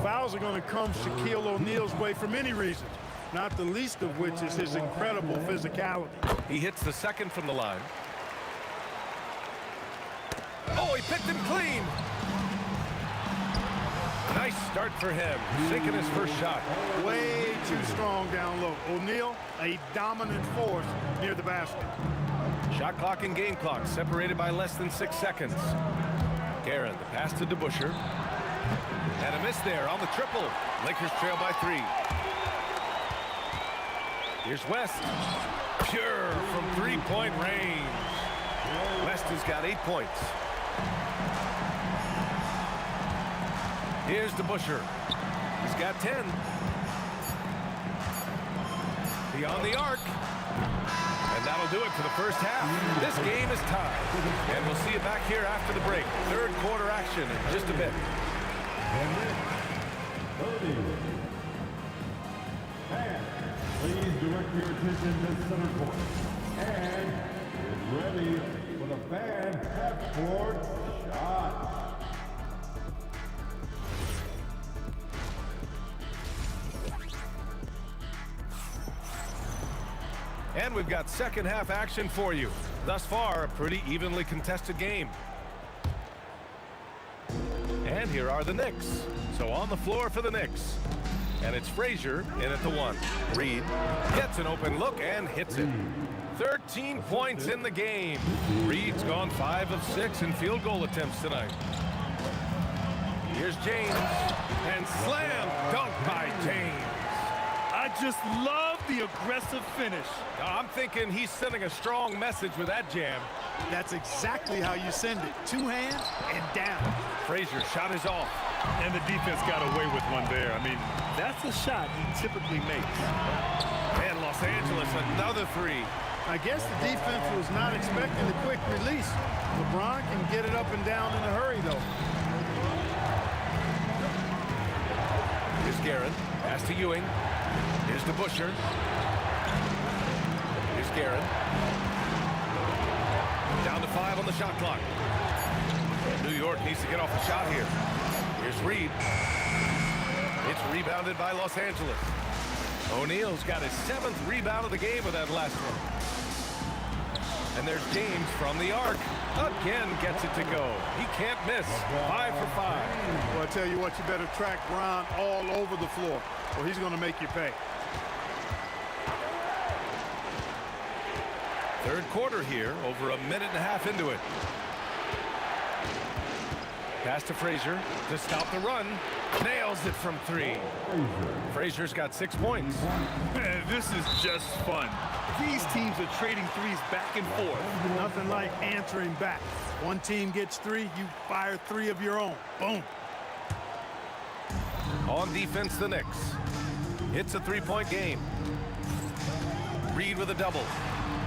Fouls are going to come Shaquille O'Neal's way for many reasons, not the least of which is his incredible physicality. He hits the second from the line. Oh, he picked him clean. Nice start for him, sinking his first shot. Way too strong down low. O'Neal, a dominant force near the basket. Shot clock and game clock separated by less than 6 seconds. Guerin, the pass to DeBuscher. And a miss there on the triple. Lakers trail by 3. Here's West. Pure from 3-point range. West has got 8 points. Here's DeBuscher. He's got 10. Beyond the arc. And that'll do it for the first half. This game is tied. And we'll see you back here after the break. Third quarter action in just a bit. Please direct your attention to center court. And get ready for the fan half-court shot. And we've got second half action for you. Thus far, a pretty evenly contested game. And here are the Knicks. So on the floor for the Knicks. And it's Frazier in at the 1. Reed gets an open look and hits it. 13 points in the game. Reed's gone 5 of 6 in field goal attempts tonight. Here's James, and slam dunk by James. I just love the aggressive finish. I'm thinking he's sending a strong message with that jam. That's exactly how you send it. 2 hands and down. Frazier shot is off. And the defense got away with one there. I mean, that's a shot he typically makes. And Los Angeles, another 3. I guess the defense was not expecting the quick release. LeBron can get it up and down in a hurry, though. Here's Guerin. Pass to Ewing. Here's DeBusschere. Here's Guerin. Down to 5 on the shot clock. New York needs to get off the shot here. Here's Reed. It's rebounded by Los Angeles. O'Neal's got his 7th rebound of the game with that last one. And there's James from the arc. Again gets it to go. He can't miss. 5 for 5. Well, I tell you what, you better track Bron all over the floor, or he's going to make you pay. Third quarter here, over a minute and a half into it. Pass to Frazier to stop the run. Nails it from 3. Frazier's got 6 points. Man, this is just fun. These teams are trading threes back and forth. Nothing like answering back. One team gets 3, you fire 3 of your own. Boom. On defense, the Knicks. It's a 3-point game. Reed with a double.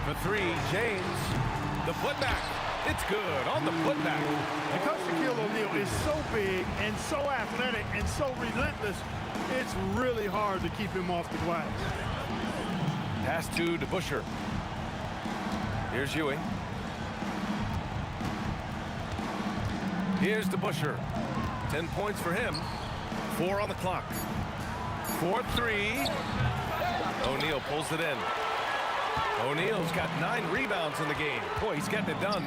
For 3, James. The putback. It's good on the putback. Because Shaquille O'Neal is so big and so athletic and so relentless, it's really hard to keep him off the glass. Pass to DeBusschere. Here's Ewing. Here's DeBusschere. 10 points for him. 4 on the clock. 4-3. O'Neal pulls it in. O'Neal's got 9 rebounds in the game. Boy, he's getting it done.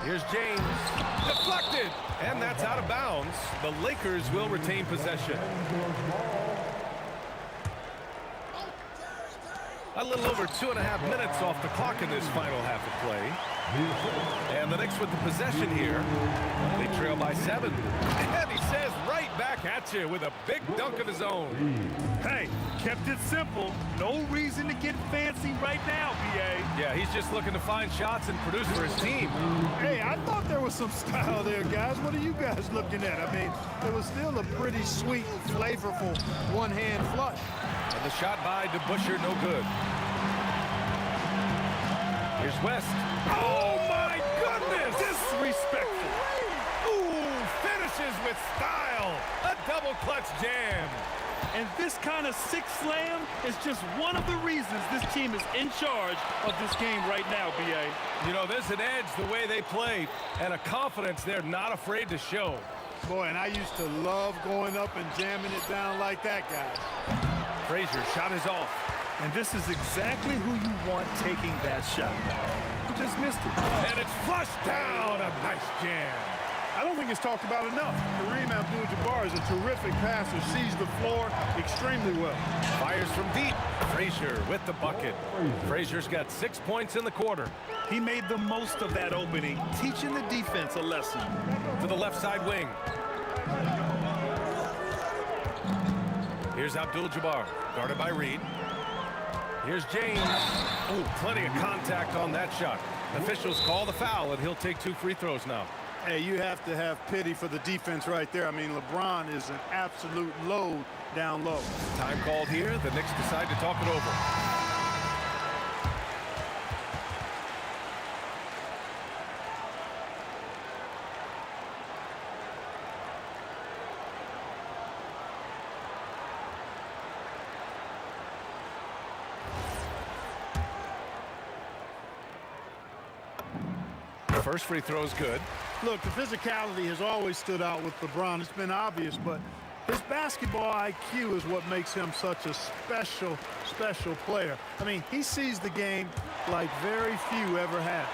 Here's James. Deflected. And that's out of bounds. The Lakers will retain possession. A little over 2.5 minutes off the clock in this final half of play. And the Knicks with the possession here. They trail by 7. And he says right back at you with a big dunk of his own. Hey, kept it simple. No reason to get fancy right now, B.A. Yeah, he's just looking to find shots and produce for his team. Hey, I thought there was some style there, guys. What are you guys looking at? I mean, it was still a pretty sweet, flavorful one-hand flush. And the shot by DeBusschere, no good. Here's West. Oh, my goodness! Disrespectful. Ooh, finishes with style. A double clutch jam. And this kind of sick slam is just one of the reasons this team is in charge of this game right now, B.A. You know, there's an edge the way they play and a confidence they're not afraid to show. Boy, and I used to love going up and jamming it down like that guy. Frazier shot is off. And this is exactly who you want taking that shot. You just missed it. And it's flushed down. A nice jam. I don't think it's talked about enough. Kareem Abdul-Jabbar is a terrific passer, sees the floor extremely well. Fires from deep. Frazier with the bucket. Frazier's got 6 points in the quarter. He made the most of that opening, teaching the defense a lesson. To the left side wing. Here's Abdul-Jabbar, guarded by Reed. Here's James. Oh, plenty of contact on that shot. Officials call the foul, and he'll take 2 free throws now. Hey, you have to have pity for the defense right there. I mean, LeBron is an absolute load down low. Time called here. The Knicks decide to talk it over. First free throw is good. Look, the physicality has always stood out with LeBron. It's been obvious, but his basketball IQ is what makes him such a special player. I mean, he sees the game like very few ever have.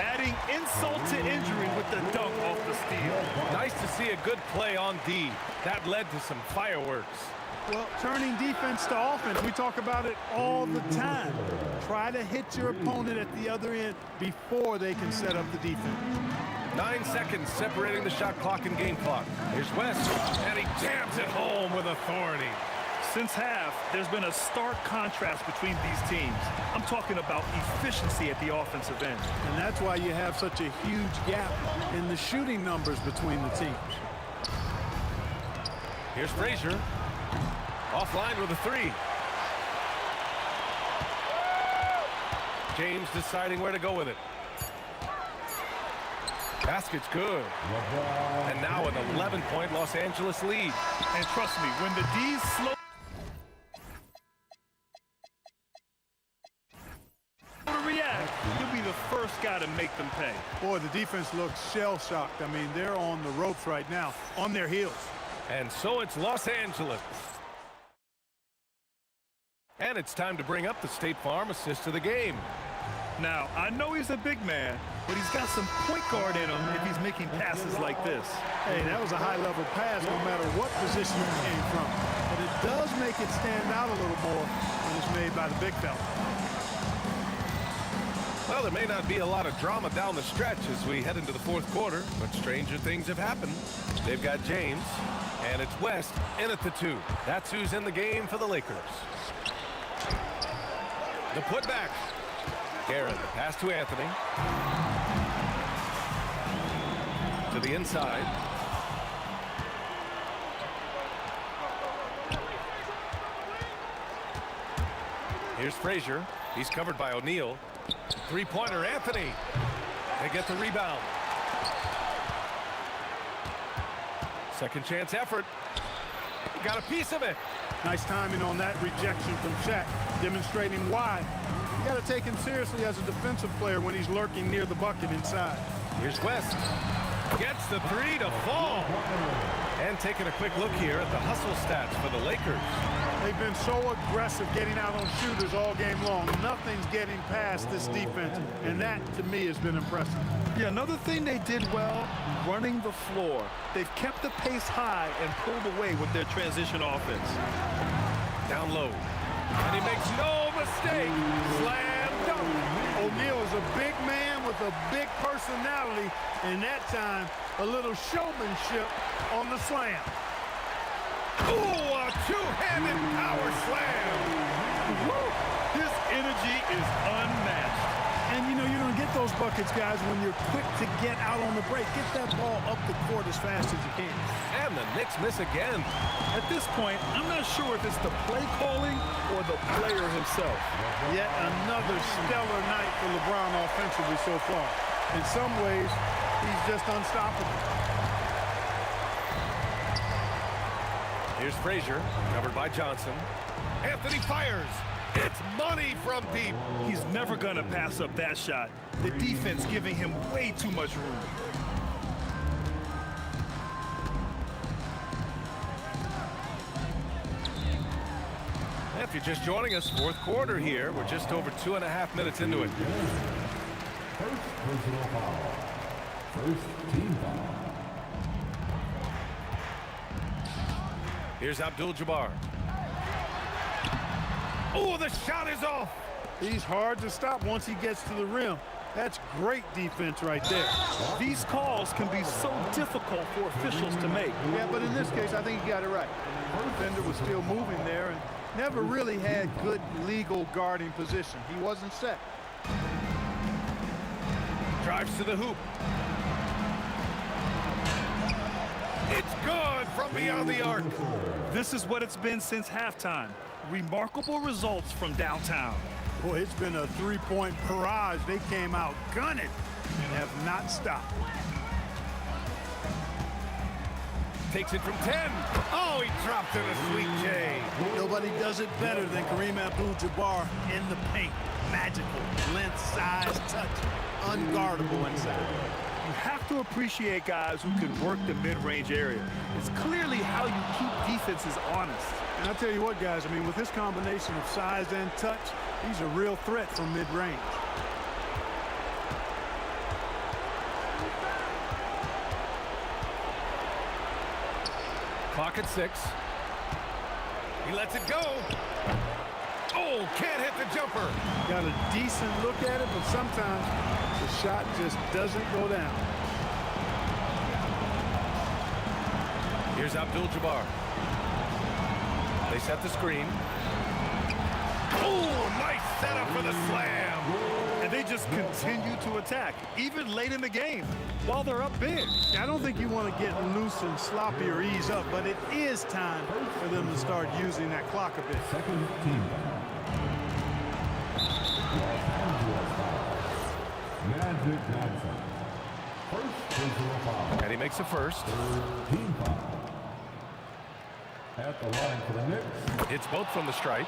Adding insult to injury with the dunk off the steal. Nice to see a good play on D. That led to some fireworks. Well, turning defense to offense, we talk about it all the time. Try to hit your opponent at the other end before they can set up the defense. 9 seconds separating the shot clock and game clock. Here's West, and he jams it home with authority. Since half, there's been a stark contrast between these teams. I'm talking about efficiency at the offensive end. And that's why you have such a huge gap in the shooting numbers between the teams. Here's Frazier. Offline with a three. James deciding where to go with it. Basket's good. And now an 11-point Los Angeles lead. And trust me, when the D's slow to react, you'll be the first guy to make them pay. Boy, the defense looks shell-shocked. I mean, they're on the ropes right now, on their heels. And so it's Los Angeles. And it's time to bring up the State Farm assist of the game. Now, I know he's a big man, but he's got some point guard in him if he's making passes like this. Hey, that was a high-level pass no matter what position it came from. But it does make it stand out a little more when it's made by the big fella. Well, there may not be a lot of drama down the stretch as we head into the fourth quarter, but stranger things have happened. They've got James, and it's West in at the 2. That's who's in the game for the Lakers. The putback. Garrett, the pass to Anthony. To the inside. Here's Frazier. He's covered by O'Neal. Three-pointer, Anthony. They get the rebound. Second chance effort. Got a piece of it. Nice timing on that rejection from Shaq, demonstrating why. You got to take him seriously as a defensive player when he's lurking near the bucket inside. Here's West. Gets the three to fall. And taking a quick look here at the hustle stats for the Lakers. They've been so aggressive getting out on shooters all game long. Nothing's getting past this defense, and that, to me, has been impressive. Yeah, another thing they did well, running the floor. They've kept the pace high and pulled away with their transition offense. Down low. And he makes no mistake. Slam dunk. O'Neal is a big man with a big personality, and that time, a little showmanship on the slam. Ooh, a two-handed power slam. Woo! His energy is unmatched. And, you know, you're going to get those buckets, guys, when you're quick to get out on the break. Get that ball up the court as fast as you can. And the Knicks miss again. At this point, I'm not sure if it's the play calling or the player himself. Yet another stellar night for LeBron offensively so far. In some ways, he's just unstoppable. Here's Frazier, covered by Johnson. Anthony fires. It's money from deep. He's never going to pass up that shot. The defense giving him way too much room. If you're just joining us, fourth quarter here. We're just over 2.5 minutes into it. First personal foul. First team foul. Here's Abdul-Jabbar. Oh, the shot is off. He's hard to stop once he gets to the rim. That's great defense right there. These calls can be so difficult for officials to make. Yeah, but in this case, I think he got it right. The defender was still moving there and never really had good legal guarding position. He wasn't set. Drives to the hoop. It's good from beyond the arc. This is what it's been since halftime. Remarkable results from downtown. Boy, it's been a three-point barrage. They came out gunning and have not stopped. Takes it from 10. Oh, he dropped it, a sweet J. Nobody does it better than Kareem Abdul-Jabbar in the paint. Magical, length, size, touch, unguardable inside. You have to appreciate guys who can work the mid-range area. It's clearly how you keep defenses honest. And I'll tell you what, guys, I mean, with this combination of size and touch, he's a real threat from mid-range. clock at 6. He lets it go. Oh, can't hit the jumper. Got a decent look at it, but sometimes the shot just doesn't go down. Here's Abdul-Jabbar. They set the screen. Oh, nice setup for the slam. And they just continue to attack, even late in the game, while they're up big. I don't think you want to get loose and sloppy or ease up, but it is time for them to start using that clock a bit. Second team foul. Los Angeles foul. Magic Johnson. First personal foul. And he makes the first. Third team foul. At the line for the Knicks. It's both from the stripe.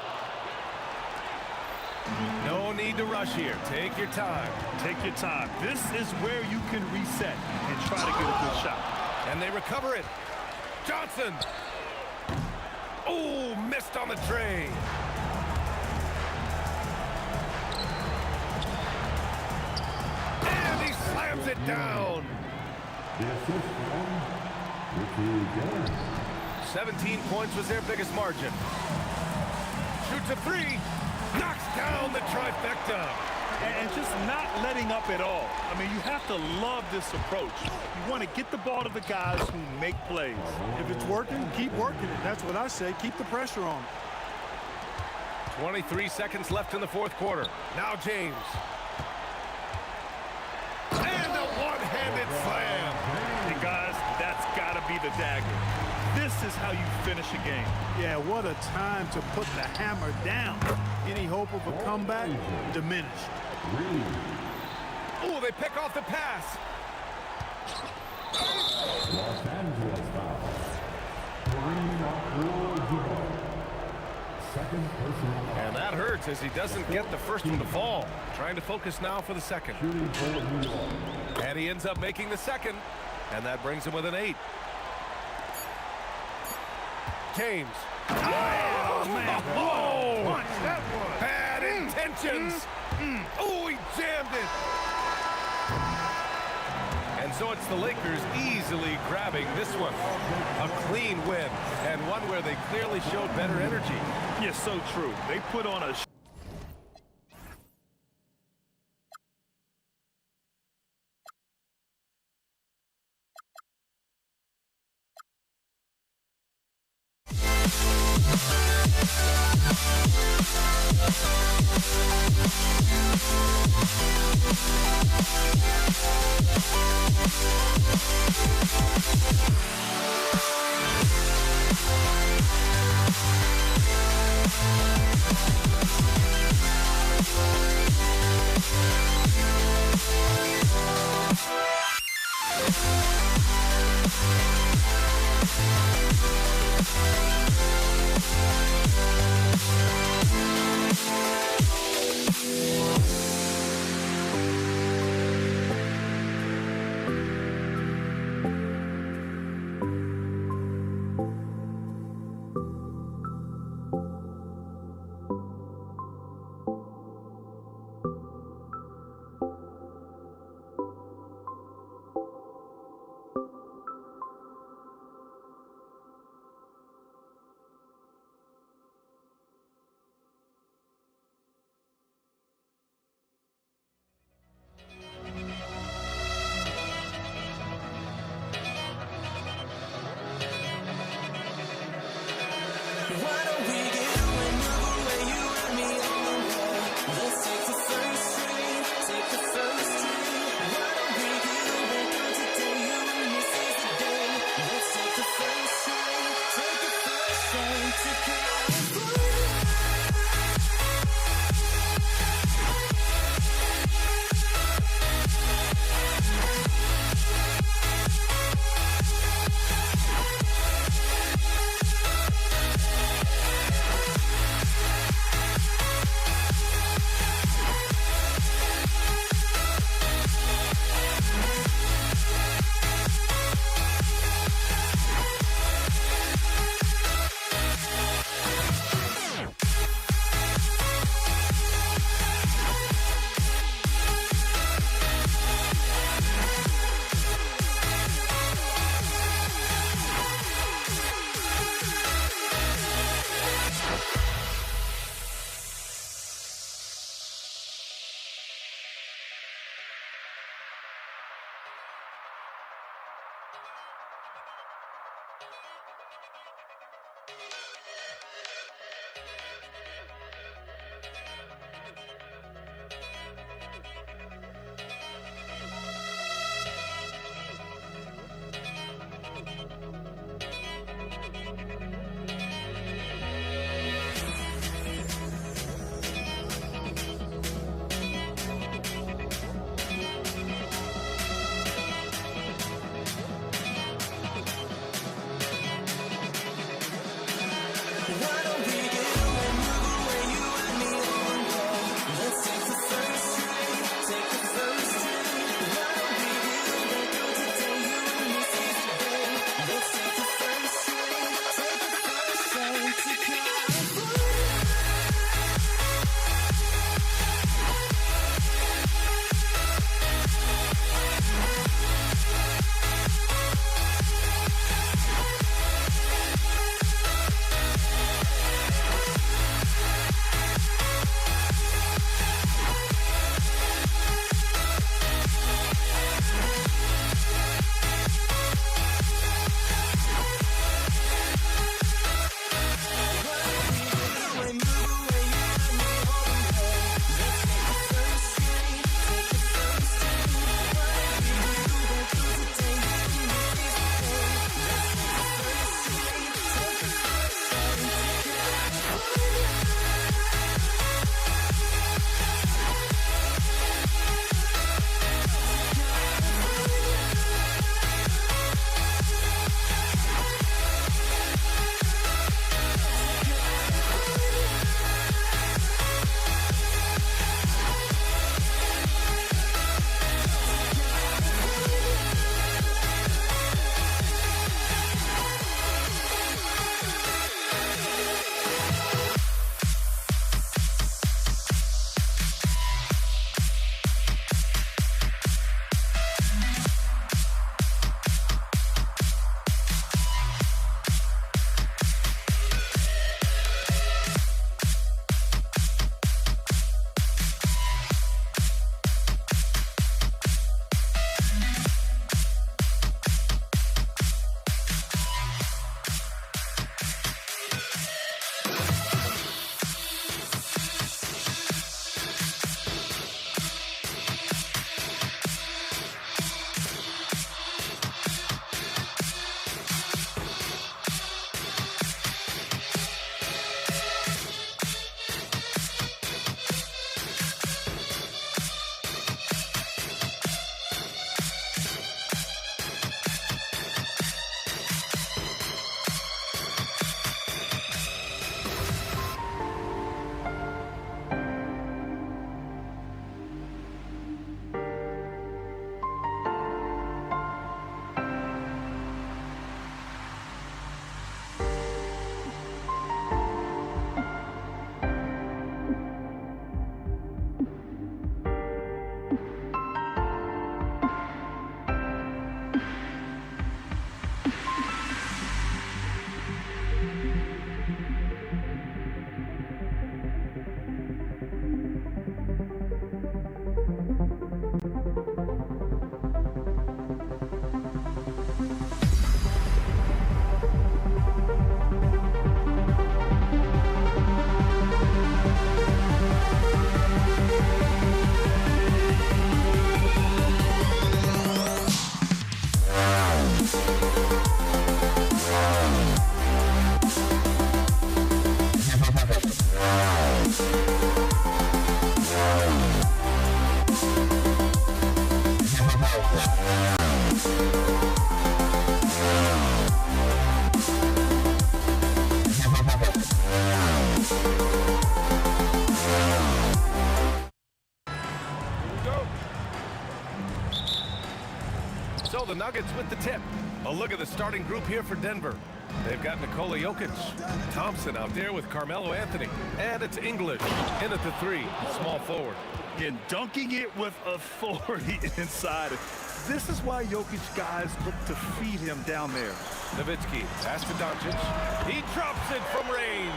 No need to rush here. Take your time. Take your time. This is where you can reset and try to get a good shot. And they recover it. Johnson. Oh, missed on the tray. And he slams it down. The assist from Ricky Gillis. 17 points was their biggest margin. Shoots a 3. Knocks down the trifecta. And just not letting up at all. I mean, you have to love this approach. You want to get the ball to the guys who make plays. If it's working, keep working it. That's what I say. Keep the pressure on. 23 seconds left in the fourth quarter. Now James. And a one-handed slam. Hey, guys, that's got to be the dagger. This is how you finish a game. Yeah, what a time to put the hammer down. Any hope of a comeback? Diminished. Oh, they pick off the pass. Los Angeles foul. Second personal foul. And that hurts as he doesn't get the first one to fall. Trying to focus now for the second. Shooting for New York. And he ends up making the second. And that brings him with an 8. James. Oh, man. Oh, Punch, that was. bad intentions. Oh, he jammed it. And so it's the Lakers easily grabbing this one. A clean win, and one where they clearly showed better energy. Yeah, so true. They put on a So the Nuggets with the tip. A look at the starting group here for Denver. They've got Nikola Jokic, Thompson out there with Carmelo Anthony, and it's English in at the three, small forward. And dunking it with authority inside. This is why Jokic guys look to feed him down there. Nowitzki, pass to Doncic. He drops it from range.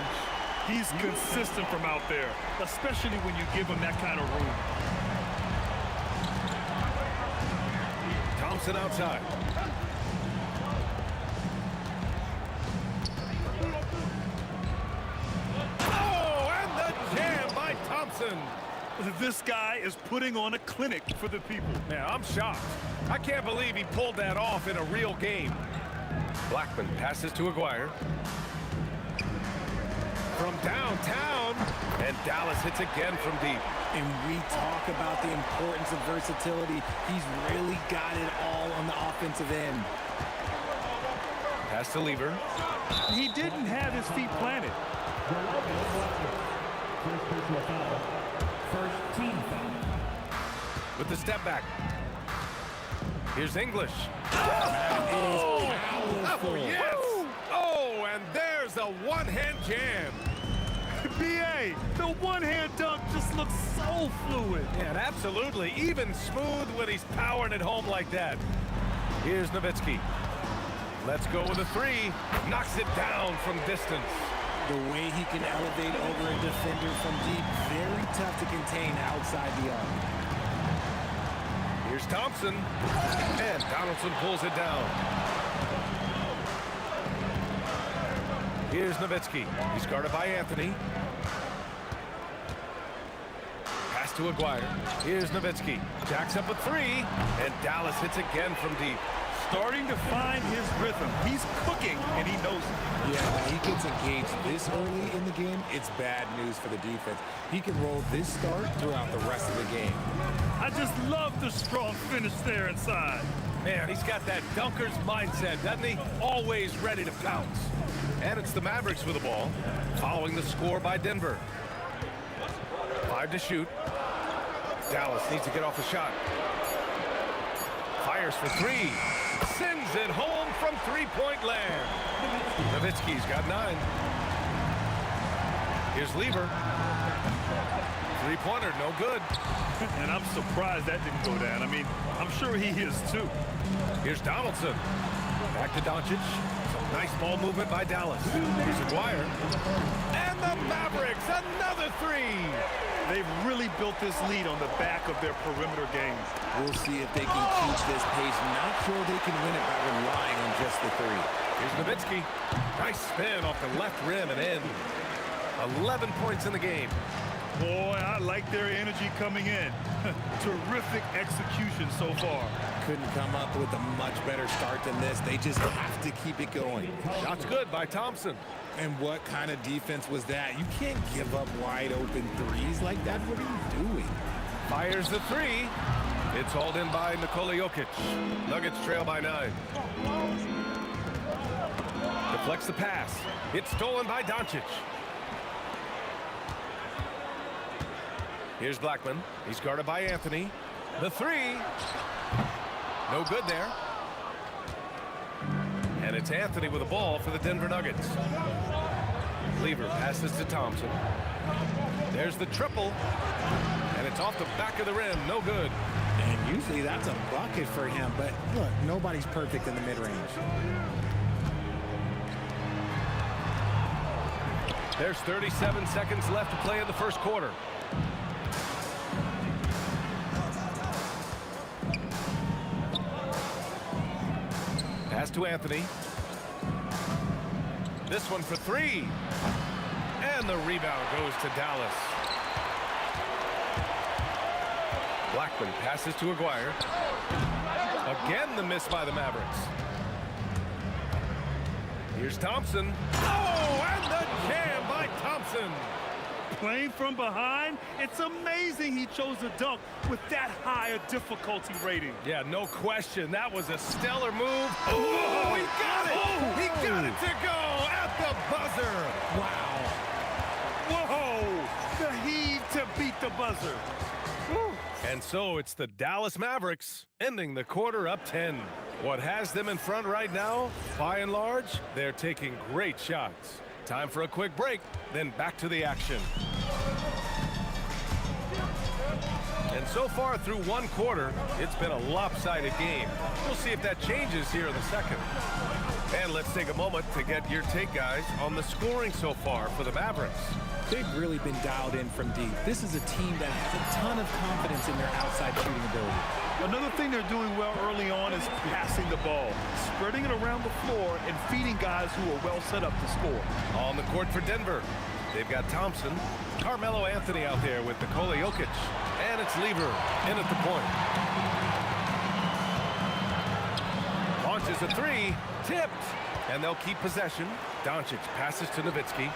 He's consistent from out there, especially when you give him that kind of room. Thompson outside. This guy is putting on a clinic for the people. Man, I'm shocked. I can't believe he pulled that off in a real game. Blackman passes to Aguirre. From downtown, and Dallas hits again from deep. And we talk about the importance of versatility. He's really got it all on the offensive end. Pass to Lever. He didn't have his feet planted. First team foul. With the step back. Here's English. Oh, Yes! Oh, and there's a one-hand jam. B.A., the one-hand dunk just looks so fluid. And absolutely, even smooth when he's powering it home like that. Here's Nowitzki. Let's go with a three. Knocks it down from distance. The way he can elevate over a defender from deep, very tough to contain outside the arc. Here's Thompson. And Donaldson pulls it down. Here's Nowitzki. He's guarded by Anthony. Pass to Aguirre. Here's Nowitzki. Jacks up a three. And Dallas hits again from deep. Starting to find his rhythm. He's cooking, and he knows it. Yeah, when he gets engaged this early in the game, it's bad news for the defense. He can roll this start throughout the rest of the game. I just love the strong finish there inside. Man, he's got that dunker's mindset, doesn't he? Always ready to pounce. And it's the Mavericks with the ball, following the score by Denver. 5 to shoot. Dallas needs to get off a shot. Fires for three. Sends it home from three-point land. Nowitzki's got 9. Here's Lever. Three-pointer, no good. And I'm surprised that didn't go down. I mean, I'm sure he is too. Here's Donaldson. Back to Doncic. Nice ball movement by Dallas. Here's Aguirre. And the Mavericks, another three. They've really built this lead on the back of their perimeter games. We'll see if they can keep this pace. Not sure they can win it by relying on just the three. Here's Nowitzki. Nice spin off the left rim and in. 11 points in the game. Boy, I like their energy coming in. Terrific execution so far. Couldn't come up with a much better start than this. They just have to keep it going. Shots good by Thompson. And what kind of defense was that? You can't give up wide open threes like that. What are you doing? Fires the three. It's hauled in by Nikola Jokic. Nuggets trail by 9. Deflects the pass. It's stolen by Doncic. Here's Blackman. He's guarded by Anthony. The three. No good there. And it's Anthony with the ball for the Denver Nuggets. Lever passes to Thompson. There's the triple. And it's off the back of the rim. No good. And usually that's a bucket for him. But look, nobody's perfect in the mid-range. There's 37 seconds left to play in the first quarter. Pass to Anthony. This one for three. And the rebound goes to Dallas. Blackman passes to Aguirre. Again, the miss by the Mavericks. Here's Thompson. Oh, and the jam by Thompson. Playing from behind, it's amazing he chose a dunk with that high a difficulty rating. Yeah, no question. That was a stellar move. Oh, he got it! Oh, he got it to go at the buzzer. Wow. Whoa! The heave to beat the buzzer. Woo. And so it's the Dallas Mavericks ending the quarter up 10. What has them in front right now? By and large, they're taking great shots. Time for a quick break, then back to the action. And so far through one quarter, it's been a lopsided game. We'll see if that changes here in the second. And let's take a moment to get your take, guys, on the scoring so far for the Mavericks. They've really been dialed in from deep. This is a team that has a ton of confidence in their outside shooting ability. Another thing they're doing well early on is passing the ball, spreading it around the floor and feeding guys who are well set up to score. On the court for Denver. They've got Thompson, Carmelo Anthony out there with Nikola Jokic, and it's Lever in at the point. Launches a three, tipped, and they'll keep possession. Doncic passes to Nowitzki.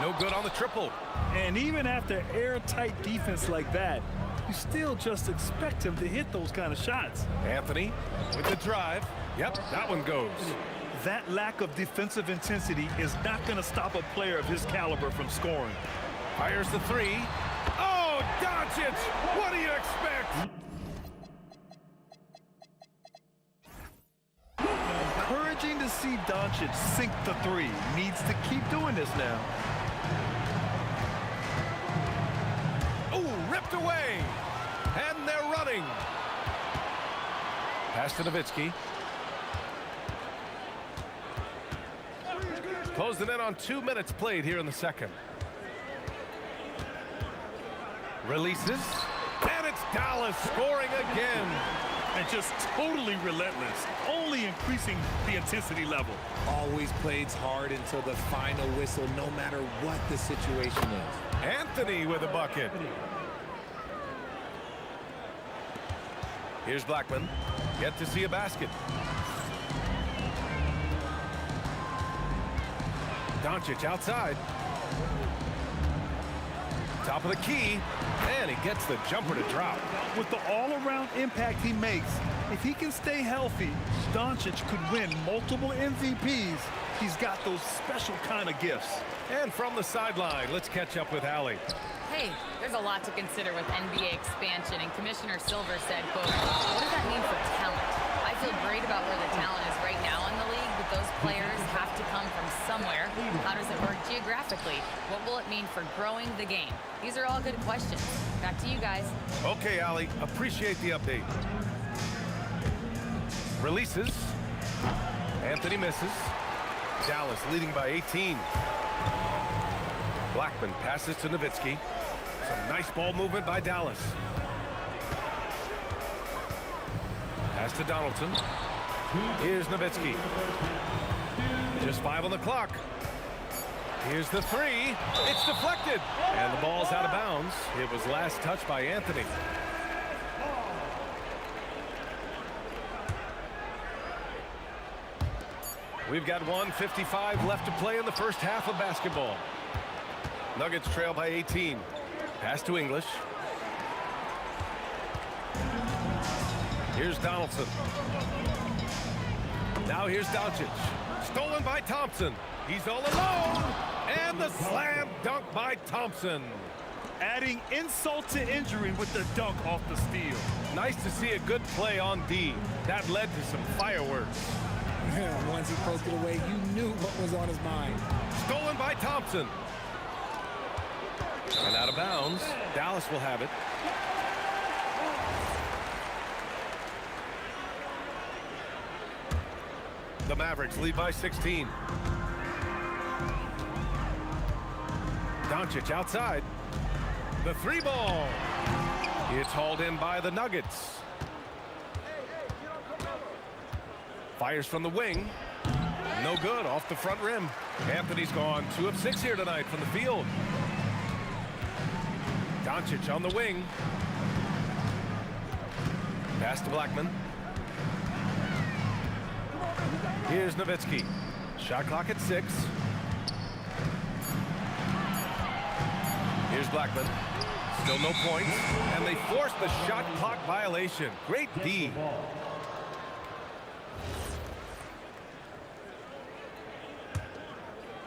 No good on the triple. And even after airtight defense like that, you still just expect him to hit those kind of shots. Anthony with the drive. Yep, that one goes. That lack of defensive intensity is not going to stop a player of his caliber from scoring. Fires the three. Oh, Doncic! What do you expect? Encouraging to see Doncic sink the three. Needs to keep doing this now. Oh, ripped away. And they're running. Pass to Nowitzki. Closing in on 2 minutes played here in the second. Releases. And it's Dallas scoring again. And just totally relentless, only increasing the intensity level. Always plays hard until the final whistle, no matter what the situation is. Anthony with a bucket. Here's Blackman. Yet to see a basket. Doncic outside. Top of the key. And he gets the jumper to drop. With the all-around impact he makes, if he can stay healthy, Doncic could win multiple MVPs. He's got those special kind of gifts. And from the sideline, let's catch up with Allie. Hey, there's a lot to consider with NBA expansion, and Commissioner Silver said, quote, what does that mean for talent? I feel great about where the talent is right now in the league, but those players have to come from somewhere. How does it work geographically? What will it mean for growing the game? These are all good questions. Back to you guys. Okay, Allie, appreciate the update. Releases. Anthony misses. Dallas leading by 18. Blackman passes to Nowitzki. Some nice ball movement by Dallas. Pass to Donaldson. Here's Nowitzki. Just 5 on the clock. Here's the three. It's deflected. And the ball's out of bounds. It was last touched by Anthony. We've got 1:55 left to play in the first half of basketball. Nuggets trail by 18. Pass to English. Here's Donaldson. Now here's Doncic. Stolen by Thompson. He's all alone. And the slam dunk by Thompson. Adding insult to injury with the dunk off the steal. Nice to see a good play on D. That led to some fireworks. Once he poked it away, you knew what was on his mind. Stolen by Thompson. And out of bounds. Dallas will have it. The Mavericks lead by 16. Doncic outside. The three ball. It's hauled in by the Nuggets. Fires from the wing. No good, off the front rim. Anthony's gone 2 of 6 here tonight from the field. Doncic on the wing. Pass to Blackman. Here's Nowitzki. Shot clock at 6. Here's Blackman. Still no points. And they force the shot clock violation. Great D.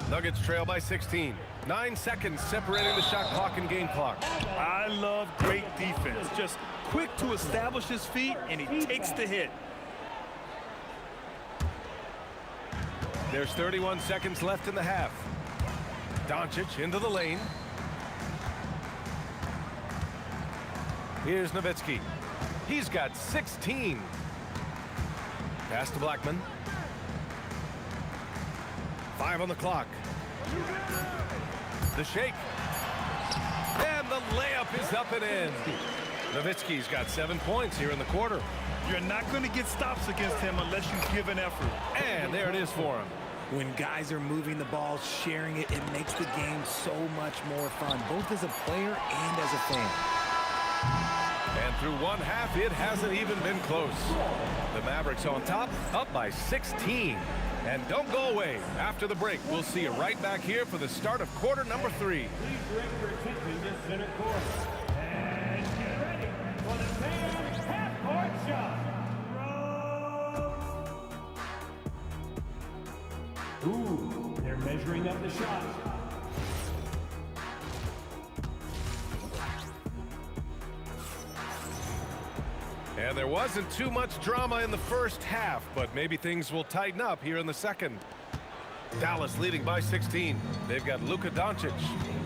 Nuggets trail by 16. 9 seconds separating the shot clock and game clock. I love great defense. Just quick to establish his feet, and he takes the hit. There's 31 seconds left in the half. Doncic into the lane. Here's Nowitzki. He's got 16. Pass to Blackman. 5 on the clock. The shake. And the layup is up and in. Nowitzki's got 7 points here in the quarter. You're not going to get stops against him unless you give an effort. And there it is for him. When guys are moving the ball, sharing it, it makes the game so much more fun, both as a player and as a fan. And through one half, it hasn't even been close. The Mavericks on top, up by 16. And don't go away. After the break, we'll see you right back here for the start of quarter number 3. Please direct your attention to center court. And get ready for the fan half-court shot. Ooh, they're measuring up the shot. And there wasn't too much drama in the first half, but maybe things will tighten up here in the second. Dallas leading by 16. They've got Luka Doncic,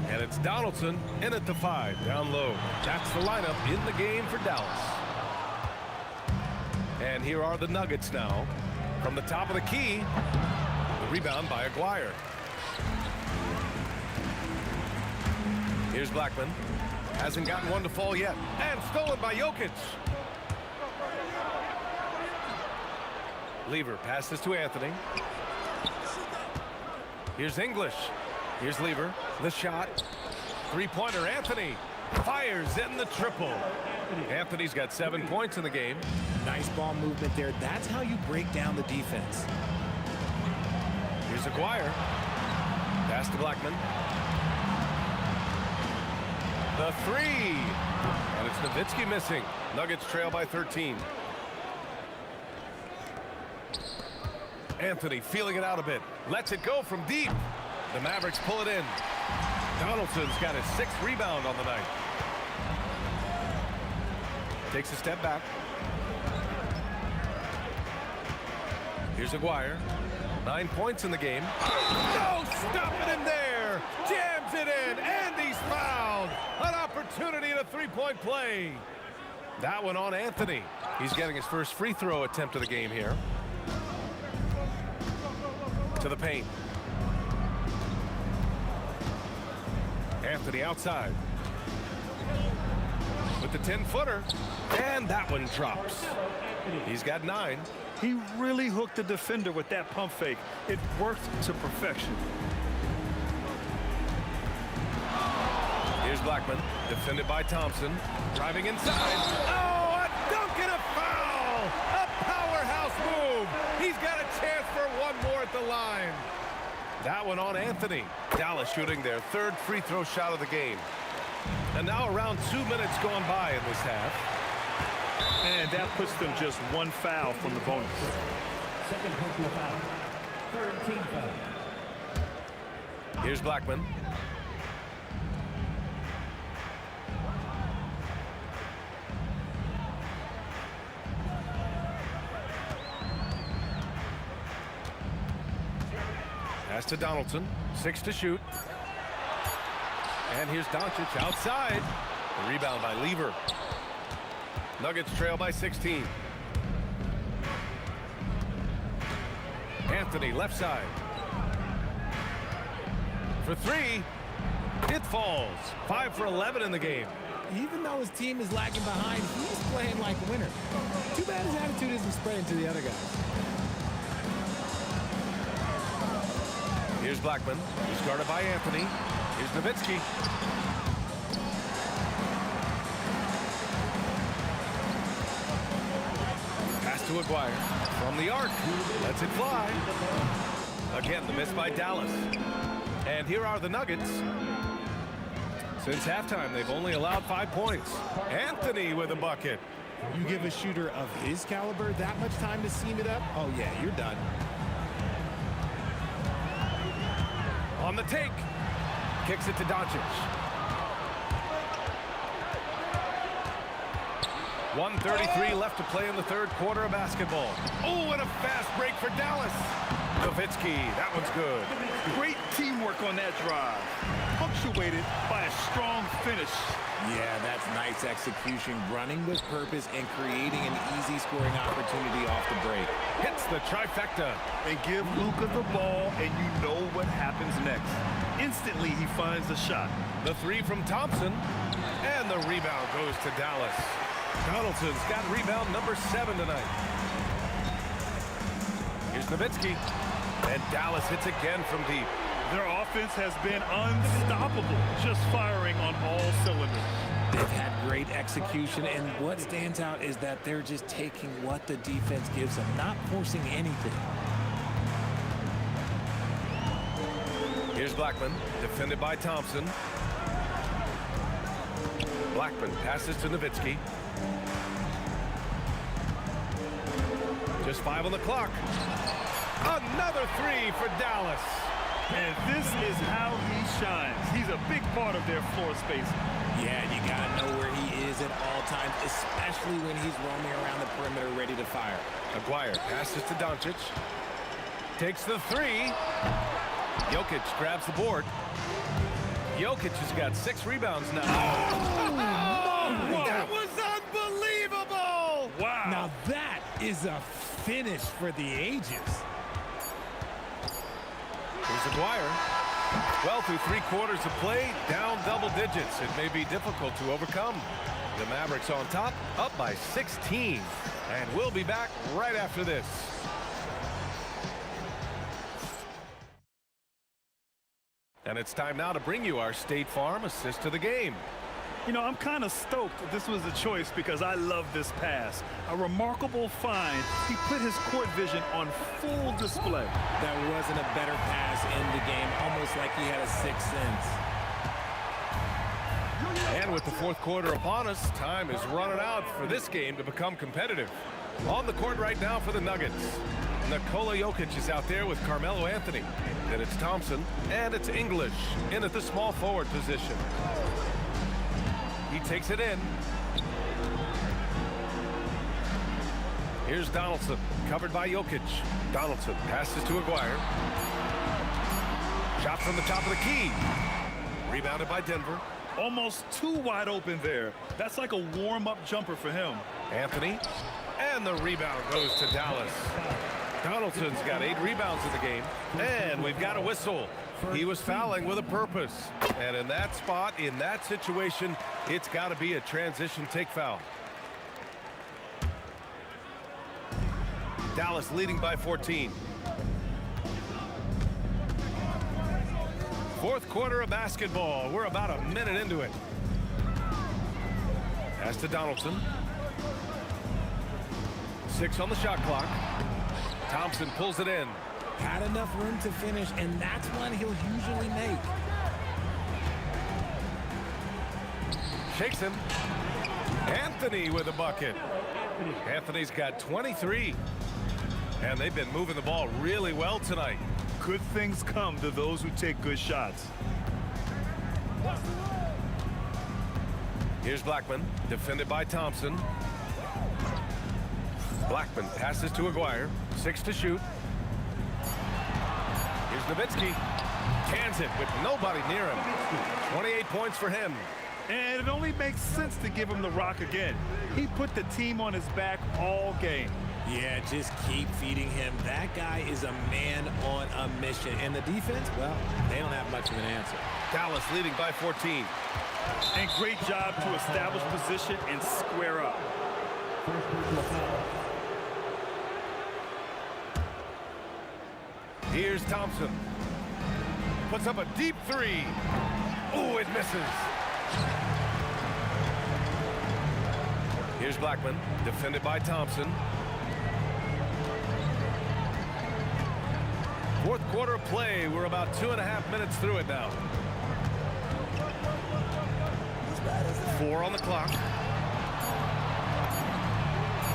and it's Donaldson in at the 5, down low. That's the lineup in the game for Dallas. And here are the Nuggets now. From the top of the key, the rebound by Aguirre. Here's Blackman. Hasn't gotten one to fall yet. And stolen by Jokic. Lever passes to Anthony. Here's English. Here's Lever. The shot. Three-pointer. Anthony fires in the triple. Anthony's got 7 points in the game. Nice ball movement there. That's how you break down the defense. Here's Aguirre. Pass to Blackman. The 3. And it's Nowitzki missing. Nuggets trail by 13. Anthony feeling it out a bit. Lets it go from deep. The Mavericks pull it in. Donaldson's got his 6th rebound on the night. Takes a step back. Here's Aguirre. 9 points in the game. No stopping him there. Jams it in, and he's fouled. An opportunity at a three-point play. That one on Anthony. He's getting his first free throw attempt of the game here. To the paint. Anthony outside. With the 10-footer. And that one drops. He's got 9. He really hooked the defender with that pump fake. It worked to perfection. Here's Blackman, defended by Thompson. Driving inside. Oh, a dunk and a foul! A powerhouse move! He's got a chance for one more at the line. That one on Anthony. Dallas shooting their 3rd free throw shot of the game. And now around 2 minutes gone by in this half. And that puts them just 1 foul from the bonus. Second personal foul. 3rd team foul. Here's Blackman. Pass to Donaldson. 6 to shoot. And here's Doncic outside. The rebound by Lever. Nuggets trail by 16. Anthony left side. For 3. It falls. 5 for 11 in the game. Even though his team is lagging behind, he's playing like a winner. Too bad his attitude isn't spreading to the other guys. Here's Blackman. He's guarded by Anthony. Here's Nowitzki. Pass to Aguirre. From the arc. Lets it fly. Again, the miss by Dallas. And here are the Nuggets. Since halftime, they've only allowed 5 points. Anthony with a bucket. You give a shooter of his caliber that much time to seam it up, oh yeah, you're done. On the take. Kicks it to Doncic. 1:33 left to play in the 3rd quarter of basketball. Oh, and a fast break for Dallas. Nowitzki, that one's good. Great teamwork on that drive. Punctuated by a strong finish. Yeah, that's nice execution, running with purpose and creating an easy scoring opportunity off the break. Hits the trifecta. And give Luka the ball, and you know what happens next. Instantly, he finds the shot. The 3 from Thompson. And the rebound goes to Dallas. Donaldson's got rebound number 7 tonight. Here's Nowitzki. And Dallas hits again from deep. Their offense has been unstoppable, just firing on all cylinders. They've had great execution, and what stands out is that they're just taking what the defense gives them, not forcing anything. Here's Blackman, defended by Thompson. Blackman passes to Nowitzki. Just 5 on the clock. Another 3 for Dallas. And this is how he shines. He's a big part of their floor space. Yeah, you got to know where he is at all times, especially when he's roaming around the perimeter ready to fire. Aguirre passes to Doncic. Takes the 3. Jokic grabs the board. Jokic has got 6 rebounds now. That was unbelievable! Wow. Now that is a finish for the ages. Here's Aguirre. Well, through 3 quarters of play, down double digits. It may be difficult to overcome. The Mavericks on top, up by 16. And we'll be back right after this. And it's time now to bring you our State Farm assist to the game. You know, I'm kind of stoked this was a choice because I love this pass. A remarkable find. He put his court vision on full display. That wasn't a better pass in the game, almost like he had a 6th sense. And with the 4th quarter upon us, time is running out for this game to become competitive. On the court right now for the Nuggets, Nikola Jokic is out there with Carmelo Anthony. Then it's Thompson, and it's English in at the small forward position. He takes it in. Here's Donaldson, covered by Jokic. Donaldson passes to Aguirre. Shot from the top of the key. Rebounded by Denver. Almost too wide open there. That's like a warm-up jumper for him. Anthony, and the rebound goes to Dallas. Donaldson's got 8 rebounds in the game, and we've got a whistle. He was fouling with a purpose, and in that spot, in that situation, it's got to be a transition take foul. Dallas leading by 14. 4th quarter of basketball. We're about a minute into it. Pass to Donaldson. 6 on the shot clock. Thompson pulls it in. Had enough room to finish, and that's one he'll usually make. Shakes him. Anthony with a bucket. Anthony's got 23. And they've been moving the ball really well tonight. Good things come to those who take good shots. Here's Blackman, defended by Thompson. Blackman passes to Aguirre. 6 to shoot. Here's Nowitzki. Cans it with nobody near him. 28 points for him. And it only makes sense to give him the rock again. He put the team on his back all game. Yeah, just keep feeding him. That guy is a man on a mission. And the defense, well, they don't have much of an answer. Dallas leading by 14. And great job to establish position and square up. Here's Thompson. Puts up a deep 3. Oh, it misses. Here's Blackman, defended by Thompson. 4th quarter of play. We're about 2.5 minutes through it now. 4 on the clock.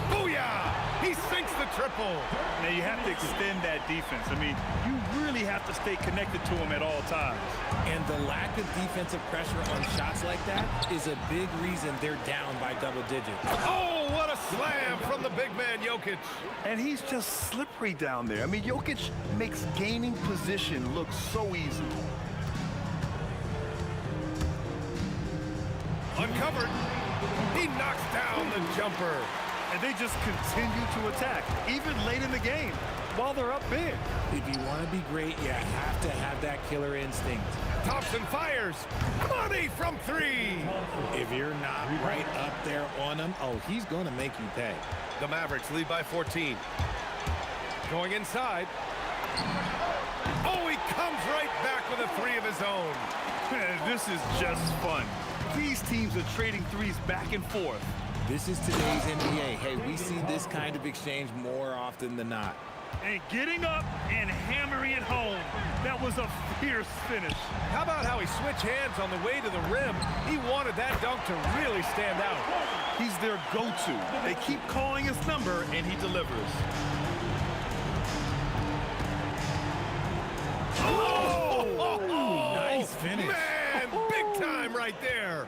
Booyah! He sinks the triple. Now you have to extend that defense. I mean, you really have to stay connected to him at all times. And the lack of defensive pressure on shots like that is a big reason they're down by double digits. Oh, what a slam from the big man, Jokic. And he's just slippery down there. I mean, Jokic makes gaining position look so easy. Uncovered. He knocks down the jumper. And they just continue to attack, even late in the game, while they're up big. If you want to be great, you have to have that killer instinct. Thompson fires. Money from 3. If you're not right up there on him, oh, he's going to make you pay. The Mavericks lead by 14. Going inside. Oh, he comes right back with a three of his own. Man, this is just fun. These teams are trading threes back and forth. This is today's NBA. Hey, we see this kind of exchange more often than not. And getting up and hammering it home. That was a fierce finish. How about how he switched hands on the way to the rim? He wanted that dunk to really stand out. He's their go-to. They keep calling his number, and he delivers. Oh! Nice finish. Man, big time right there.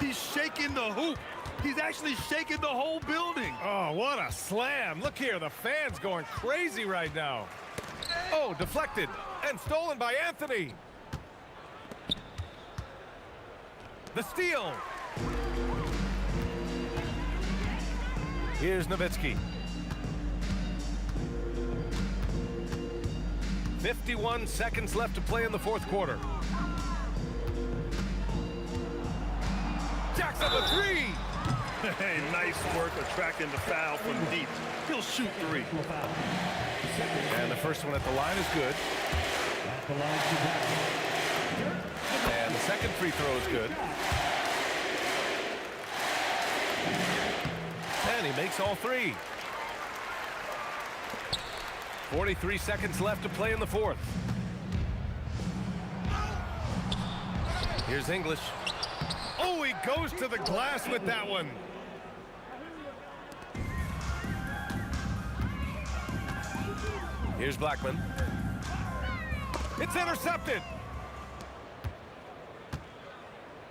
He's shaking the hoop. He's actually shaking the whole building. Oh, what a slam. Look here, the fans going crazy right now. Oh, deflected and stolen by Anthony. The steal. Here's Nowitzki. 51 seconds left to play in the fourth quarter. Jacks up a three. Hey, nice work attracting the foul from deep. He'll shoot three. And the first one at the line is good. And the second free throw is good. And he makes all three. 43 seconds left to play in the fourth. Here's English. Oh, he goes to the glass with that one. Here's Blackman. It's intercepted.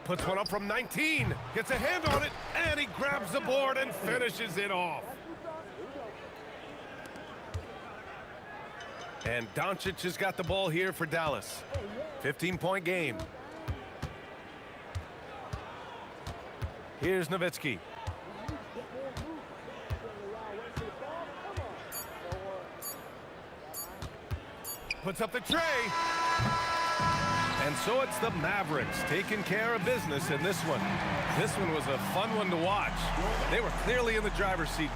Puts one up from 19. Gets a hand on it, and he grabs the board and finishes it off. And Doncic has got the ball here for Dallas. 15-point game. Here's Nowitzki. Puts up the tray. And so it's the Mavericks taking care of business in this one. This one was a fun one to watch. They were clearly in the driver's seat.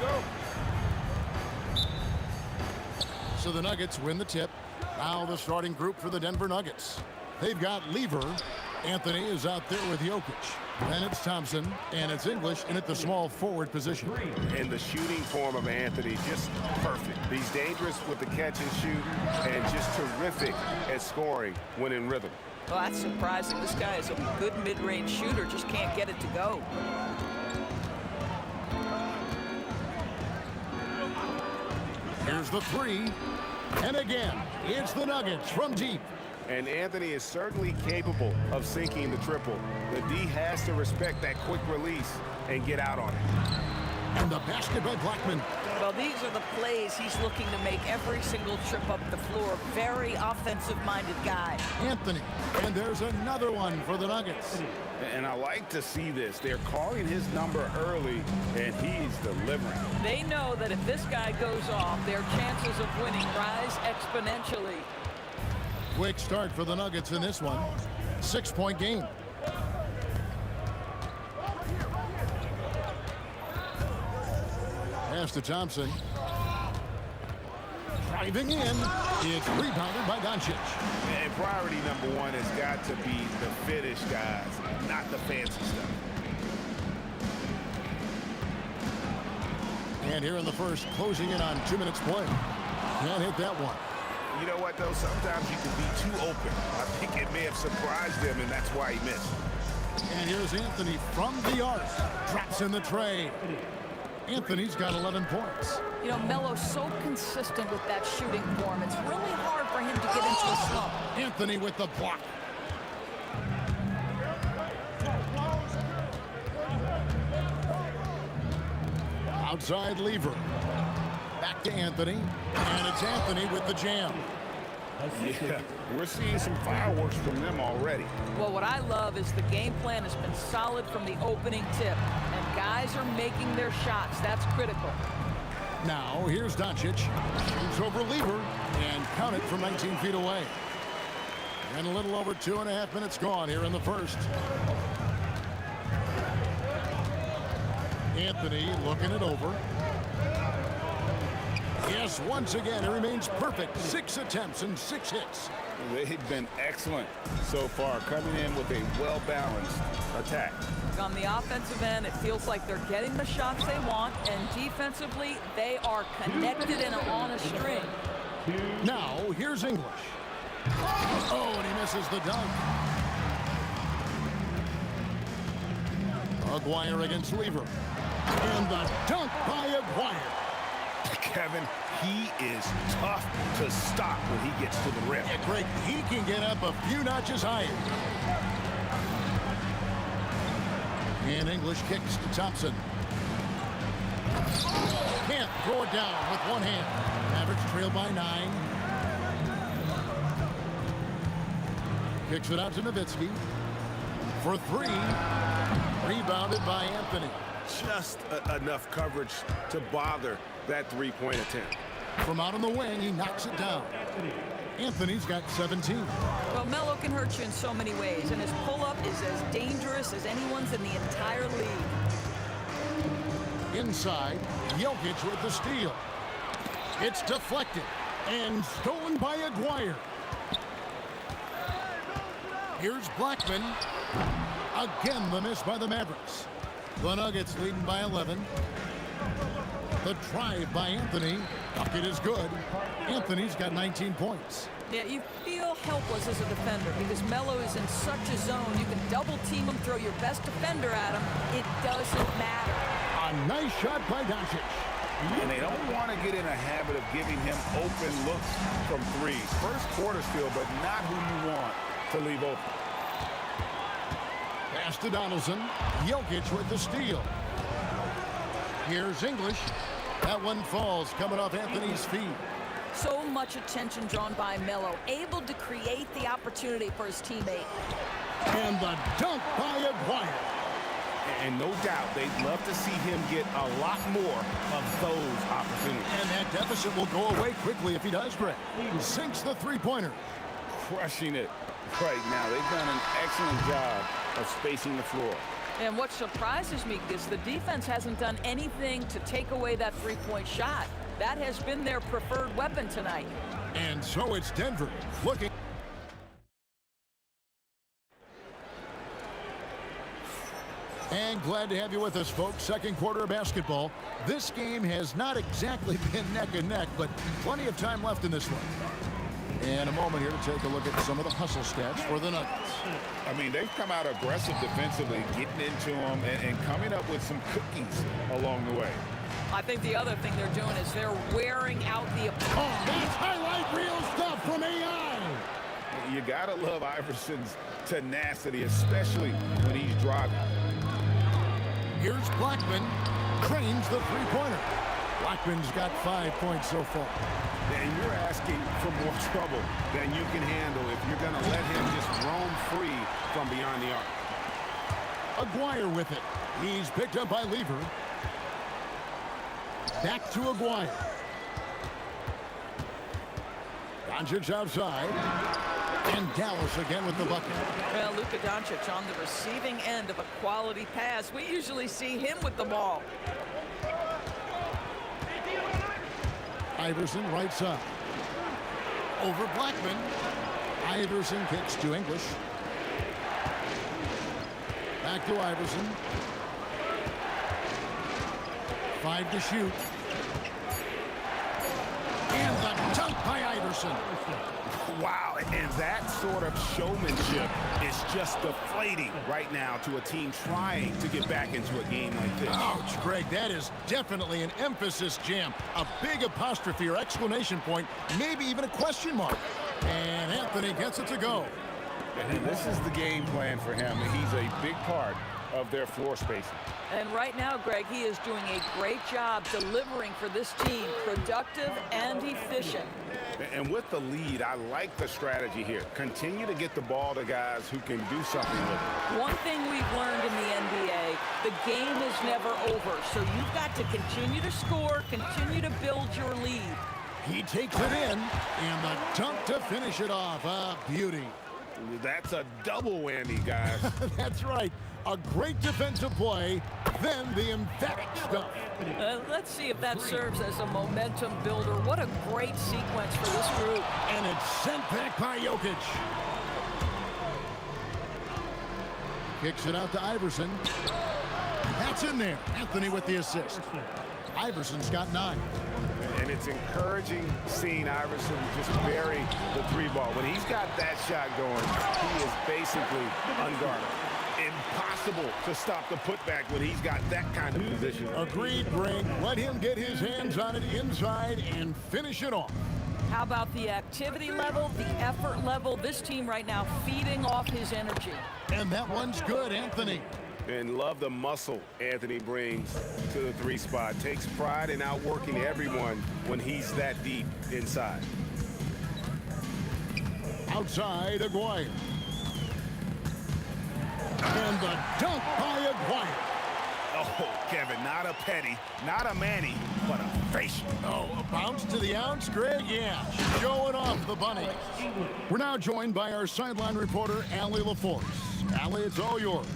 go. So the Nuggets win the tip. Now the starting group for the Denver Nuggets. They've got Lever. Anthony is out there with Jokic. Then it's Thompson, and it's English in at the small forward position. And the shooting form of Anthony, just perfect. He's dangerous with the catch and shoot, and just terrific at scoring when in rhythm. Well, that's surprising. This guy is a good mid-range shooter, just can't get it to go. Here's the three. And again, it's the Nuggets from deep. And Anthony is certainly capable of sinking the triple. The D has to respect that quick release and get out on it. And the basket by Blackman. Well, these are the plays he's looking to make every single trip up the floor. Very offensive-minded guy. Anthony. And there's another one for the Nuggets. And I like to see this. They're calling his number early, and he's delivering. They know that if this guy goes off, their chances of winning rise exponentially. Quick start for the Nuggets in this one. 6-point game. Pass to Thompson. Driving in. It's rebounded by Doncic. And priority number one has got to be the finish, guys, not the fancy stuff. And here in the first, closing in on 2 minutes play. Can't hit that one. You know what, though? Sometimes you can be too open. I think it may have surprised him, and that's why he missed. And here's Anthony from the arc. Drops in the tray. Anthony's got 11 points. You know, Melo's so consistent with that shooting form. It's really hard for him to get into a slump. Anthony with the block. Outside Lever. Back to Anthony. And it's Anthony with the jam. Yeah, we're seeing some fireworks from them already. Well, what I love is the game plan has been solid from the opening tip. And guys are making their shots. That's critical. Now, here's Doncic. Shoots over Lever. And count it from 19 feet away. And a little over 2.5 minutes gone here in the first. Anthony looking it over. Yes, once again, it remains perfect. 6 attempts and 6 hits. They've been excellent so far, coming in with a well-balanced attack. On the offensive end, it feels like they're getting the shots they want, and defensively, they are connected and on a string. Now, here's English. Oh, and he misses the dunk. Aguirre against Lever. And the dunk by Aguirre. Kevin, he is tough to stop when he gets to the rim. Yeah, Greg, he can get up a few notches higher. And English kicks to Thompson. Can't throw it down with one hand. Mavericks trail by 9. Kicks it out to Nowitzki. For 3. Rebounded by Anthony. Just enough coverage to bother that three-point attempt. From out on the wing, he knocks it down. Anthony's got 17. Well, Melo can hurt you in so many ways, and his pull-up is as dangerous as anyone's in the entire league. Inside, Jokic with the steal. It's deflected and stolen by Aguirre. Here's Blackman. Again, the miss by the Mavericks. The Nuggets leading by 11. The drive by Anthony. Bucket is good. Anthony's got 19 points. Yeah, you feel helpless as a defender because Melo is in such a zone. You can double team him, throw your best defender at him. It doesn't matter. A nice shot by Doncic. And they don't want to get in a habit of giving him open looks from 3. First quarter still, but not who you want to leave open. Pass to Donaldson. Jokic with the steal. Here's English. That one falls, coming off Anthony's feet. So much attention drawn by Melo, able to create the opportunity for his teammate. And the dunk by Aguirre. And no doubt, they'd love to see him get a lot more of those opportunities. And that deficit will go away quickly if he does, Greg. Sinks the three-pointer. Crushing it right now. They've done an excellent job of spacing the floor. And what surprises me is the defense hasn't done anything to take away that three-point shot. That has been their preferred weapon tonight. And so it's Denver looking. And glad to have you with us, folks. Second quarter of basketball. This game has not exactly been neck and neck, but plenty of time left in this one. And a moment here to take a look at some of the hustle stats for the Nuggets. I mean, they've come out aggressive defensively, getting into them and coming up with some cookies along the way. I think the other thing they're doing is they're wearing out the opponent. Oh, that's highlight reel stuff from AI. You got to love Iverson's tenacity, especially when he's driving. Here's Blackman. Cranes the three-pointer. Blackman's got 5 points so far. And you're asking for more trouble than you can handle if you're going to let him just roam free from beyond the arc. Aguirre with it. He's picked up by Lever. Back to Aguirre. Doncic outside. And Dallas again with the bucket. Well, Luka Doncic on the receiving end of a quality pass. We usually see him with the ball. Iverson right side. Over Blackman. Iverson kicks to English. Back to Iverson. 5 to shoot. And the dunk by Iverson. Wow, and that sort of showmanship is just deflating right now to a team trying to get back into a game like this. Ouch, Greg, that is definitely an emphasis jam. A big apostrophe or exclamation point, maybe even a question mark. And Anthony gets it to go. And this is the game plan for him. He's a big part of their floor spacing. And right now, Greg, he is doing a great job delivering for this team, productive and efficient. And with the lead, I like the strategy here. Continue to get the ball to guys who can do something with it. One thing we've learned in the NBA, the game is never over. So you've got to continue to score, continue to build your lead. He takes it in, and the dunk to finish it off. A beauty. That's a double whammy, guys. That's right. A great defensive play, then the emphatic stuff. Let's see if that serves as a momentum builder. What a great sequence for this group. And it's sent back by Jokic. Kicks it out to Iverson. That's in there. Anthony with the assist. Iverson's got 9. And it's encouraging seeing Iverson just bury the three ball. When he's got that shot going, he is basically unguarded. Impossible to stop the putback when he's got that kind of position. Agreed, Greg. Let him get his hands on it inside and finish it off. How about the activity level, the effort level? This team right now feeding off his energy. And that one's good, Anthony. And love the muscle Anthony brings to the 3 spot. Takes pride in outworking everyone when he's that deep inside. Outside, Aguirre. And the dunk by Aguirre. Oh, Kevin, not a petty, not a Manny, but a facial. Oh, a bounce to the ounce, Greg? Yeah, showing off the bunny. We're now joined by our sideline reporter, Allie LaForce. Allie, it's all yours.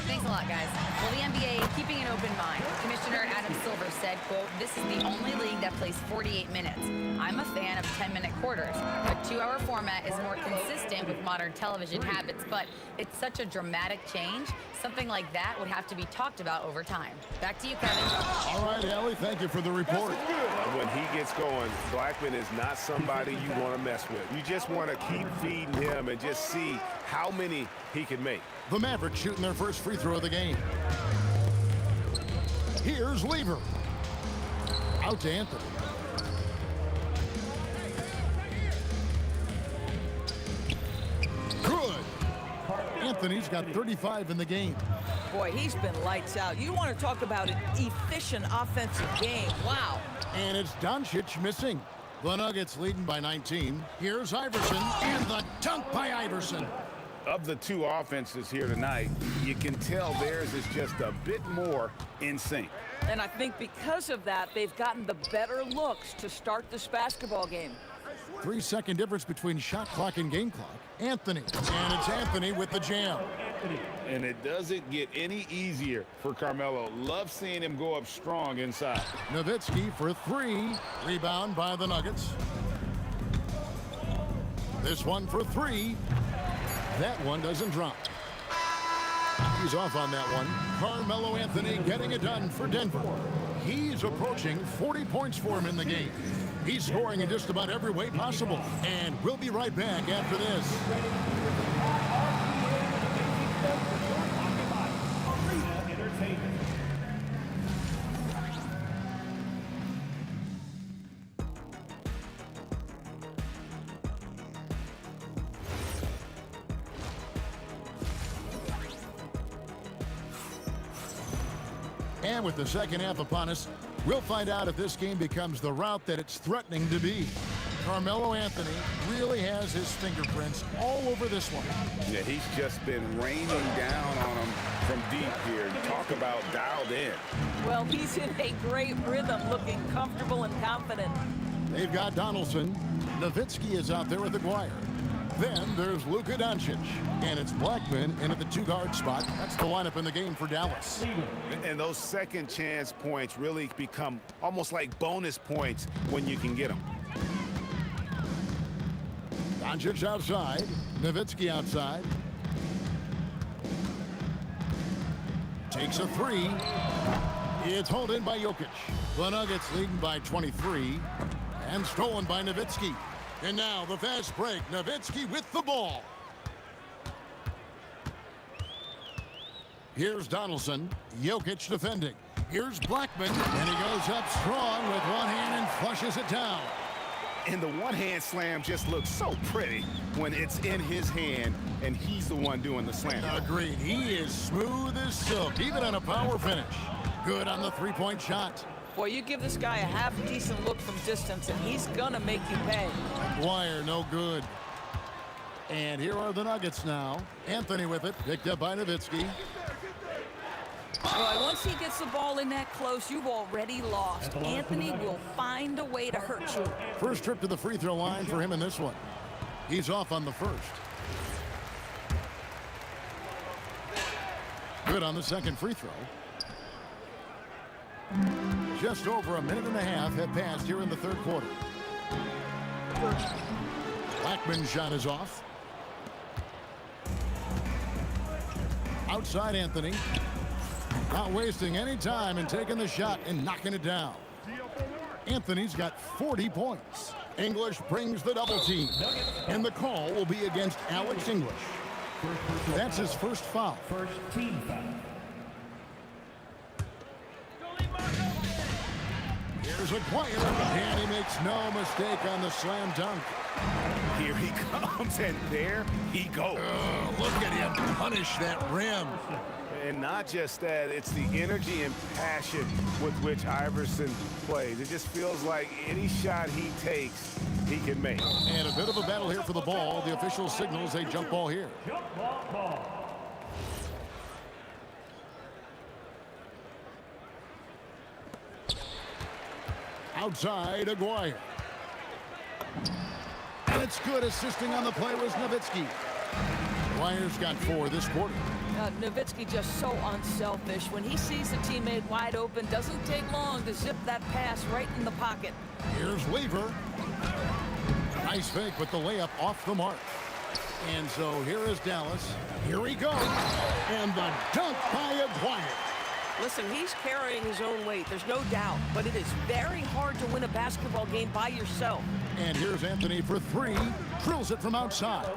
Thanks a lot, guys. Well, the NBA keeping an open mind. Commissioner Adam Silver said, quote, "This is the only league that plays 48 minutes. I'm a fan of 10-minute quarters. A 2-hour format is more consistent with modern television habits, but it's such a dramatic change. Something like that would have to be talked about over time." Back to you, Kevin. All right, Allie, thank you for the report. When he gets going, Blackman is not somebody you want to mess with. You just want to keep feeding him and just see how many he can make. The Mavericks shooting their first free throw of the game. Here's Lever. Out to Anthony. Good. Anthony's got 35 in the game. Boy, he's been lights out. You want to talk about an efficient offensive game. Wow. And it's Doncic missing. The Nuggets leading by 19. Here's Iverson, and the dunk by Iverson. Of the 2 offenses here tonight, you can tell theirs is just a bit more in sync. And I think because of that, they've gotten the better looks to start this basketball game. 3-second difference between shot clock and game clock. Anthony, and it's Anthony with the jam. And it doesn't get any easier for Carmelo. Love seeing him go up strong inside. Nowitzki for three. Rebound by the Nuggets. This one for three. That one doesn't drop. He's off on that one. Carmelo Anthony getting it done for Denver. He's approaching 40 points for him in the game. He's scoring in just about every way possible. And we'll be right back after this. And with the second half upon us, we'll find out if this game becomes the route that it's threatening to be. Carmelo Anthony really has his fingerprints all over this one. Yeah, he's just been raining down on him from deep here. Talk about dialed in. Well, he's in a great rhythm, looking comfortable and confident. They've got Donaldson. Nowitzki is out there with Aguirre. Then there's Luka Doncic. And it's Blackman in at the two-guard spot. That's the lineup in the game for Dallas. And those second chance points really become almost like bonus points when you can get them. Doncic outside. Nowitzki outside. Takes a three. It's hauled in by Jokic. The Nuggets leading by 23. And stolen by Nowitzki. And now the fast break. Nowitzki with the ball. Here's Donaldson. Jokic defending. Here's Blackman. And he goes up strong with one hand and flushes it down. And the one-hand slam just looks so pretty when it's in his hand and he's the one doing the slam. Agreed. He is smooth as silk, even on a power finish. Good on the three-point shot. Boy, you give this guy a half-decent look from distance, and he's going to make you pay. Aguirre, no good. And here are the Nuggets now. Anthony with it, picked up by Nowitzki. Well, once he gets the ball in that close, you've already lost. Anthony will find a way to hurt you. First trip to the free throw line for him in this one. He's off on the first. Good on the second free throw. Just over a minute and a half have passed here in the third quarter. Blackman's shot is off. Outside Anthony. Not wasting any time and taking the shot and knocking it down. Anthony's got 40 points. English brings the double team. And the call will be against Alex English. That's his first foul. First team foul. Here's Aguirre, and he makes no mistake on the slam dunk. Here he comes, and there he goes. Look at him punish that rim. And not just that, it's the energy and passion with which Iverson plays. It just feels like any shot he takes, he can make. And a bit of a battle here for the ball. The official signals a jump ball here. Jump ball. Outside, Aguirre. And it's good. Assisting on the play was Nowitzki. Aguirre's got 4 this quarter. Nowitzki just so unselfish. When he sees the teammate wide open, doesn't take long to zip that pass right in the pocket. Here's Weaver. Nice fake with the layup off the mark. And so here is Dallas. Here he goes. And the dunk by Aguirre. Listen, he's carrying his own weight, there's no doubt, but it is very hard to win a basketball game by yourself. And here's Anthony for 3. Drills it from outside.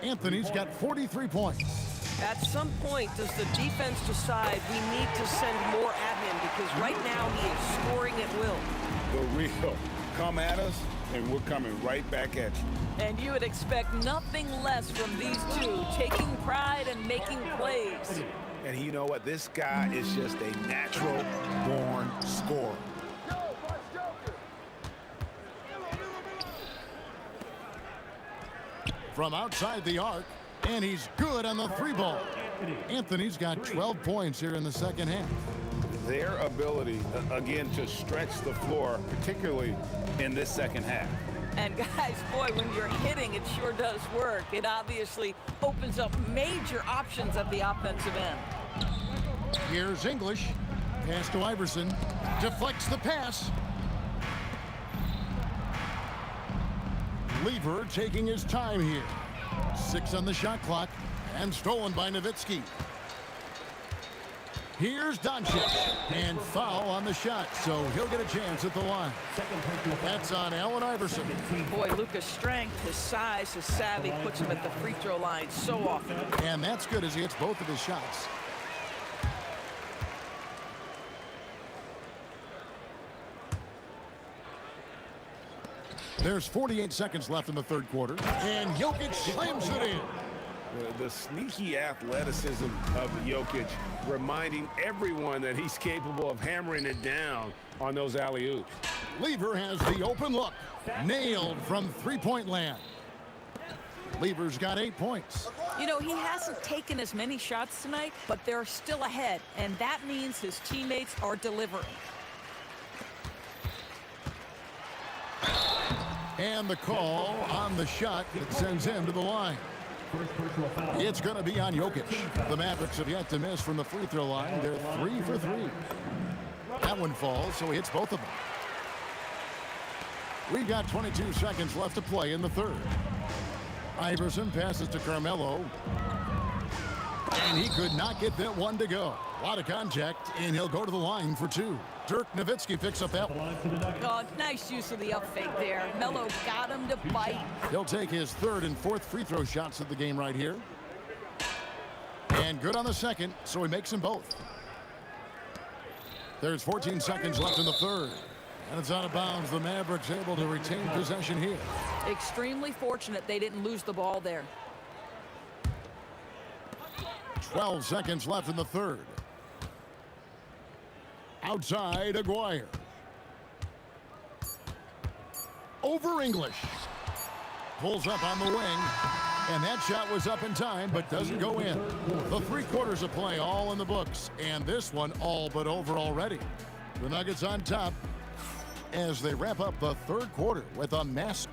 Anthony's got 43 points. At some point, does the defense decide we need to send more at him? Because right now he is scoring at will. The real. Come at us, and we're coming right back at you. And you would expect nothing less from these two, taking pride and making plays. And you know what? This guy is just a natural-born scorer. From outside the arc, and he's good on the 3 ball. Anthony's got 12 points here in the second half. their ability, again, to stretch the floor, particularly in this second half. And guys, boy, when you're hitting, it sure does work. It obviously opens up major options at the offensive end. Here's English. Pass to Iverson. Deflects the pass. Lever taking his time here. 6 on the shot clock. And stolen by Nowitzki. Here's Doncic, and foul on the shot, so he'll get a chance at the line. That's on Allen Iverson. Boy, Luka's strength, his size, his savvy puts him at the free throw line so often. And that's good as he hits both of his shots. There's 48 seconds left in the third quarter, and Jokic slams it in. The sneaky athleticism of Jokic, reminding everyone that he's capable of hammering it down on those alley-oops. Lever has the open look. Nailed from three-point land. Lever's got 8 points. You know, he hasn't taken as many shots tonight, but they're still ahead, and that means his teammates are delivering. And the call on the shot that sends him to the line. It's going to be on Jokic. The Mavericks have yet to miss from the free throw line. They're 3 for 3. That one falls, so he hits both of them. We've got 22 seconds left to play in the third. Iverson passes to Carmelo. And he could not get that one to go. A lot of contact, and he'll go to the line for 2. Dirk Nowitzki picks up that one. Oh, nice use of the up fake there. Melo got him to bite. He'll take his third and fourth free throw shots of the game right here. And good on the second, so he makes them both. There's 14 seconds left in the third. And it's out of bounds. The Mavericks able to retain possession here. Extremely fortunate they didn't lose the ball there. 12 seconds left in the third. Outside, Aguirre. Over English. Pulls up on the wing. And that shot was up in time, but doesn't go in. The 3 quarters of play all in the books. And this one all but over already. The Nuggets on top as they wrap up the third quarter with a massive.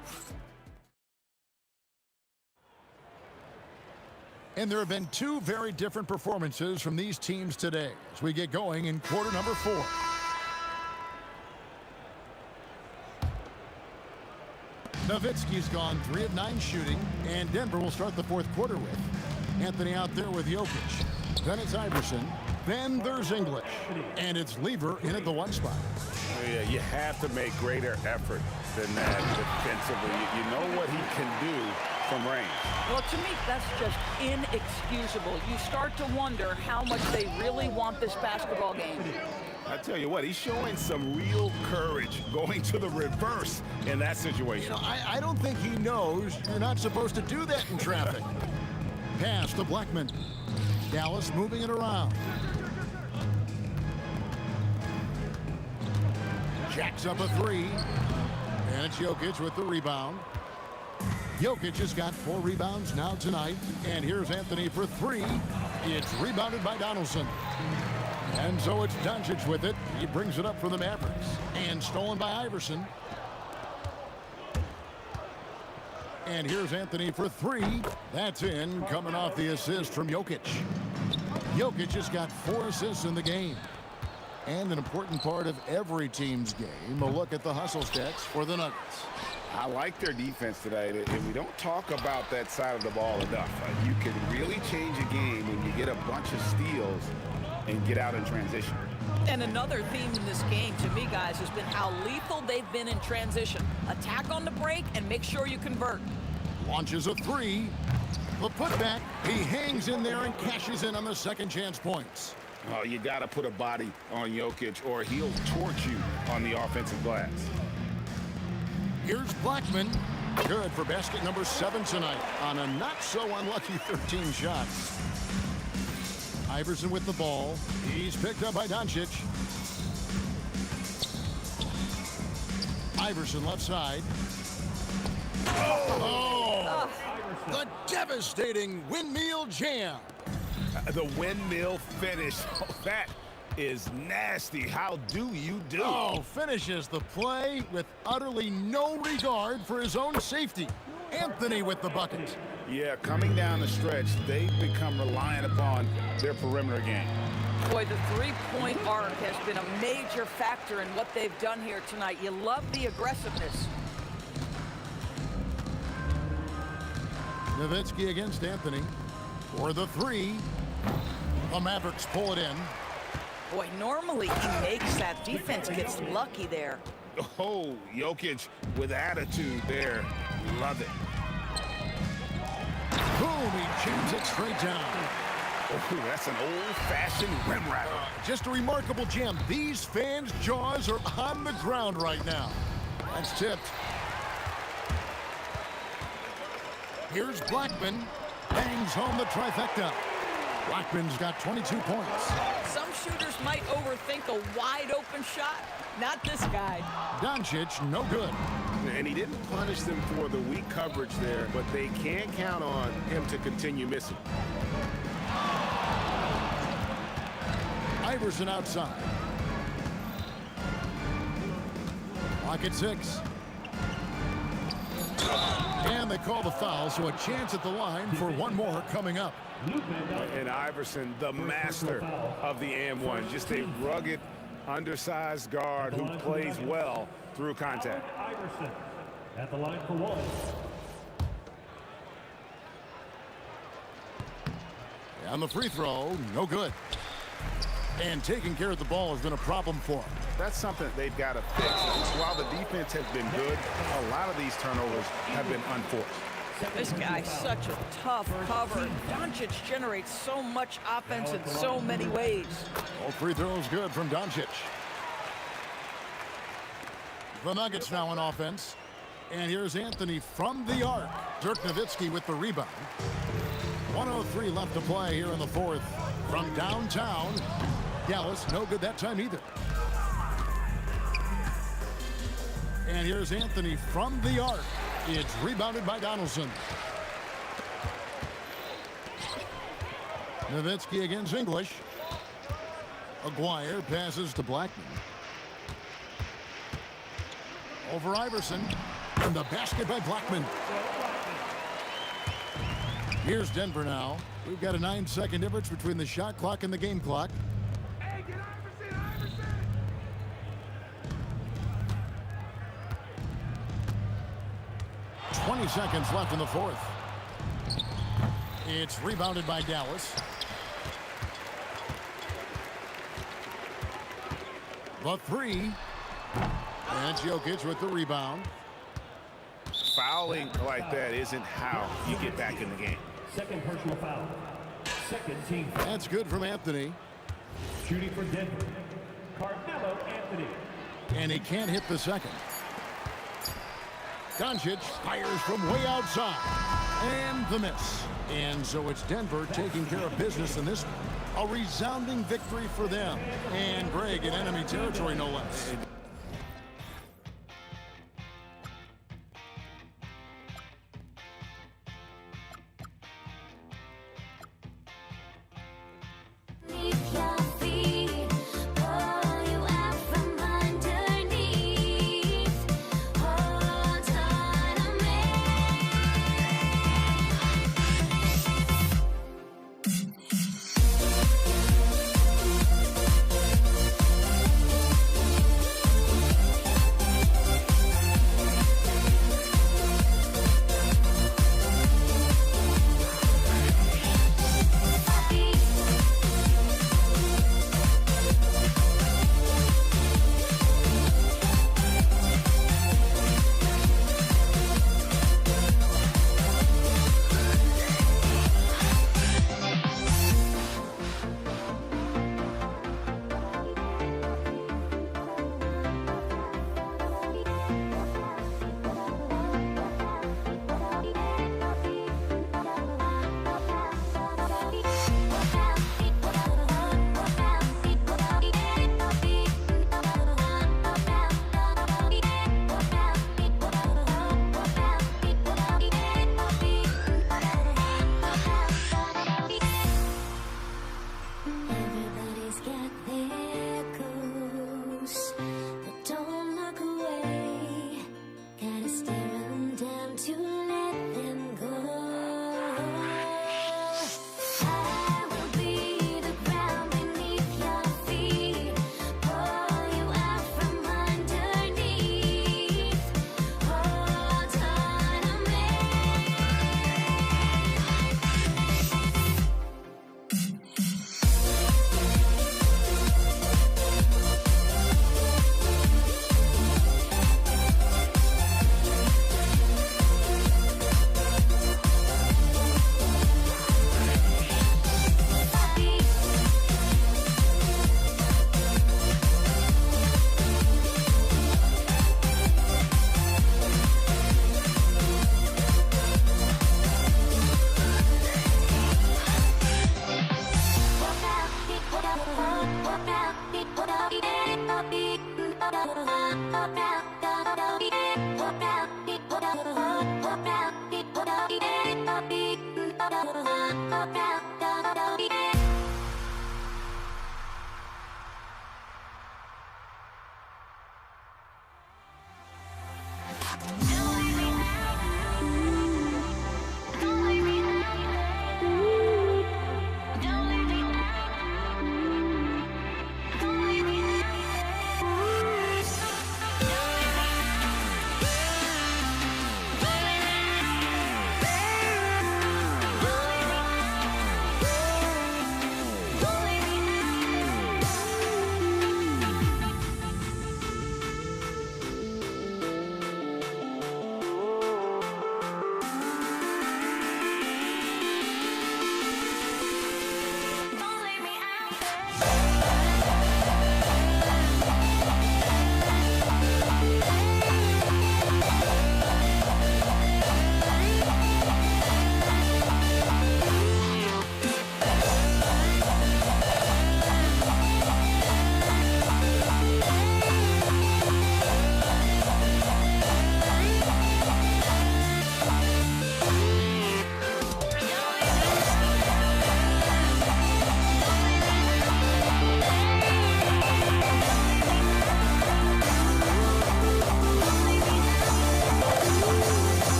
And there have been 2 very different performances from these teams today as we get going in quarter number 4. Nowitzki's gone 3 of 9 shooting, and Denver will start the fourth quarter with Anthony out there with Jokic. Then it's Iverson. Then there's English. And it's Lever in at the 1 spot. Yeah, you have to make greater effort than that defensively. You know what he can do from range. Well, to me, that's just inexcusable. You start to wonder how much they really want this basketball game. I tell you what, he's showing some real courage going to the reverse in that situation. You know, I don't think he knows you're not supposed to do that in traffic. Pass to Blackman. Dallas moving it around. Jacks up a 3. And it's Jokic with the rebound. Jokic has got 4 rebounds now tonight. And here's Anthony for 3. It's rebounded by Donaldson. And so it's Doncic with it. He brings it up for the Mavericks. And stolen by Iverson. And here's Anthony for 3. That's in, coming off the assist from Jokic. Jokic has got 4 assists in the game. And an important part of every team's game, a look at the hustle stats for the Nuggets. I like their defense tonight, and we don't talk about that side of the ball enough. You can really change a game when you get a bunch of steals and get out in transition. And another theme in this game, to me, guys, has been how lethal they've been in transition. Attack on the break and make sure you convert. Launches a 3. The putback, he hangs in there and cashes in on the second chance points. Oh, you got to put a body on Jokic or he'll torch you on the offensive glass. Here's Blackman. Good for basket number 7 tonight on a not-so-unlucky 13 shots. Iverson with the ball. He's picked up by Doncic. Iverson left side. Oh! The devastating windmill jam. The windmill finish. That is nasty. How do you do? Oh, finishes the play with utterly no regard for his own safety. Anthony with the bucket. Yeah, coming down the stretch, they've become reliant upon their perimeter game. Boy, the three-point arc has been a major factor in what they've done here tonight. You love the aggressiveness. Nowitzki against Anthony for the three. The Mavericks pull it in. Boy, normally he makes that. Defense gets lucky there. Oh, Jokic with attitude there. Love it. Boom, he jams it straight down. Oh, that's an old-fashioned rim rattler. Just a remarkable jam. These fans' jaws are on the ground right now. That's tipped. Here's Blackman. Bangs home the trifecta. Blackman's got 22 points. Some shooters might overthink a wide-open shot. Not this guy. Doncic, no good. And he didn't punish them for the weak coverage there, but they can't count on him to continue missing. Iverson outside. Clock at 6. And they call the foul, so a chance at the line for one more coming up. And Iverson, the master of the and one, just a rugged, undersized guard who plays well through contact. Iverson at the line for one. And the free throw, no good. And taking care of the ball has been a problem for him. That's something they've got to fix. While the defense has been good, a lot of these turnovers have been unforced. This guy's such a tough cover. Doncic generates so much offense in so many ways. All free throws good from Doncic. The Nuggets now on offense. And here's Anthony from the arc. Dirk Nowitzki with the rebound. 1:03 left to play here in the fourth. From downtown, Dallas, no good that time either. And here's Anthony from the arc. It's rebounded by Donaldson. Nowitzki against English. Aguirre passes to Blackman. Over Iverson. And the basket by Blackman. Here's Denver now. We've got a 9-second difference between the shot clock and the game clock. Hey, get Iverson! 20 seconds left in the fourth. It's rebounded by Dallas. The three. And Jokic with the rebound. Fouling like that isn't how you get back in the game. Second personal foul. Second team. That's good from Anthony. Shooting for Denver, Carmelo Anthony. And he can't hit the second. Doncic fires from way outside. And the miss. And so it's Denver taking care of business in this one. A resounding victory for them. And Greg in enemy territory, no less.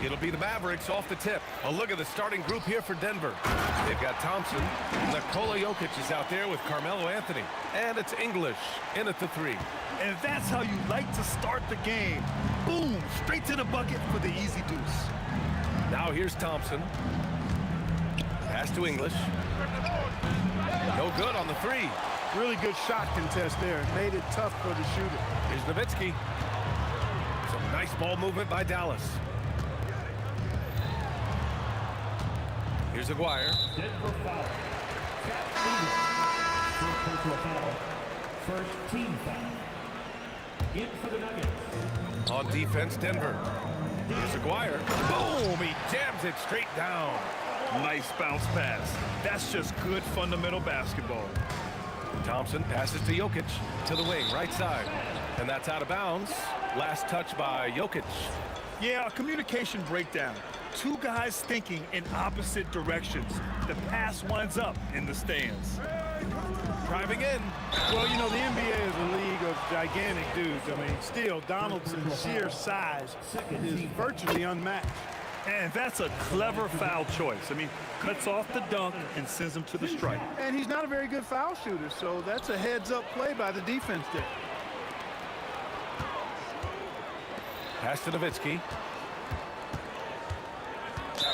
It'll be the Mavericks off the tip. A look at the starting group here for Denver. They've got Thompson. Nikola Jokic is out there with Carmelo Anthony. And it's English in at the 3. And that's how you like to start the game. Boom, straight to the bucket for the easy deuce. Now here's Thompson. Pass to English. No good on the 3. Really good shot contest there. Made it tough for the shooter. Here's Nowitzki. Some nice ball movement by Dallas. Here's Aguirre. Denver foul. First team foul. In for the Nuggets. On defense, Denver. Here's Aguirre. Boom! He jams it straight down. Nice bounce pass. That's just good fundamental basketball. Thompson passes to Jokic to the wing, right side. And that's out of bounds. Last touch by Jokic. Yeah, a communication breakdown. Two guys thinking in opposite directions. The pass winds up in the stands. Driving in. Well, you know, the NBA is a league of gigantic dudes. I mean, still, Donaldson's sheer size is virtually unmatched. And that's a clever foul choice. I mean, cuts off the dunk and sends him to the stripe. And he's not a very good foul shooter, so that's a heads-up play by the defense there. Pass to Nowitzki.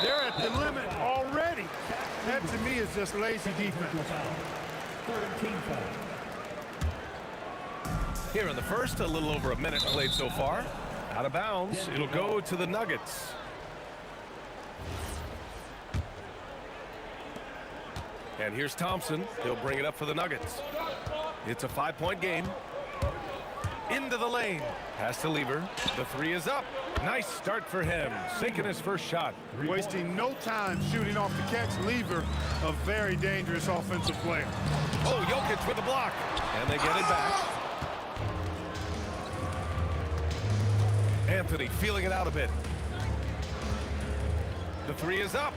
They're at the limit already. That, to me, is just lazy defense. Here in the first, a little over a minute played so far. Out of bounds. It'll go to the Nuggets. And here's Thompson. He'll bring it up for the Nuggets. It's a 5-point game. Into the lane. Pass to Lever. The 3 is up. Nice start for him. Sinking his first shot. Wasting no time shooting off the catch. Lever, a very dangerous offensive player. Oh, Jokic with the block. And they get it back. Anthony feeling it out a bit. The 3 is up.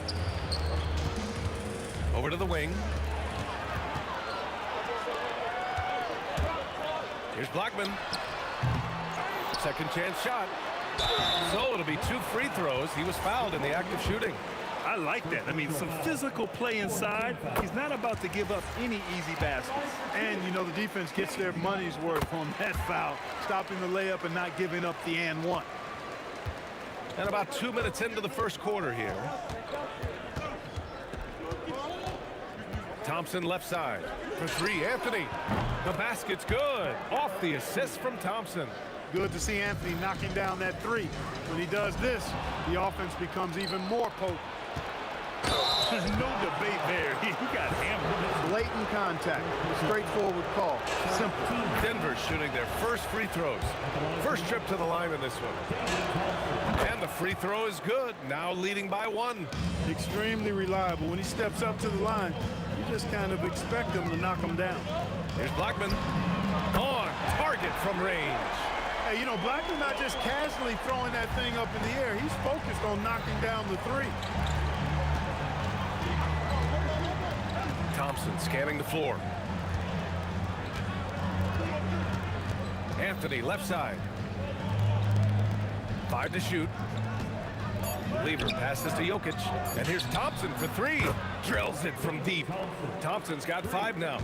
Over to the wing. Here's Blackman. Second chance shot. So it'll be 2 free throws. He was fouled in the act of shooting. I like that. I mean, some physical play inside. He's not about to give up any easy baskets. And, you know, the defense gets their money's worth on that foul, stopping the layup and not giving up the and one. And about 2 minutes into the first quarter here. Thompson left side for 3. Anthony. The basket's good. Off the assist from Thompson. Good to see Anthony knocking down that 3. When he does this, the offense becomes even more potent. There's no debate there. He got hammered. Blatant contact. Straightforward call. Simple. Denver shooting their first free throws. First trip to the line in this one. And the free throw is good. Now leading by 1. Extremely reliable. When he steps up to the line, you just kind of expect him to knock him down. Here's Blackman. On target from range. Hey, you know, Blackman not just casually throwing that thing up in the air. He's focused on knocking down the 3. Thompson scanning the floor. Anthony left side. 5 to shoot. Lever passes to Jokic. And here's Thompson for 3. Drills it from deep. Thompson's got 5 now.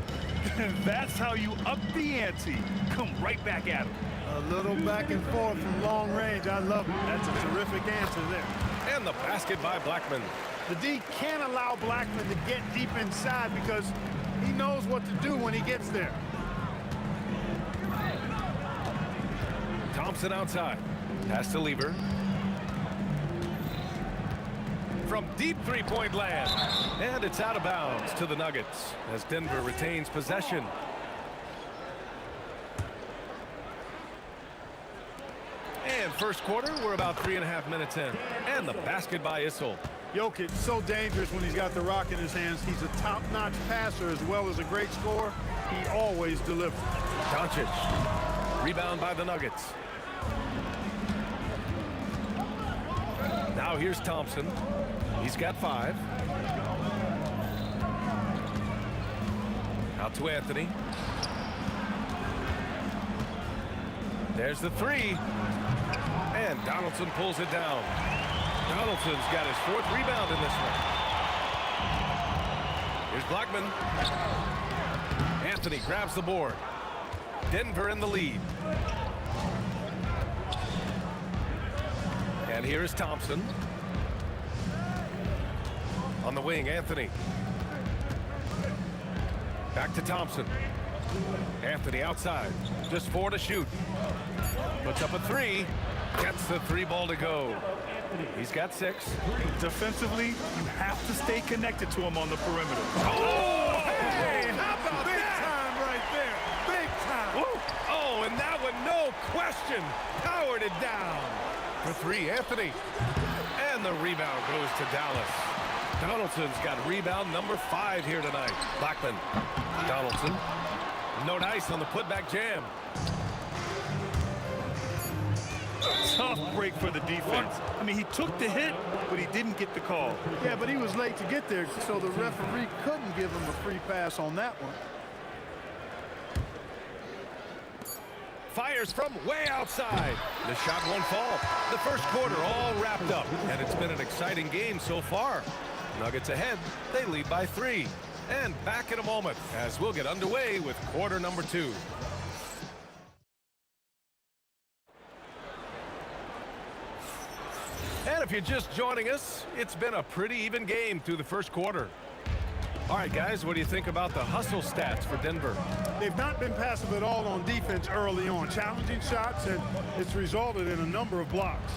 That's how you up the ante. Come right back at him. A little back and forth from long range. I love it. That's a terrific answer there. And the basket by Blackman. The D can't allow Blackman to get deep inside because he knows what to do when he gets there. Thompson outside. Pass to Lever. From deep 3-point land. And it's out of bounds to the Nuggets as Denver retains possession. And first quarter, we're about 3.5 minutes in. And the basket by Issel. Jokic, so dangerous when he's got the rock in his hands. He's a top-notch passer as well as a great scorer. He always delivers. Doncic. Rebound by the Nuggets. Now here's Thompson. He's got 5. Out to Anthony. There's the 3. And Donaldson pulls it down. Donaldson's got his 4th rebound in this one. Here's Blackman. Anthony grabs the board. Denver in the lead. And here is Thompson. On the wing, Anthony. Back to Thompson. Anthony outside. Just 4 to shoot. Puts up a 3. Gets the 3 ball to go. He's got 6. Defensively, you have to stay connected to him on the perimeter. Oh, hey, how about Big that? time right there. Big time. Woo. Oh, and that one, no question, powered it down. For 3, Anthony. And the rebound goes to Dallas. Donaldson's got rebound number 5 here tonight. Blackman. Donaldson. No dice on the putback jam. Tough break for the defense. I mean, he took the hit, but he didn't get the call. Yeah, but he was late to get there, so the referee couldn't give him a free pass on that one. Fires from way outside. The shot won't fall. The first quarter all wrapped up, and it's been an exciting game so far. Nuggets ahead. They lead by 3. And back in a moment as we'll get underway with quarter number 2. And if you're just joining us, it's been a pretty even game through the first quarter. All right, guys, what do you think about the hustle stats for Denver? They've not been passive at all on defense early on. Challenging shots, and it's resulted in a number of blocks.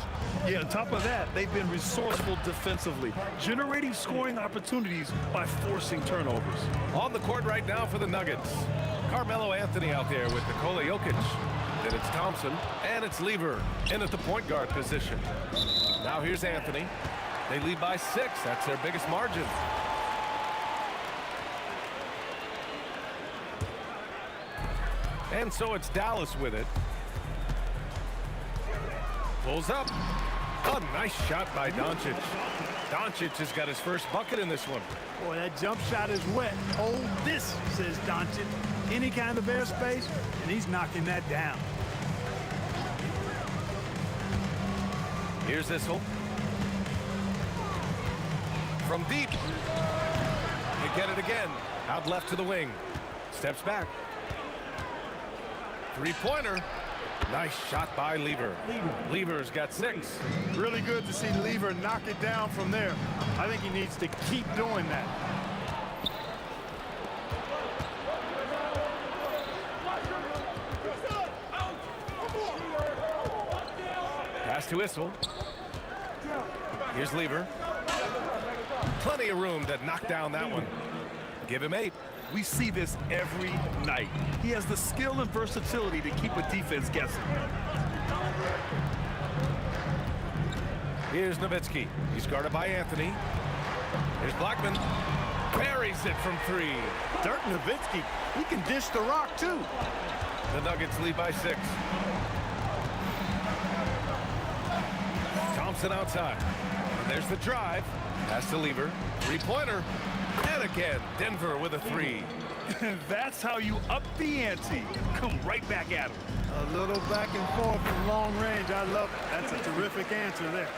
Yeah, on top of that, they've been resourceful defensively, generating scoring opportunities by forcing turnovers. On the court right now for the Nuggets. Carmelo Anthony out there with Nikola Jokic. Then it's Thompson, and it's Lever in at the point guard position. Now here's Anthony. They lead by 6. That's their biggest margin. And so it's Dallas with it. Pulls up. A nice shot by Doncic. Doncic has got his first bucket in this one. Boy, that jump shot is wet. Hold this, says Doncic. Any kind of airspace, and he's knocking that down. Here's Issel. From deep. They get it again. Out left to the wing. Steps back. 3-pointer. Nice shot by Lever. Lever's got 6. Really good to see Lever knock it down from there. I think he needs to keep doing that. Pass to Issel. Here's Lever. Plenty of room to knock down that one. Give him 8. We see this every night. He has the skill and versatility to keep a defense guessing. Here's Nowitzki. He's guarded by Anthony. Here's Blackman. Buries it from 3. Dirk Nowitzki, he can dish the rock too. The Nuggets lead by 6. Thompson outside. And there's the drive. Pass to Lever. 3-pointer. And again, Denver with a 3. That's how you up the ante. Come right back at him. A little back and forth from long range. I love it. That's a terrific answer there.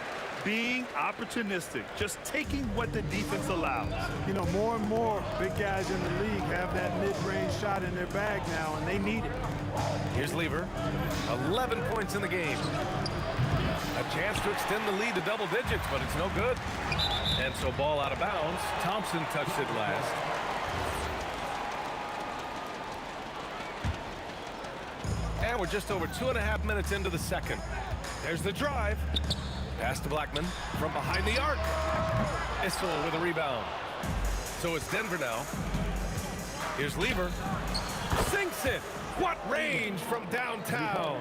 Being opportunistic, just taking what the defense allows. You know, more and more big guys in the league have that mid-range shot in their bag now, and they need it. Here's Lever. 11 points in the game. A chance to extend the lead to double digits, but it's no good. And so ball out of bounds. Thompson touched it last. And we're just over 2.5 minutes into the second. There's the drive. Pass to Blackman from behind the arc. Issel with a rebound. So it's Denver now. Here's Lever. Sinks it. What range from downtown.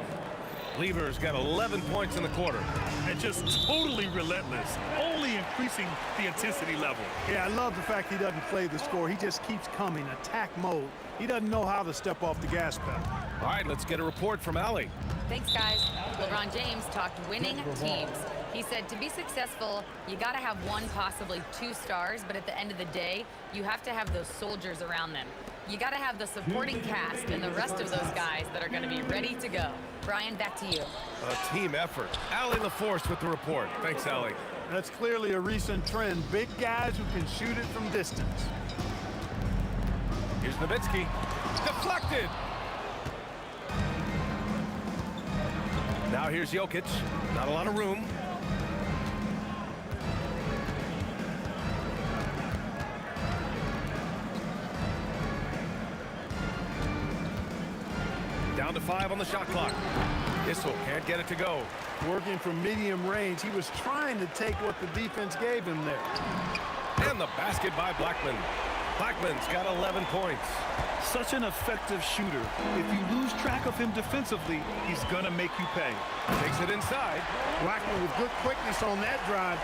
Lever's got 11 points in the quarter. And just totally relentless, only increasing the intensity level. Yeah, I love the fact he doesn't play the score. He just keeps coming, attack mode. He doesn't know how to step off the gas pedal. All right, let's get a report from Allie. Thanks, guys. LeBron James talked winning teams. He said to be successful, you got to have one, possibly two stars, but at the end of the day, you have to have those soldiers around them. You got to have the supporting cast and the rest of those guys that are going to be ready to go. Brian, back to you. A team effort. Allie LaForce with the report. Thanks, Allie. That's clearly a recent trend. Big guys who can shoot it from distance. Here's Nowitzki. Deflected. Now here's Jokic. Not a lot of room. Down to 5 on the shot clock. Issel can't get it to go. Working from medium range, he was trying to take what the defense gave him there. And the basket by Blackman. Blackman's got 11 points. Such an effective shooter. If you lose track of him defensively, he's going to make you pay. Takes it inside. Blackman with good quickness on that drive.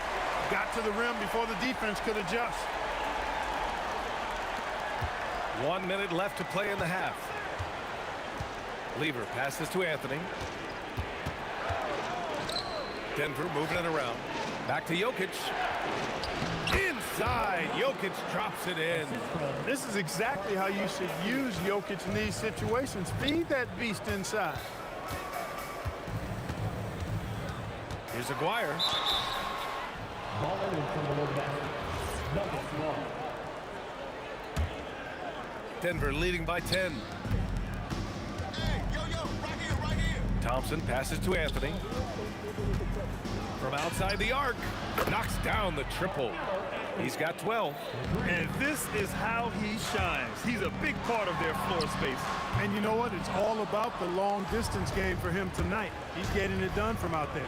Got to the rim before the defense could adjust. 1 minute left to play in the half. Lever passes to Anthony. Denver moving it around. Back to Jokic. Inside, Jokic drops it in. This is exactly how you should use Jokic in these situations. Feed that beast inside. Here's Aguirre. Denver leading by 10. Thompson passes to Anthony. From outside the arc, knocks down the triple. He's got 12. And this is how he shines. He's a big part of their floor space. And you know what? It's all about the long distance game for him tonight. He's getting it done from out there.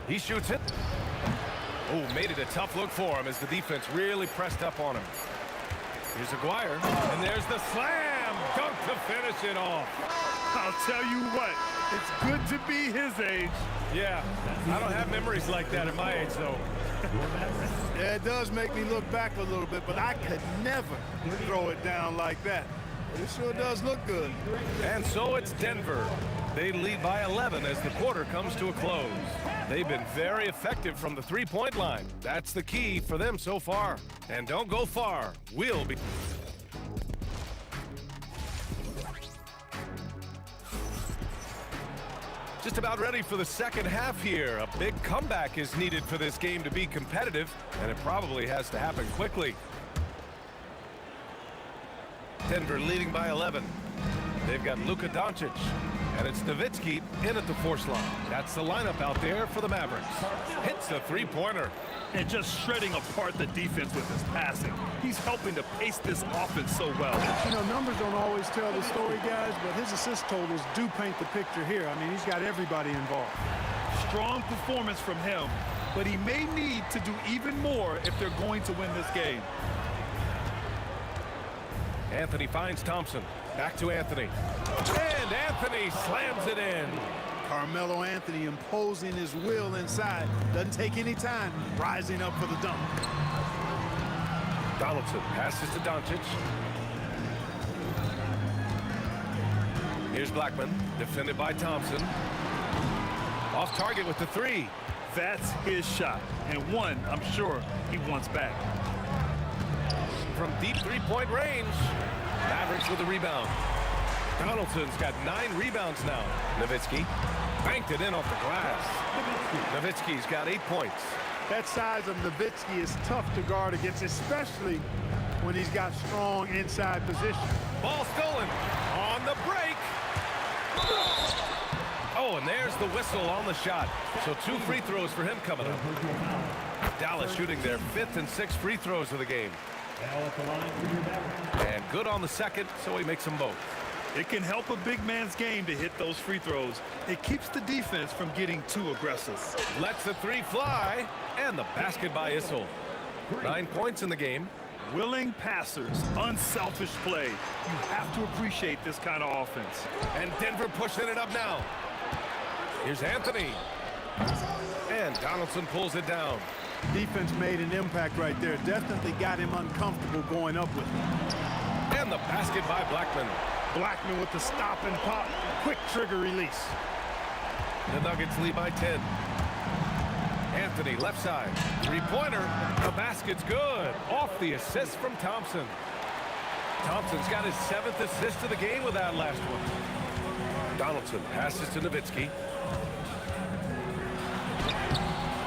He shoots it. Oh, made it a tough look for him as the defense really pressed up on him. Here's Aguirre, and there's the slam dunk to finish it off. I'll tell you what, it's good to be his age. Yeah, I don't have memories like that at my age, though. Yeah, it does make me look back a little bit, but I could never throw it down like that. But it sure does look good. And so it's Denver. They lead by 11 as the quarter comes to a close. They've been very effective from the three-point line. That's the key for them so far. And don't go far. We'll be... Just about ready for the second half here. A big comeback is needed for this game to be competitive, and it probably has to happen quickly. Denver leading by 11. They've got Luka Doncic, and it's Nowitzki in at the force line. That's the lineup out there for the Mavericks. Hits a three-pointer. And just shredding apart the defense with his passing. He's helping to pace this offense so well. You know, numbers don't always tell the story, guys, but his assist totals do paint the picture here. I mean, he's got everybody involved. Strong performance from him, but he may need to do even more if they're going to win this game. Anthony finds Thompson. Back to Anthony. And Anthony slams it in. Carmelo Anthony imposing his will inside. Doesn't take any time. Rising up for the dunk. Donaldson passes to Doncic. Here's Blackman, defended by Thompson. Off target with the three. That's his shot, and one I'm sure he wants back. From deep three-point range, Mavericks with a rebound. Donaldson's got 9 rebounds now. Nowitzki banked it in off the glass. Nowitzki's got 8 points. That size of Nowitzki is tough to guard against, especially when he's got strong inside position. Ball stolen on the break. Oh, and there's the whistle on the shot. So 2 free throws for him coming up. Dallas shooting their 5th and 6th free throws of the game. And good on the second, so he makes them both. It can help a big man's game to hit those free throws. It keeps the defense from getting too aggressive. Lets the three fly, and the basket by Issel. 9 points in the game. Willing passers, unselfish play. You have to appreciate this kind of offense. And Denver pushing it up now. Here's Anthony. And Donaldson pulls it down. Defense made an impact right there. Definitely got him uncomfortable going up with him. And the basket by Blackman. Blackman with the stop and pop. Quick trigger release. The Nuggets lead by 10. Anthony, left side. Three-pointer. The basket's good. Off the assist from Thompson. Thompson's got his 7th assist of the game with that last one. Donaldson passes to Nowitzki.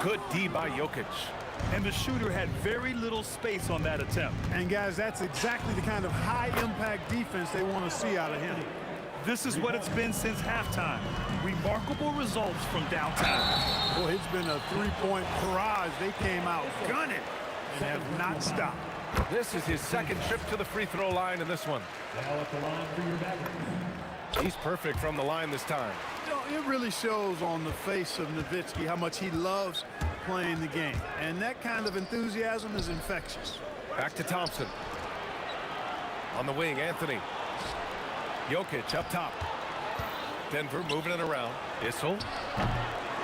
Good D by Jokic. And the shooter had very little space on that attempt. And guys, that's exactly the kind of high-impact defense they want to see out of him. This is what it's been since halftime. Remarkable results from downtown. Boy, it's been a three-point barrage. They came out gunning and have not stopped. This is his 2nd trip to the free throw line in this one. Now at the line for your Mavericks. He's perfect from the line this time. You know, it really shows on the face of Nowitzki how much he loves playing the game. And that kind of enthusiasm is infectious. Back to Thompson. On the wing, Anthony. Jokic up top. Denver moving it around. Issel.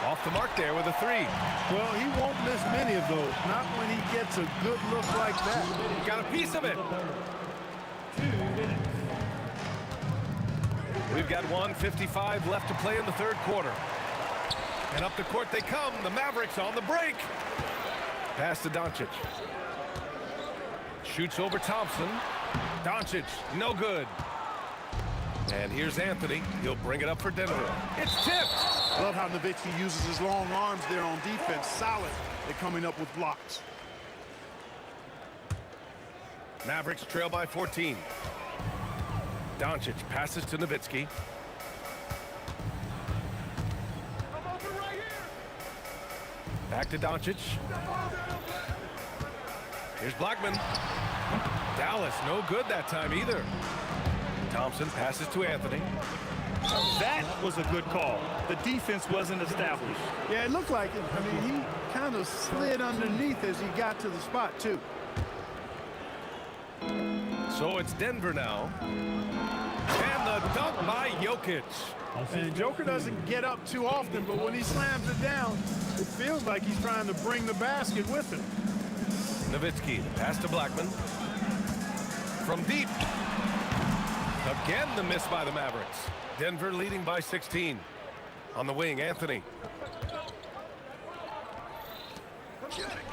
Off the mark there with a 3. Well, he won't miss many of those. Not when he gets a good look like that. Got a piece of it. 2 minutes. We've got 1:55 left to play in the 3rd quarter. And up the court they come. The Mavericks on the break. Pass to Doncic. Shoots over Thompson. Doncic, no good. And here's Anthony. He'll bring it up for Denver. It's tipped. Love how Nowitzki uses his long arms there on defense. Solid at coming up with blocks. Mavericks trail by 14. Doncic passes to Nowitzki. Back to Doncic. Here's Blackman. Dallas, no good that time either. Thompson passes to Anthony. That was a good call. The defense wasn't established. Yeah, it looked like it. I mean, he kind of slid underneath as he got to the spot, too. So it's Denver now. And the dunk by Jokic. And Joker doesn't get up too often, but when he slams it down, it feels like he's trying to bring the basket with him. Nowitzki, pass to Blackman. From deep. Again, the miss by the Mavericks. Denver leading by 16. On the wing, Anthony.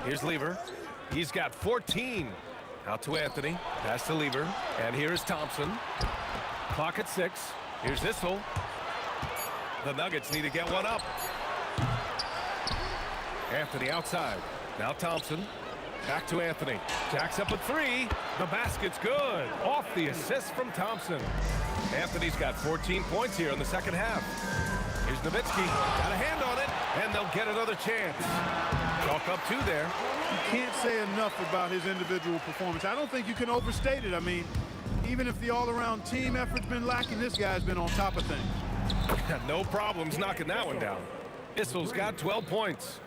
Here's Lever. He's got 14. Out to Anthony. Pass to Lever. And here is Thompson. Clock at 6. Here's Issel. The Nuggets need to get one up. Anthony outside. Now Thompson. Back to Anthony. Jacks up a 3. The basket's good. Off the assist from Thompson. Anthony's got 14 points here in the 2nd half. Here's Nowitzki. Got a hand on it. And they'll get another chance. Chalk up 2 there. You can't say enough about his individual performance. I don't think you can overstate it. I mean, even if the all-around team effort's been lacking, this guy's been on top of things. No problems knocking that one down. Issel's got 12 points.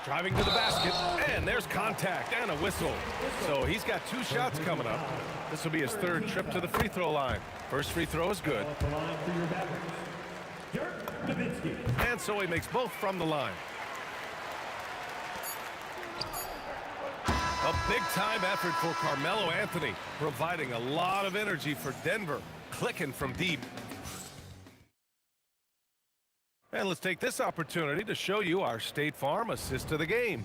Driving to the basket, and there's contact and a whistle. So he's got 2 shots coming up. This will be his 3rd trip to the free throw line. First free throw is good. And so he makes both from the line. A big-time effort for Carmelo Anthony, providing a lot of energy for Denver, clicking from deep. And let's take this opportunity to show you our State Farm assist of the game.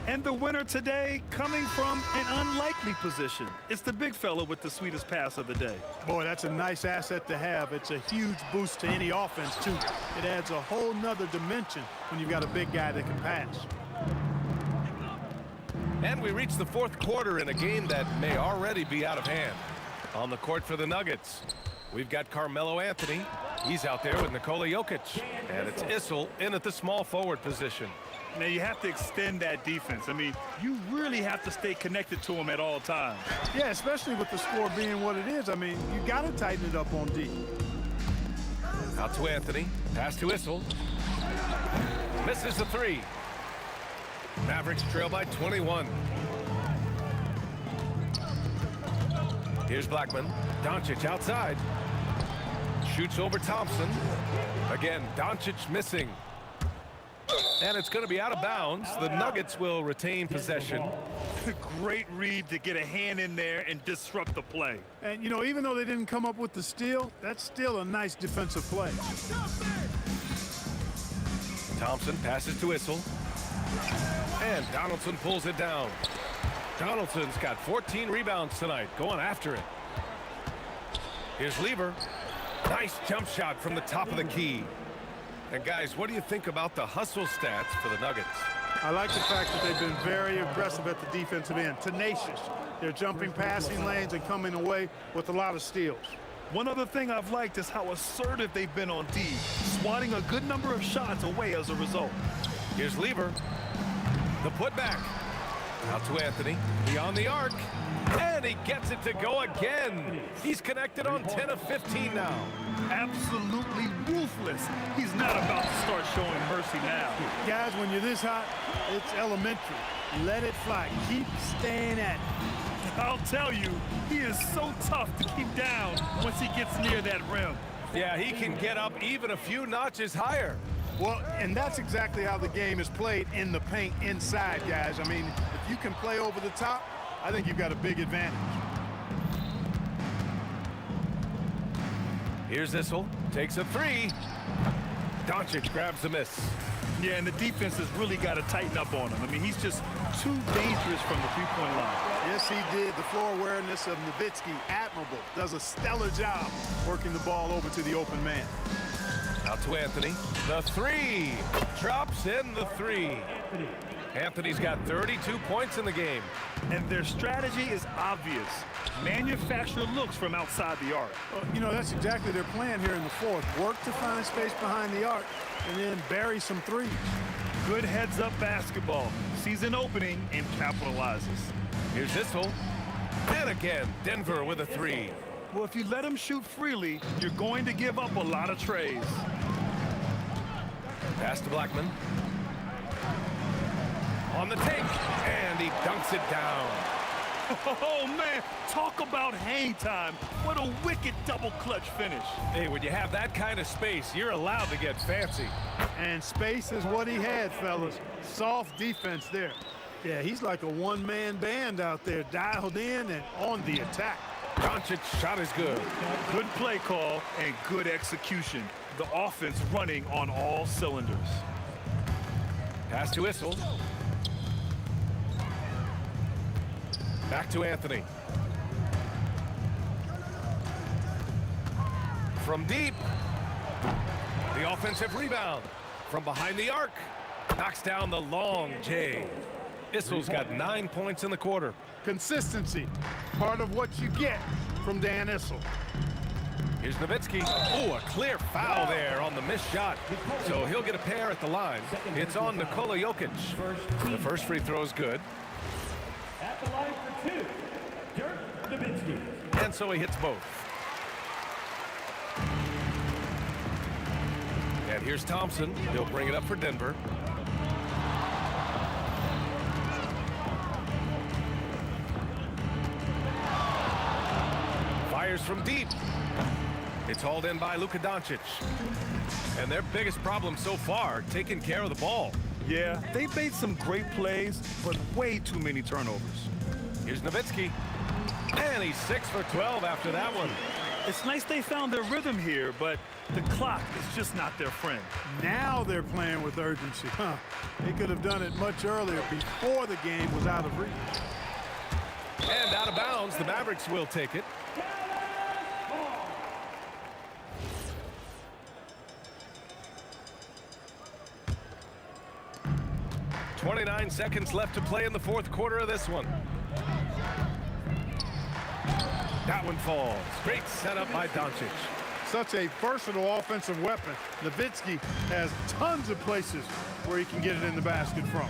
And the winner today coming from an unlikely position. It's the big fella with the sweetest pass of the day. Boy, that's a nice asset to have. It's a huge boost to any offense, too. It adds a whole nother dimension when you've got a big guy that can pass. And we reach the 4th quarter in a game that may already be out of hand. On the court for the Nuggets, we've got Carmelo Anthony. He's out there with Nikola Jokic. And it's Issel in at the small forward position. Now, you have to extend that defense. I mean, you really have to stay connected to him at all times. Yeah, especially with the score being what it is. I mean, you got to tighten it up on D. Out to Anthony. Pass to Issel. Misses the 3. Mavericks trail by 21. Here's Blackman. Doncic outside. Shoots over Thompson. Again, Doncic missing. And it's going to be out of bounds. The Nuggets will retain possession. Great read to get a hand in there and disrupt the play. And, you know, even though they didn't come up with the steal, that's still a nice defensive play. Thompson passes to Issel. And Donaldson pulls it down. Donaldson's got 14 rebounds tonight, going after it. Here's Lever. Nice jump shot from the top of the key. And guys, what do you think about the hustle stats for the Nuggets? I like the fact that they've been very aggressive at the defensive end, tenacious. They're jumping passing lanes and coming away with a lot of steals. One other thing I've liked is how assertive they've been on D, swatting a good number of shots away as a result. Here's Lever. The putback. Out to Anthony. Beyond the arc. And he gets it to go again. He's connected on 10 of 15 now. Absolutely ruthless. He's not about to start showing mercy now. Guys, when you're this hot, it's elementary. Let it fly. Keep staying at it. I'll tell you, he is so tough to keep down once he gets near that rim. Yeah, he can get up even a few notches higher. Well, and that's exactly how the game is played in the paint inside, guys. I mean, if you can play over the top, I think you've got a big advantage. Here's Issel. Takes a three. Doncic grabs the miss. Yeah, and the defense has really got to tighten up on him. I mean, he's just too dangerous from the three-point line. Yes, he did. The floor awareness of Nowitzki, admirable. Does a stellar job working the ball over to the open man. Out to Anthony. The three. Drops in the three. Anthony's got 32 points in the game. And their strategy is obvious. Manufacture looks from outside the arc. Well, you know, that's exactly their plan here in the fourth. Work to find space behind the arc and then bury some threes. Good heads-up basketball. Sees an opening and capitalizes. Here's Issel. And again, Denver with a three. Well, if you let him shoot freely, you're going to give up a lot of trays. Pass to Blackman. On the take, and he dunks it down. Oh, man, talk about hang time. What a wicked double clutch finish. Hey, when you have that kind of space, you're allowed to get fancy. And space is what he had, fellas. Soft defense there. Yeah, he's like a one-man band out there, dialed in and on the attack. Doncic's shot is good. Good play call and good execution. The offense running on all cylinders. Pass to Issel. Back to Anthony. From deep. The offensive rebound. From behind the arc. Knocks down the long J. Issel's got 9 points in the quarter. Consistency, part of what you get from Dan Issel. Here's Nowitzki. Oh, a clear foul there on the missed shot. So he'll get a pair at the line. It's on Nikola Jokic. The first free throw is good. At the line for two, Dirk Nowitzki. And so he hits both. And here's Thompson. He'll bring it up for Denver. Fires from deep. It's hauled in by Luka Doncic. And their biggest problem so far, taking care of the ball. Yeah, they've made some great plays, but way too many turnovers. Here's Nowitzki. And he's 6 for 12 after that one. It's nice they found their rhythm here, but the clock is just not their friend. Now they're playing with urgency. They could have done it much earlier, before the game was out of reach. And out of bounds, the Mavericks will take it. .29 seconds left to play in the fourth quarter of this one. That one falls. Great setup by Doncic. Such a versatile offensive weapon. Nowitzki has tons of places where he can get it in the basket from.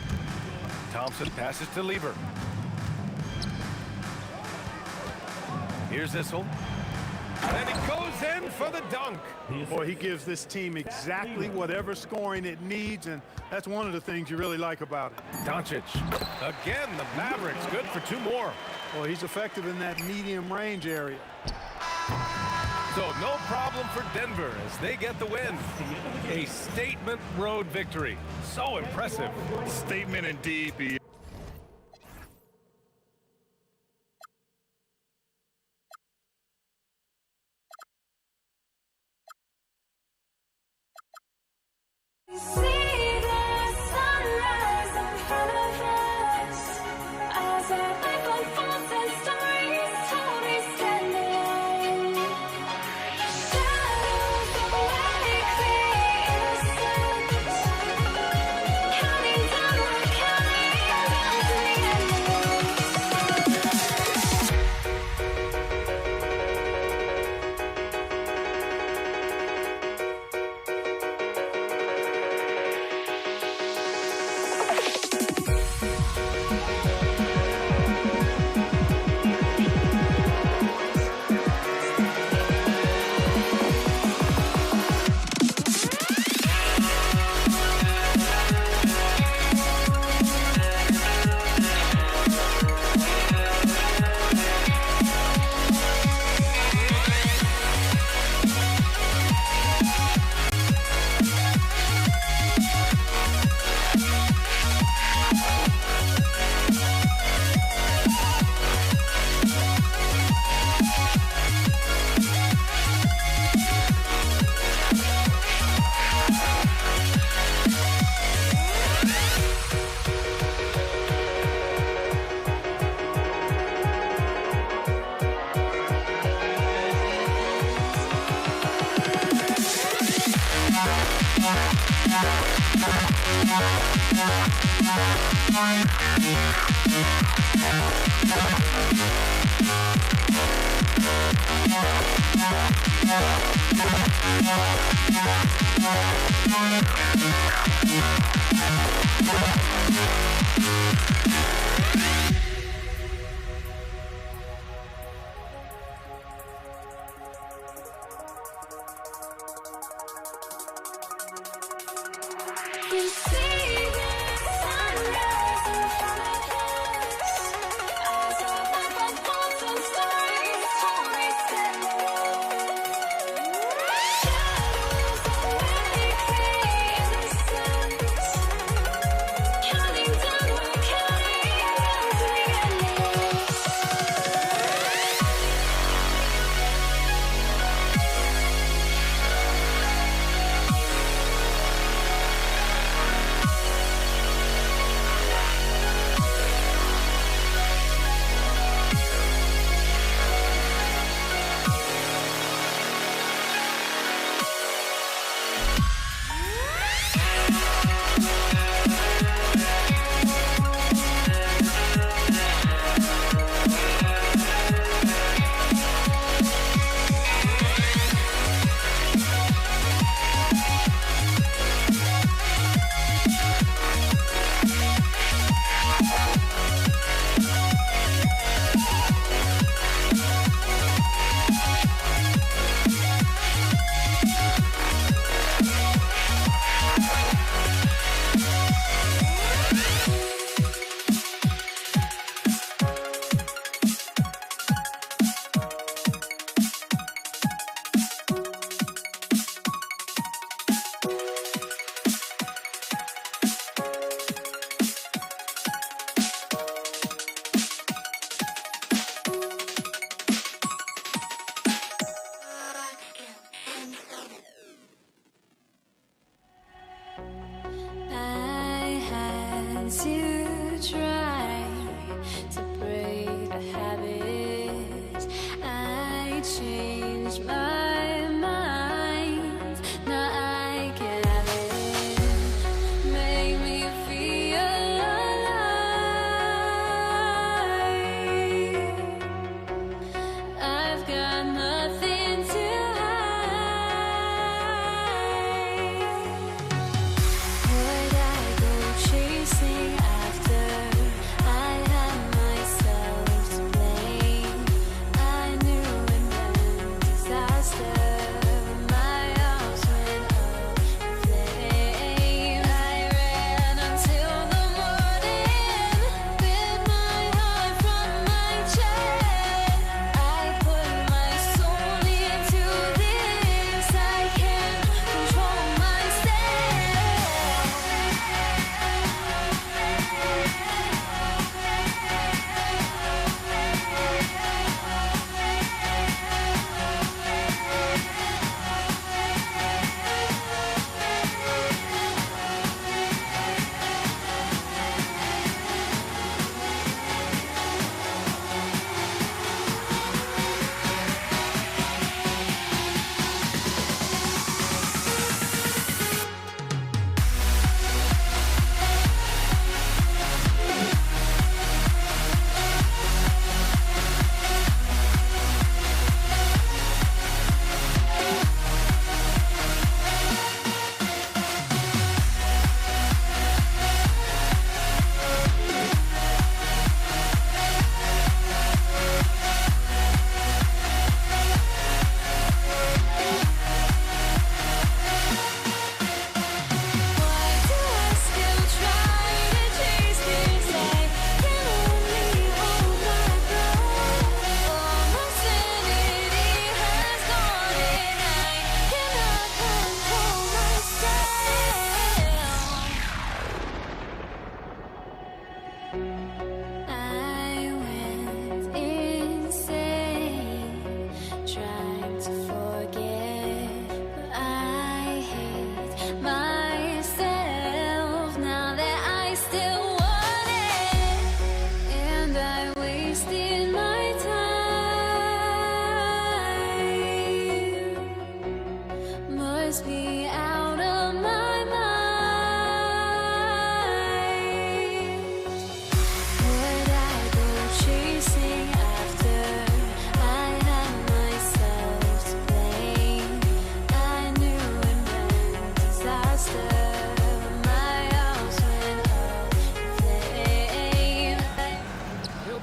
Thompson passes to Lever. Here's Issel. And he goes in for the dunk. Boy, he gives this team exactly whatever scoring it needs, and that's one of the things you really like about it. Doncic. Again, the Mavericks good for 2 more. Boy, he's effective in that medium range area. So no problem for Denver as they get the win. A statement road victory. So impressive. Statement indeed, B.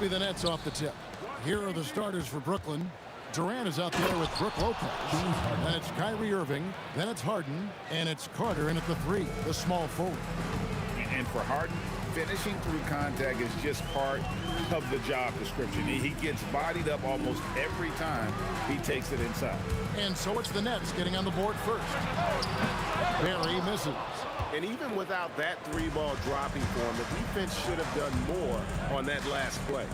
be the Nets off the tip. Here are the starters for Brooklyn. Durant is out there with Brook Lopez. Then it's Kyrie Irving. Then it's Harden. And it's Carter in at the 3, the small forward. And for Harden, finishing through contact is just part of the job description. He gets bodied up almost every time he takes it inside. And so it's the Nets getting on the board first. Barry misses. And even without that 3-ball dropping for him, the defense should have done more on that last play.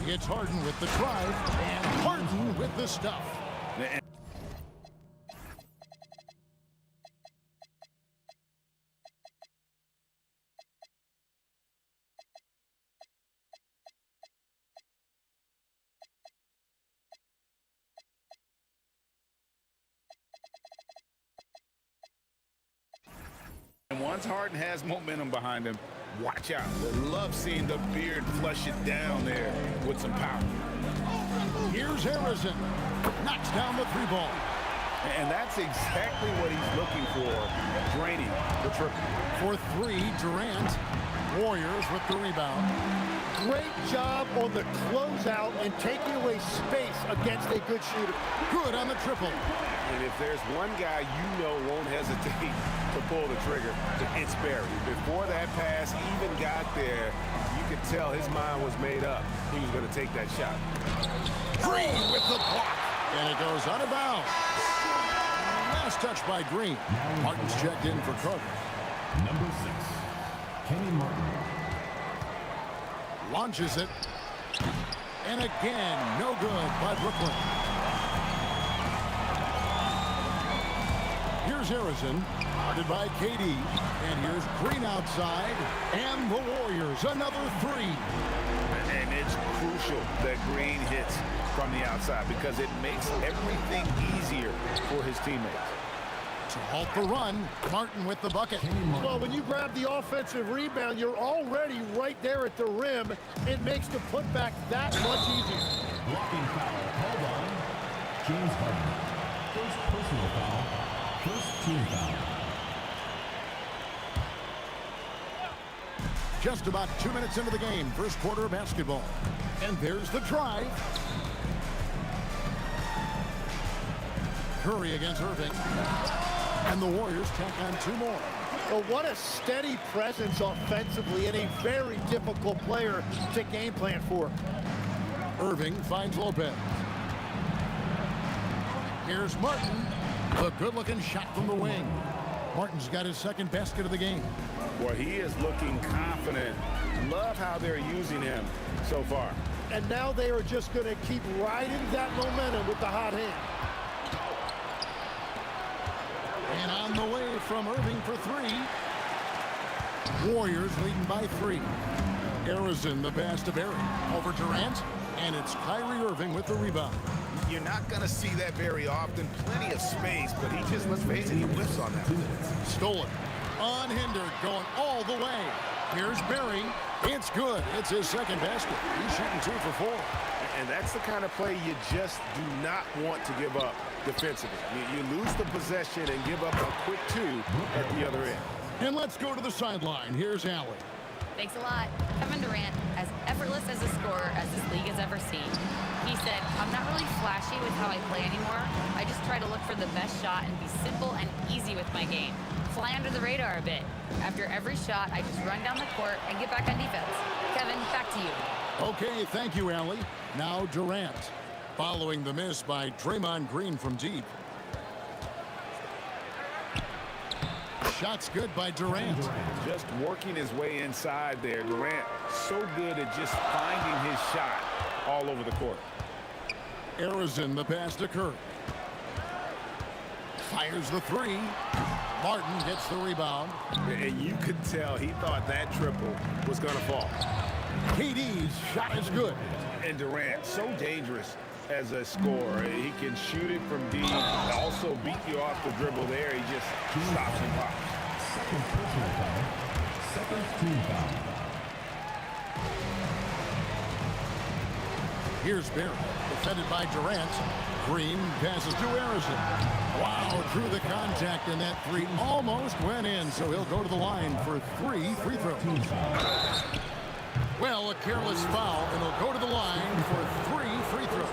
It's Harden with the drive, and Harden with the stuff. And once Harden has momentum behind him, watch out. I love seeing the beard flush it down there with some power. Here's Harrison. Knocks down the 3-ball. And that's exactly what he's looking for, draining the triple. For 3, Durant. Warriors with the rebound. Great job on the closeout and taking away space against a good shooter. Good on the triple. And if there's one guy you know won't hesitate to pull the trigger, it's Barry. Before that pass even got there, you could tell his mind was made up. He was going to take that shot. Green with the block. And it goes out of bounds. Last touch by Green. Martin's checked in for Carter. Number 6, Kenny Martin. Launches it. And again, no good by Brooklyn. Here's Harrison, guarded by KD. And here's Green outside. And the Warriors, another 3. And it's crucial that Green hits from the outside because it makes everything easier for his teammates. To halt the run, Martin with the bucket. Well, when you grab the offensive rebound, you're already right there at the rim. It makes the putback that much easier. Blocking foul called on James Harden. First personal foul. First team foul. Just about 2 minutes into the game, first quarter of basketball. And there's the drive. Curry against Irving. And the Warriors tack on 2 more. Well, what a steady presence offensively and a very difficult player to game plan for. Irving finds Lopez. Here's Martin. The good-looking shot from the wing. Martin's got his second basket of the game. Well, he is looking confident. Love how they're using him so far. And now they are just going to keep riding that momentum with the hot hand. And on the way from Irving for 3. Warriors leading by 3. Harrison the pass to Barry. Over Durant. And it's Kyrie Irving with the rebound. You're not going to see that very often. Plenty of space, but he just, let's face it, he whiffs on that. Stolen. Unhindered, going all the way. Here's Barry. It's good. It's his second basket. He's shooting 2 for 4. And that's the kind of play you just do not want to give up defensively. You lose the possession and give up a quick 2 at the other end. And let's go to the sideline. Here's Allen. Thanks a lot. Kevin Durant, as effortless as a scorer as this league has ever seen. He said, I'm not really flashy with how I play anymore. I just try to look for the best shot and be simple and easy with my game. Fly under the radar a bit. After every shot, I just run down the court and get back on defense. Kevin, back to you. Okay, thank you, Allie. Now Durant. Following the miss by Draymond Green from deep. Shot's good by Durant. Just working his way inside there. Durant so good at just finding his shot all over the court. Harrison the pass to Curry. Fires the 3. Martin gets the rebound. And you could tell he thought that triple was going to fall. KD's shot is good. And Durant, so dangerous as a scorer. He can shoot it from deep, also beat you off the dribble there. He just stops and pops. Second personal foul. Second team foul. Here's Barry, defended by Durant. Green passes to Harrison. Wow, through the contact, and that 3 almost went in, so he'll go to the line for 3 free throws. Well, a careless foul, and he'll go to the line for 3 free throws.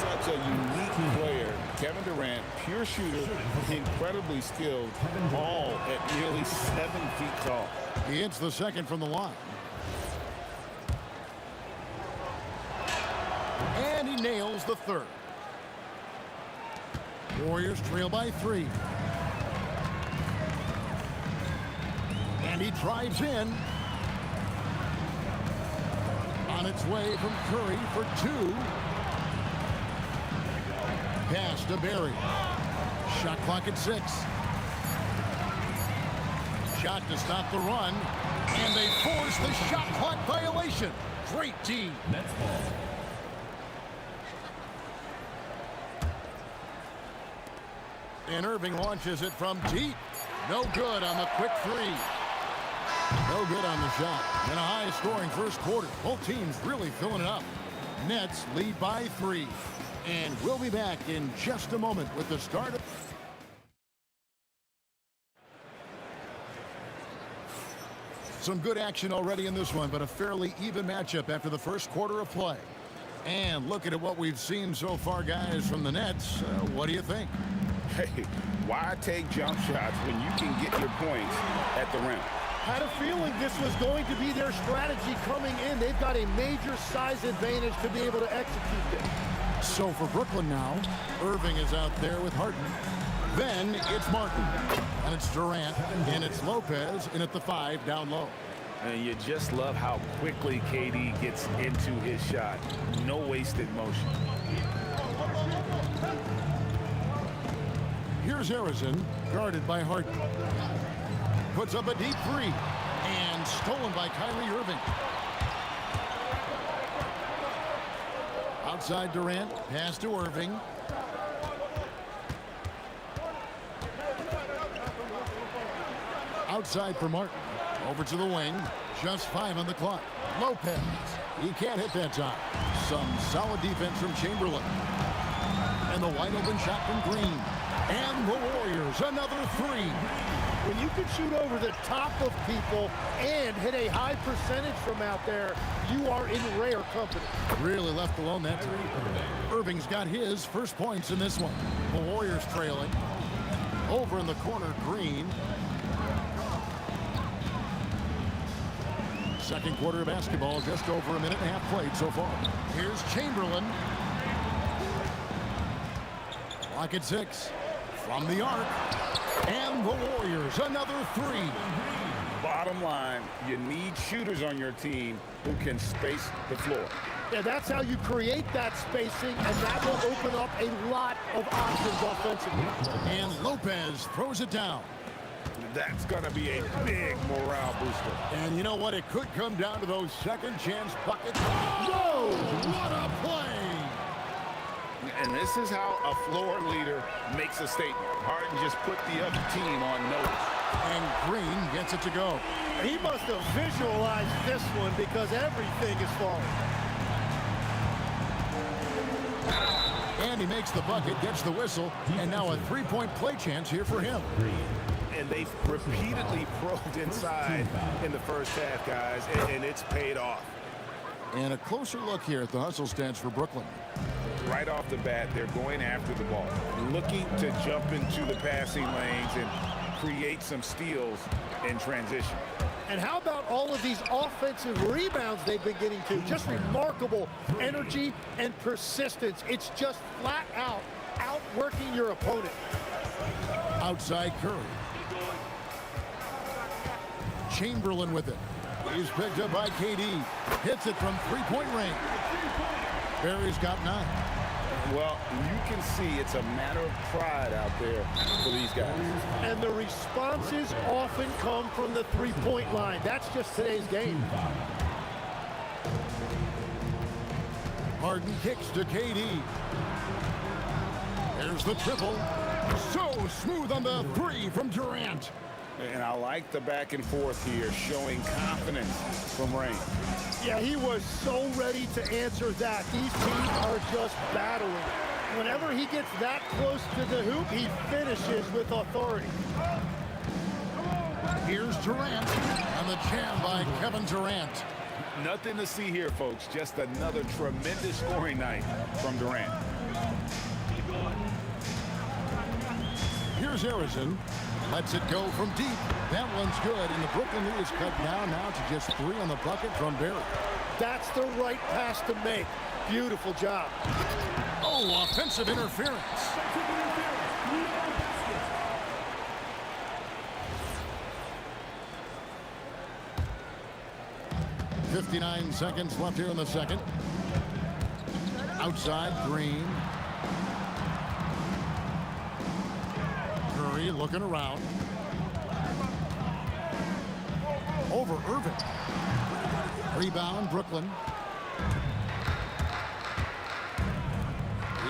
Such a unique player. Kevin Durant, pure shooter, incredibly skilled, all at nearly 7 feet tall. He hits the second from the line. And he nails the third. Warriors trail by 3. And he drives in. On its way from Curry for 2. Pass to Barry. Shot clock at 6. Shot to stop the run. And they force the shot clock violation. Great team. That's ball. And Irving launches it from deep. No good on the quick 3. No good on the shot. And a high-scoring first quarter. Both teams really filling it up. Nets lead by 3. And we'll be back in just a moment with the start of... Some good action already in this one, but a fairly even matchup after the first quarter of play. And looking at what we've seen so far, guys, from the Nets, what do you think? Hey, why take jump shots when you can get your points at the rim? Had a feeling this was going to be their strategy coming in. They've got a major size advantage to be able to execute this. So for Brooklyn now, Irving is out there with Harden. Then it's Martin, and it's Durant, and it's Lopez, and at the 5 down low. And you just love how quickly KD gets into his shot. No wasted motion. Here's Harrison, guarded by Harden. Puts up a deep 3, and stolen by Kyrie Irving. Outside Durant, pass to Irving. Outside for Martin. Over to the wing. Just 5 on the clock. Lopez. He can't hit that time. Some solid defense from Chamberlain. And the wide open shot from Green. And the Warriors, another 3. When you can shoot over the top of people and hit a high percentage from out there, you are in rare company. Really left alone that time. Irving's got his first points in this one. The Warriors trailing. Over in the corner, Green. Second quarter of basketball, just over a minute and a half played so far. Here's Chamberlain. Clock at 6. From the arc. And the Warriors, another 3. Bottom line, you need shooters on your team who can space the floor. Yeah, that's how you create that spacing, and that will open up a lot of options offensively. And Lopez throws it down. That's going to be a big morale booster. And you know what? It could come down to those second chance buckets. No! What a play! And this is how a floor leader makes a statement. Harden just put the other team on notice. And Green gets it to go. He must have visualized this one because everything is falling. And he makes the bucket, gets the whistle, and now a 3-point play chance here for him. And they've repeatedly probed inside in the first half, guys, and it's paid off. And a closer look here at the hustle stats for Brooklyn. Right off the bat, they're going after the ball, looking to jump into the passing lanes and create some steals in transition. And how about all of these offensive rebounds they've been getting to? Just remarkable energy and persistence. It's just flat out outworking your opponent. Outside Curry. Chamberlain with it. He's picked up by KD. Hits it from 3-point range. Barry's got 9. Well, you can see it's a matter of pride out there for these guys. And the responses often come from the 3-point line. That's just today's game. Harden kicks to KD. There's the triple. So smooth on the 3 from Durant. And I like the back and forth here, showing confidence from Rain. Yeah, he was so ready to answer that. These teams are just battling. Whenever he gets that close to the hoop, he finishes with authority. Here's Durant, and the jam by Kevin Durant. Nothing to see here, folks. Just another tremendous scoring night from Durant. Here's Harrison. Lets it go from deep. That one's good, and the Brooklyn lead is cut down now to just 3 on the bucket from Barry. That's the right pass to make. Beautiful job. Oh, offensive interference. 59 seconds left here in the second. Outside, Green. Curry looking around. Over Irving. Rebound, Brooklyn.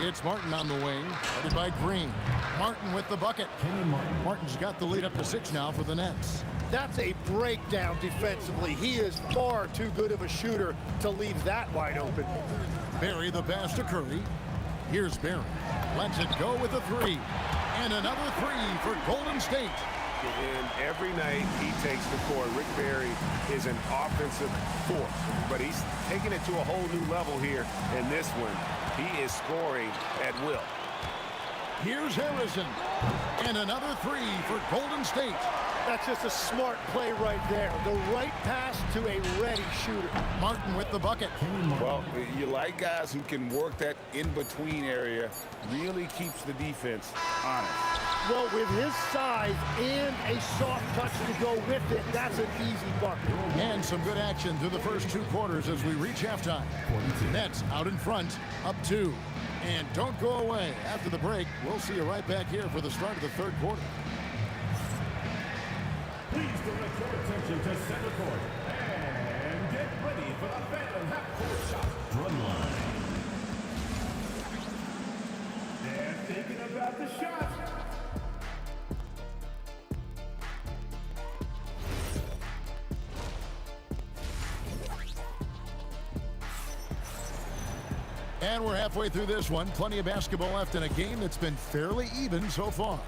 It's Martin on the wing, headed by Green. Martin with the bucket. Martin's got the lead up to 6 now for the Nets. That's a breakdown defensively. He is far too good of a shooter to leave that wide open. Barry the pass to Curry. Here's Barry. Lets it go with a 3. And another 3 for Golden State. And every night he takes the court. Rick Barry is an offensive force, but he's taking it to a whole new level here in this one. He is scoring at will. Here's Harrison. And another 3 for Golden State. That's just a smart play right there. The right pass to a ready shooter. Martin with the bucket. Well, you like guys who can work that in-between area. Really keeps the defense honest. Well, with his size and a soft touch to go with it, that's an easy bucket. And some good action through the first 2 quarters as we reach halftime. Nets out in front, up 2. And don't go away. After the break, we'll see you right back here for the start of the 3rd quarter. Please direct your attention to center court and get ready for the Phantom half-court shot run line. They're thinking about the shot. And we're halfway through this one. Plenty of basketball left in a game that's been fairly even so far.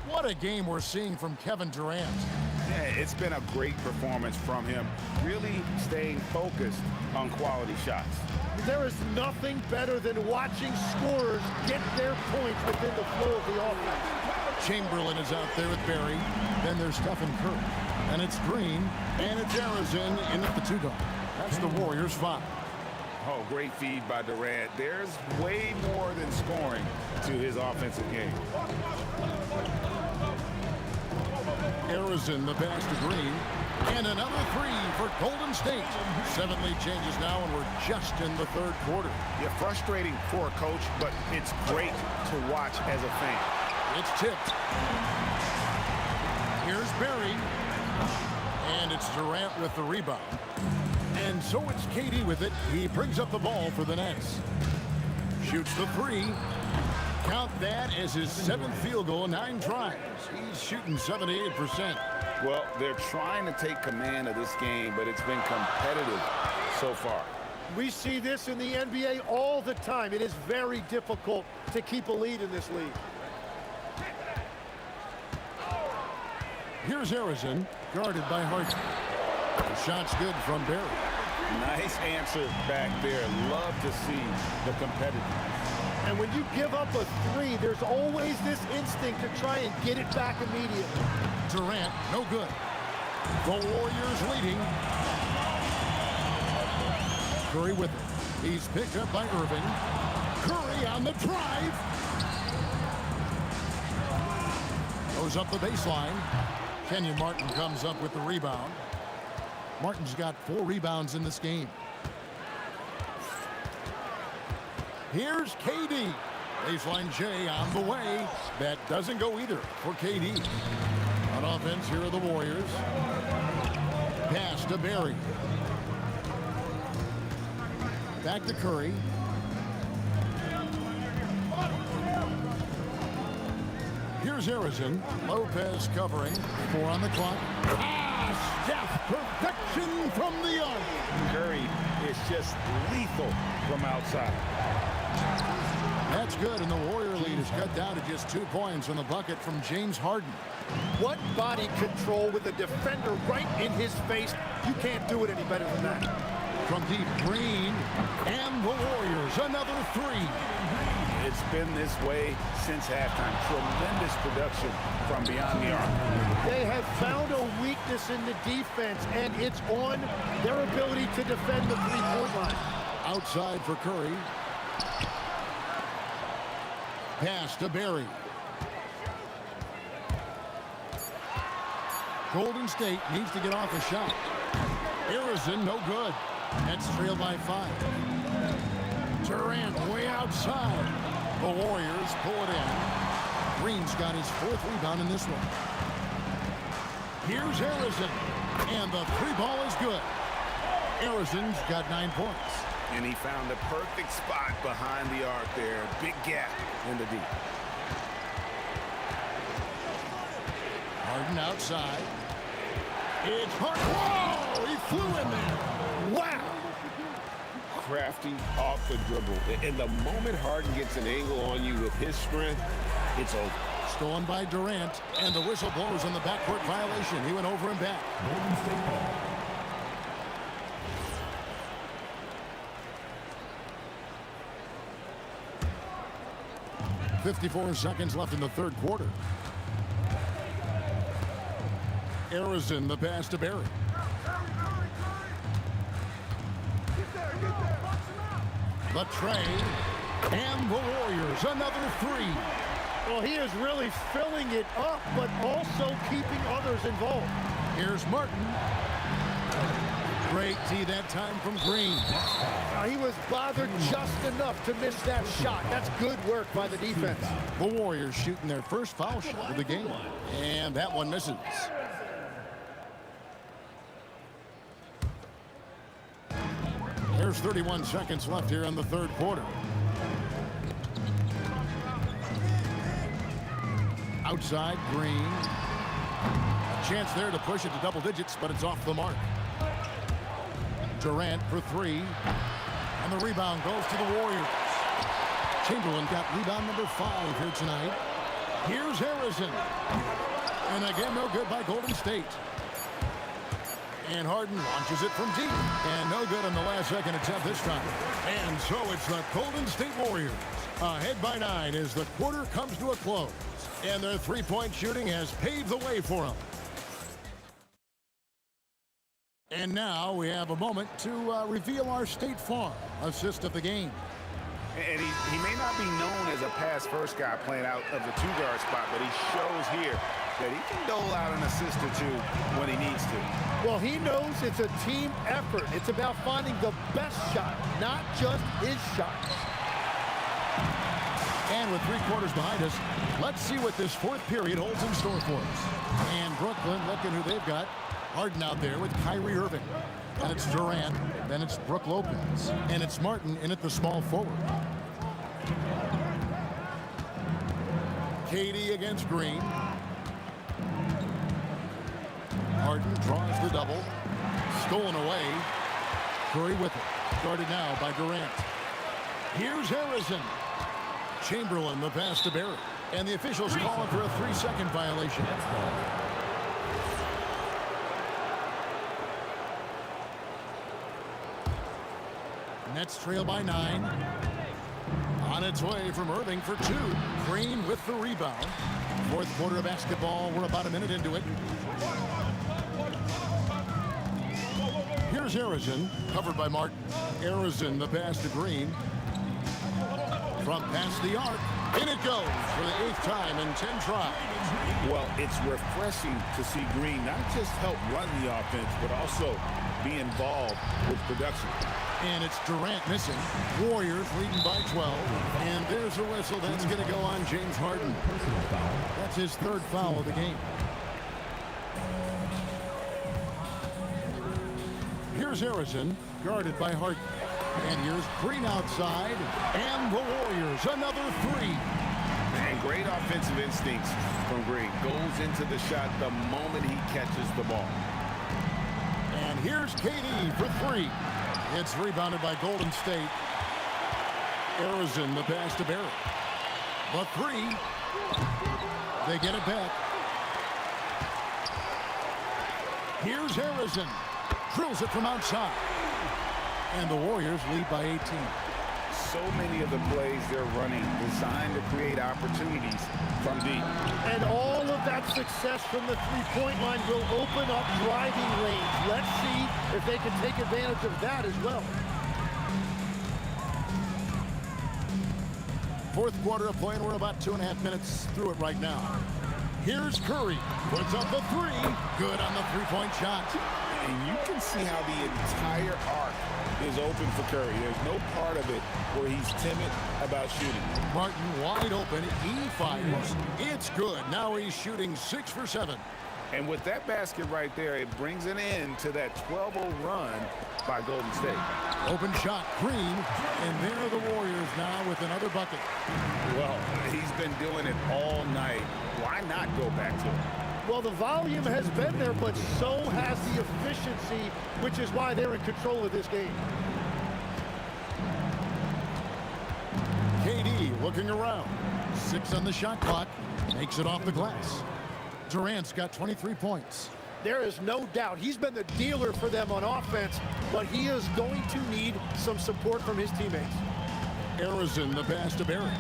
What a game we're seeing from Kevin Durant. Yeah, it's been a great performance from him, really staying focused on quality shots. There is nothing better than watching scorers get their points within the flow of the offense. Chamberlain is out there with Barry. Then there's Stephen Curry. And it's Green. And it's Harrison in at the 2 guard. That's the Warriors 5. Oh, great feed by Durant. There's way more than scoring to his offensive game. Harrison, the pass to Green. And another 3 for Golden State. 7 lead changes now, and we're just in the 3rd quarter. Yeah, frustrating for a coach, but it's great to watch as a fan. It's tipped. Here's Barry. And it's Durant with the rebound. And so it's KD with it. He brings up the ball for the Nets. Shoots the 3. Count that as his 7th field goal in 9 tries. He's shooting 78%. Well, they're trying to take command of this game, but it's been competitive so far. We see this in the NBA all the time. It is very difficult to keep a lead in this league. Here's Harrison, guarded by Hart. The shot's good from Barry. Nice answer back there. Love to see the competitiveness. And when you give up a 3, there's always this instinct to try and get it back immediately. Durant, no good. The Warriors leading. Curry with it. He's picked up by Irving. Curry on the drive. Goes up the baseline. Kenyon Martin comes up with the rebound. Martin's got 4 rebounds in this game. Here's KD. Baseline J on the way. That doesn't go either for KD. On offense, here are the Warriors. Pass to Barry. Back to Curry. Here's Harrison. Lopez covering. 4 on the clock. Steph, perfection from the arc. Curry is just lethal from outside. That's good, and the Warrior lead is cut down to just 2 points on the bucket from James Harden. What body control with a defender right in his face. You can't do it any better than that. From deep, Green, and the Warriors, another three. It's been this way since halftime. Tremendous production from beyond the arc. They have found a weakness in the defense, and it's on their ability to defend the three-point line. Outside for Curry. Pass to Barry. Golden State needs to get off a shot. Harrison, no good. Nets trail by 5. Durant way outside. The Warriors pull it in. Green's got his 4th rebound in this one. Here's Harrison. And the 3-ball is good. Harrison's got 9 points. And he found the perfect spot behind the arc there. Big gap in the deep. Harden outside. It's Harden. Whoa! He flew in there. Wow! Crafty off the dribble. And the moment Harden gets an angle on you with his strength, it's over. Stolen by Durant, and the whistle blows on the backcourt violation. He went over and back. 54 seconds left in the third quarter. Harrison, the pass to Barry. The trade, and the Warriors, another three. Well, he is really filling it up, but also keeping others involved. Here's Martin. Great D that time from Green. He was bothered just enough to miss that shot. That's good work by the defense. The Warriors shooting their first foul shot of the game. And that one misses. There's 31 seconds left here in the third quarter. Outside, Green. A chance there to push it to double digits, but it's off the mark. Durant for three. And the rebound goes to the Warriors. Chamberlain got rebound number 5 here tonight. Here's Harrison. And again, no good by Golden State. And Harden launches it from deep. And no good on the last second attempt this time. And so it's the Golden State Warriors ahead by 9 as the quarter comes to a close. And their three-point shooting has paved the way for them. And now we have a moment to reveal our State Farm assist of the game. And he may not be known as a pass-first guy playing out of the two-guard spot, but he shows here that he can dole out an assist or two when he needs to. Well, he knows it's a team effort. It's about finding the best shot, not just his shot. And with 3 quarters behind us, let's see what this fourth period holds in store for us. And Brooklyn, look at who they've got. Harden out there with Kyrie Irving. And it's Durant. Then it's Brook Lopez. And it's Martin in at the small forward. KD against Green. Harden draws the double. Stolen away. Curry with it. Guarded now by Durant. Here's Harrison. Chamberlain, the pass to Barry. And the officials calling for a 3-second violation. Nets trail by 9. On its way from Irving for 2. Green with the rebound. Fourth quarter of basketball. We're about a minute into it. Here's Harrison, covered by Martin. Harrison, the pass to Green. From past the arc. In it goes for the 8th time in 10 tries. Well, it's refreshing to see Green not just help run the offense, but also be involved with production. And it's Durant missing. Warriors leading by 12. And there's a whistle. That's going to go on James Harden. That's his 3rd foul of the game. Here's Harrison, guarded by Harden. And here's Green outside. And the Warriors, another 3. And great offensive instincts from Green. Goes into the shot the moment he catches the ball. And here's KD for 3. It's rebounded by Golden State. Harrison, the pass to Barrett. The 3. They get it back. Here's Harrison. Drills it from outside. And the Warriors lead by 18. So many of the plays they're running designed to create opportunities from deep. And all of that success from the three-point line will open up driving lanes. Let's see if they can take advantage of that as well. Fourth quarter of play, and we're about 2.5 minutes through it right now. Here's Curry. Puts up the three. Good on the three-point shot. And you can see how the entire arc is open for Curry. There's no part of it where he's timid about shooting. Martin wide open. He fires. It's good. Now he's shooting 6 for 7. And with that basket right there, it brings an end to that 12-0 run by Golden State. Open shot, Green, and there are the Warriors now with another bucket. Well, he's been doing it all night. Why not go back to it? Well, the volume has been there, but so has the efficiency, which is why they're in control of this game. KD looking around. 6 on the shot clock. Makes it off the glass. Durant's got 23 points. There is no doubt he's been the dealer for them on offense, but he is going to need some support from his teammates. Harrison, the pass to Barry.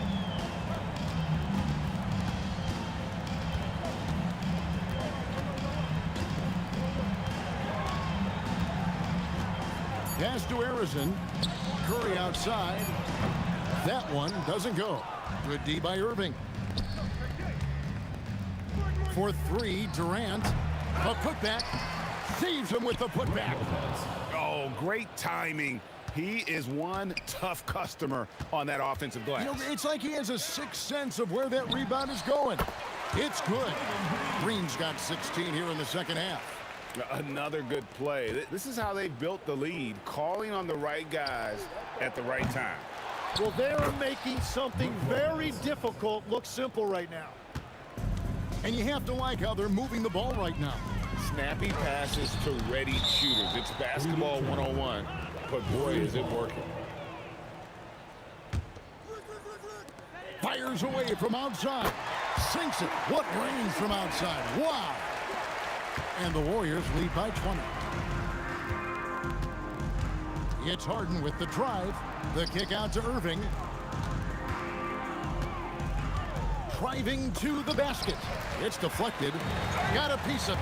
Pass to Harrison. Curry outside. That one doesn't go. Good D by Irving. For three, Durant. A putback. Saves him with the putback. Oh, great timing. He is one tough customer on that offensive glass. You know, it's like he has a sixth sense of where that rebound is going. It's good. Green's got 16 here in the second half. Another good play. This is how they built the lead, calling on the right guys at the right time. Well, they're making something very difficult look simple right now. And you have to like how they're moving the ball right now. Snappy passes to ready shooters. It's basketball 101, but boy, is it working. Fires away from outside. Sinks it. What range from outside. Wow. And the Warriors lead by 20. It's Harden with the drive. The kick out to Irving. Driving to the basket. It's deflected. Got a piece of it.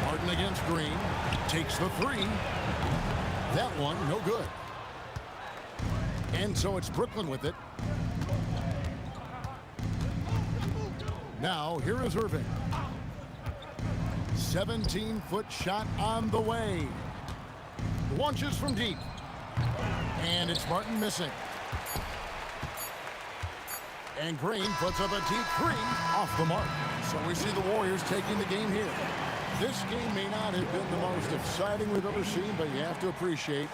Harden against Green. Takes the three. That one, no good. And so it's Brooklyn with it. Now, here is Irving. 17-foot shot on the way. Launches from deep. And it's Martin missing. And Green puts up a deep three off the mark. So we see the Warriors taking the game here. This game may not have been the most exciting we've ever seen, but you have to appreciate